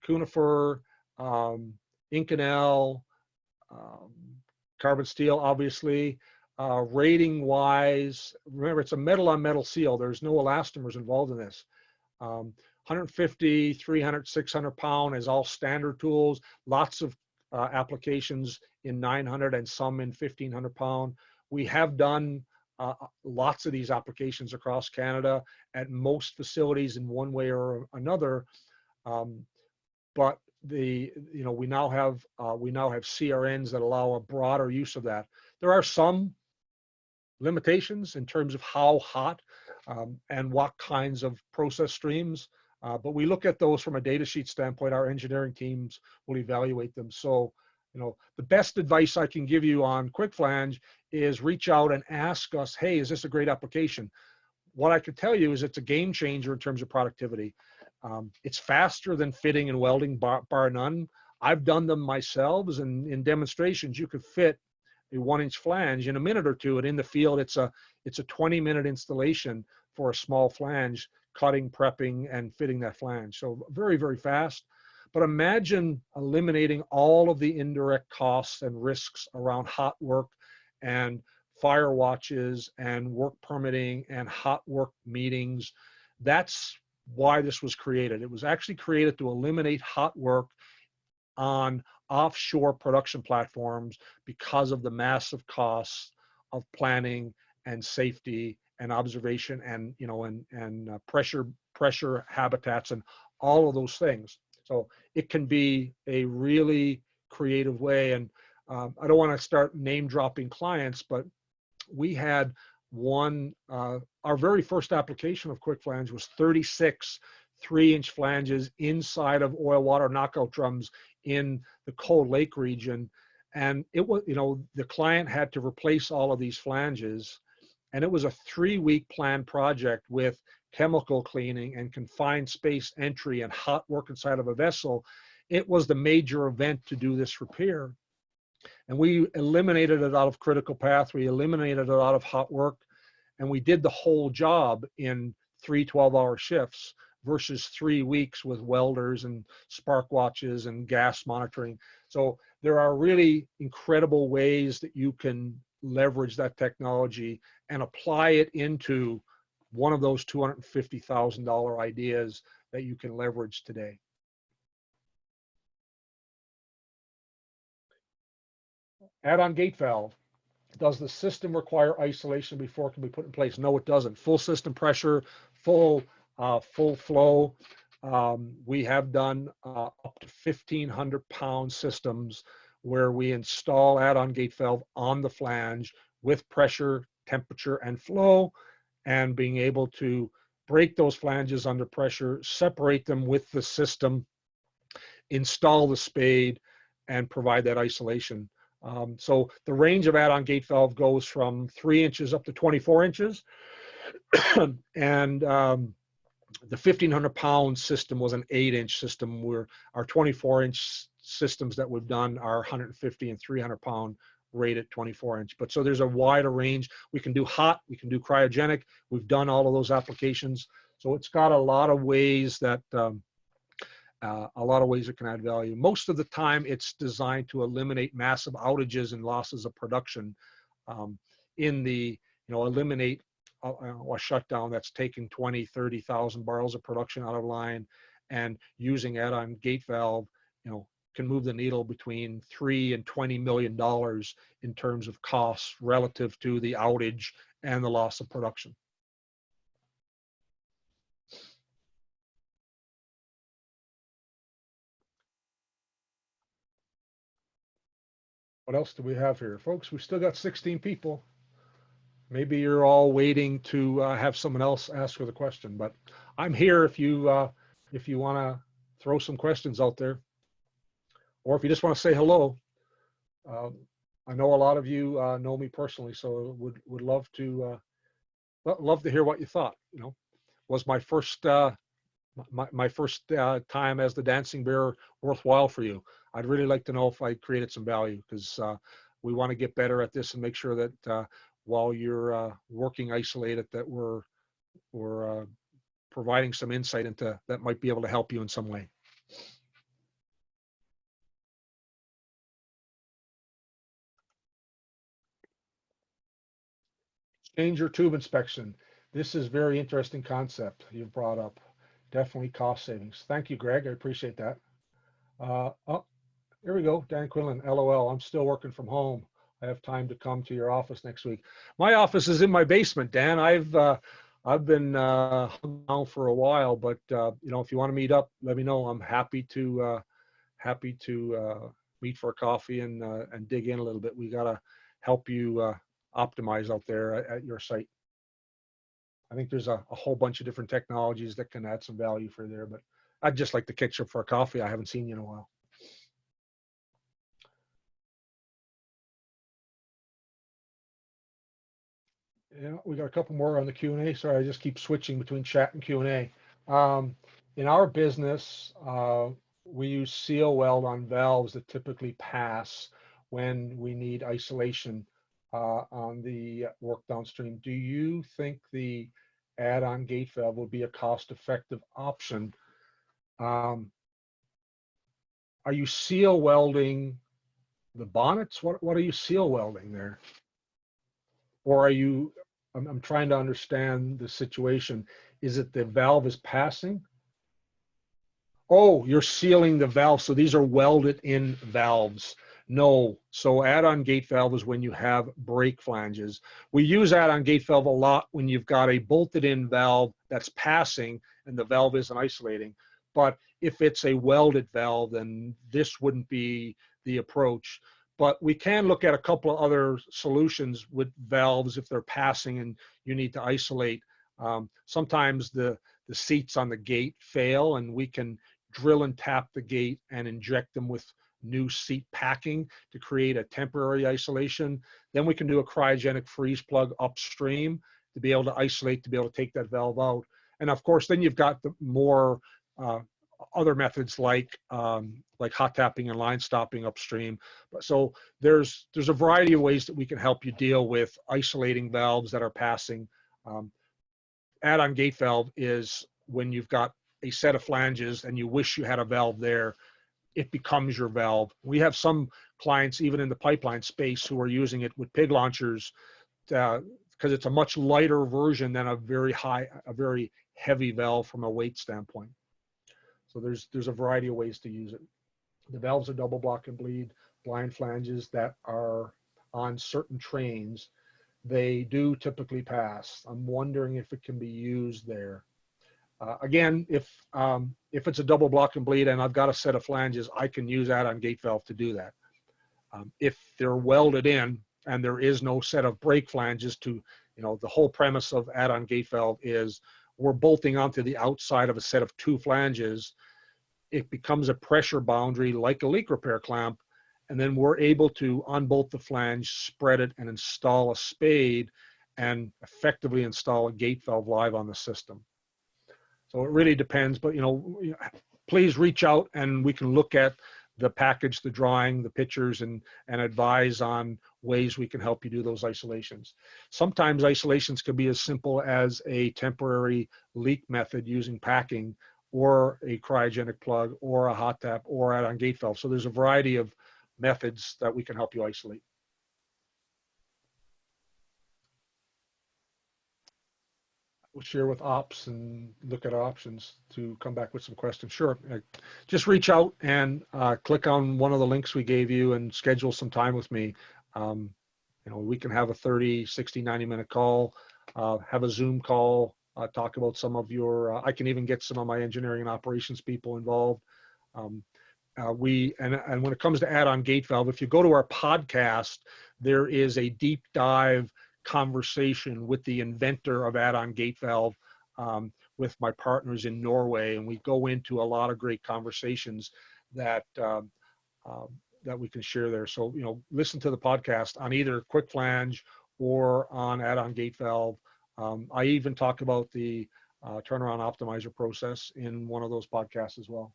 conifer, Inconel, carbon steel, obviously. Rating wise, remember it's a metal on metal seal. There's no elastomers involved in this. 150, 300, 600 pound is all standard tools. Lots of applications in 900 and some in 1500 pound. We have done lots of these applications across Canada at most facilities in one way or another. But we now have CRNs that allow a broader use of that. There are some limitations in terms of how hot and what kinds of process streams. But we look at those from a data sheet standpoint. Our engineering teams will evaluate them. So, you know, the best advice I can give you on quick flange is reach out and ask us, hey, is this a great application? What I could tell you is it's a game changer in terms of productivity. It's faster than fitting and welding, bar none. I've done them myself, and in demonstrations, you could fit a 1-inch flange in a minute or two, and in the field, it's a 20-minute installation for a small flange, cutting, prepping, and fitting that flange. So very, very fast. But imagine eliminating all of the indirect costs and risks around hot work and fire watches and work permitting and hot work meetings. That's why this was created. It was actually created to eliminate hot work on offshore production platforms because of the massive costs of planning and safety and observation and, you know, and pressure habitats and all of those things. So it can be a really creative way. And I don't want to start name dropping clients, but we had one, our very first application of quick flange was 36 3-inch flanges inside of oil water knockout drums in the Cold Lake region. And it was, you know, the client had to replace all of these flanges. And it was a 3-week planned project with chemical cleaning and confined space entry and hot work inside of a vessel. It was the major event to do this repair. And we eliminated it out of critical path. We eliminated it out of hot work. And we did the whole job in 3 12-hour shifts versus 3 weeks with welders and spark watches and gas monitoring. So there are really incredible ways that you can leverage that technology and apply it into one of those $250,000 ideas that you can leverage today. Add-on gate valve. Does the system require isolation before it can be put in place? No, it doesn't. Full system pressure, full flow. We have done up to 1,500-pound systems where we install add-on gate valve on the flange with pressure, temperature, and flow, and being able to break those flanges under pressure, separate them with the system, install the spade, and provide that isolation. So the range of add-on gate valve goes from 3 inches up to 24 inches. And the 1,500-pound system was an 8-inch system, where our 24-inch systems that we've done are 150 and 300-pound rated 24-inch. But so there's a wider range. We can do hot, we can do cryogenic. We've done all of those applications. So it's got a lot of ways that it can add value. Most of the time, it's designed to eliminate massive outages and losses of production. Eliminate a shutdown that's taken 20, 30,000 barrels of production out of line, and using add-on gate valve, can move the needle between $3 and $20 million in terms of costs relative to the outage and the loss of production. What else do we have here? Folks, we've still got 16 people. Maybe you're all waiting to have someone else ask her the question, but I'm here if you want to throw some questions out there, or if you just want to say hello. I know a lot of you know me personally, so would love to hear what you thought. Was my first my first time as the Dancing Bear worthwhile for you? I'd really like to know if I created some value, because we want to get better at this and make sure that while you're working isolated, that we're providing some insight into that might be able to help you in some way. Change your tube inspection. This is very interesting concept you've brought up. Definitely cost savings. Thank you, Greg. I appreciate that. Oh, here we go. Dan Quinlan, LOL. I'm still working from home. I have time to come to your office next week. My office is in my basement, Dan. I've been hung down for a while, but if you want to meet up, let me know. I'm happy to meet for a coffee and dig in a little bit. We gotta help you optimize out there at your site. I think there's a whole bunch of different technologies that can add some value for there, but I'd just like to catch up for a coffee. I haven't seen you in a while. Yeah, we got a couple more on the Q&A. Sorry, I just keep switching between chat and Q&A. In our business, we use seal weld on valves that typically pass when we need isolation on the work downstream. Do you think the add-on gate valve would be a cost-effective option? Are you seal welding the bonnets? What are you seal welding there? Or are you, I'm trying to understand the situation. Is it the valve is passing? Oh, you're sealing the valve. So these are welded in valves. No, so add-on gate valve is when you have break flanges. We use add-on gate valve a lot when you've got a bolted in valve that's passing and the valve isn't isolating. But if it's a welded valve, then this wouldn't be the approach. But we can look at a couple of other solutions with valves if they're passing and you need to isolate. Sometimes the seats on the gate fail, and we can drill and tap the gate and inject them with new seat packing to create a temporary isolation. Then we can do a cryogenic freeze plug upstream to be able to isolate, to be able to take that valve out. And of course, then you've got the more other methods like hot tapping and line stopping upstream. So there's a variety of ways that we can help you deal with isolating valves that are passing. add-on gate valve is when you've got a set of flanges and you wish you had a valve there, it becomes your valve. We have some clients, even in the pipeline space, who are using it with pig launchers because it's a much lighter version than a very heavy valve from a weight standpoint. So there's a variety of ways to use it. The valves are double block and bleed blind flanges that are on certain trains. They do typically pass. I'm wondering if it can be used there. Again, if it's a double block and bleed and I've got a set of flanges, I can use add-on gate valve to do that. If they're welded in and there is no set of brake flanges to, the whole premise of add-on gate valve is we're bolting onto the outside of a set of two flanges. It becomes a pressure boundary like a leak repair clamp, and then we're able to unbolt the flange, spread it, and install a spade and effectively install a gate valve live on the system. So it really depends, but please reach out and we can look at the package, the drawing, the pictures, and advise on ways we can help you do those isolations. Sometimes isolations can be as simple as a temporary leak method using packing, or a cryogenic plug, or a hot tap, or add-on gate valve. So there's a variety of methods that we can help you isolate. We'll share with ops and look at options to come back with some questions. Sure, just reach out and click on one of the links we gave you and schedule some time with me. We can have a 30, 60, 90-minute call, have a Zoom call, talk about some of your, I can even get some of my engineering and operations people involved. And when it comes to add-on gate valve, if you go to our podcast, there is a deep dive conversation with the inventor of add-on gate valve with my partners in Norway, and we go into a lot of great conversations that that we can share there. So listen to the podcast on either quick flange or on add-on gate valve. I even talk about the turnaround optimizer process in one of those podcasts as well.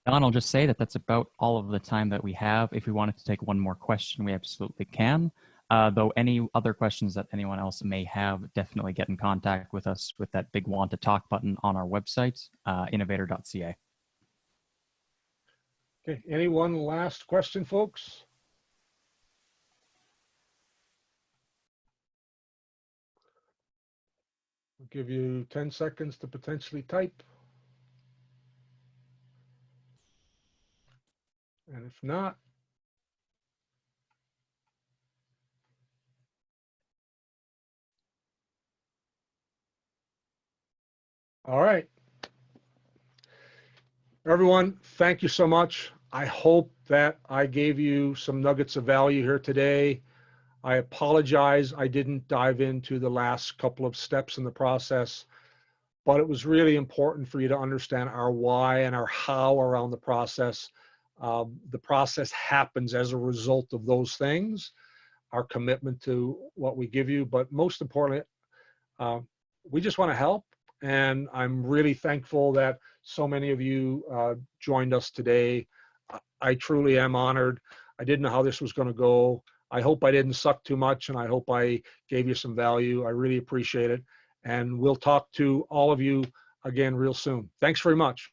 Don, I'll just say that that's about all of the time that we have. If we wanted to take one more question, we absolutely can. Though any other questions that anyone else may have, definitely get in contact with us with that big want to talk button on our website, innovator.ca. Okay, any one last question, folks? I'll give you 10 seconds to potentially type. And if not, all right. Everyone, thank you so much. I hope that I gave you some nuggets of value here today. I apologize I didn't dive into the last couple of steps in the process, but it was really important for you to understand our why and our how around the process. The process happens as a result of those things, our commitment to what we give you, but most importantly, we just want to help. And I'm really thankful that so many of you joined us today. I truly am honored. I didn't know how this was going to go. I hope I didn't suck too much, and I hope I gave you some value. I really appreciate it. And we'll talk to all of you again real soon. Thanks very much.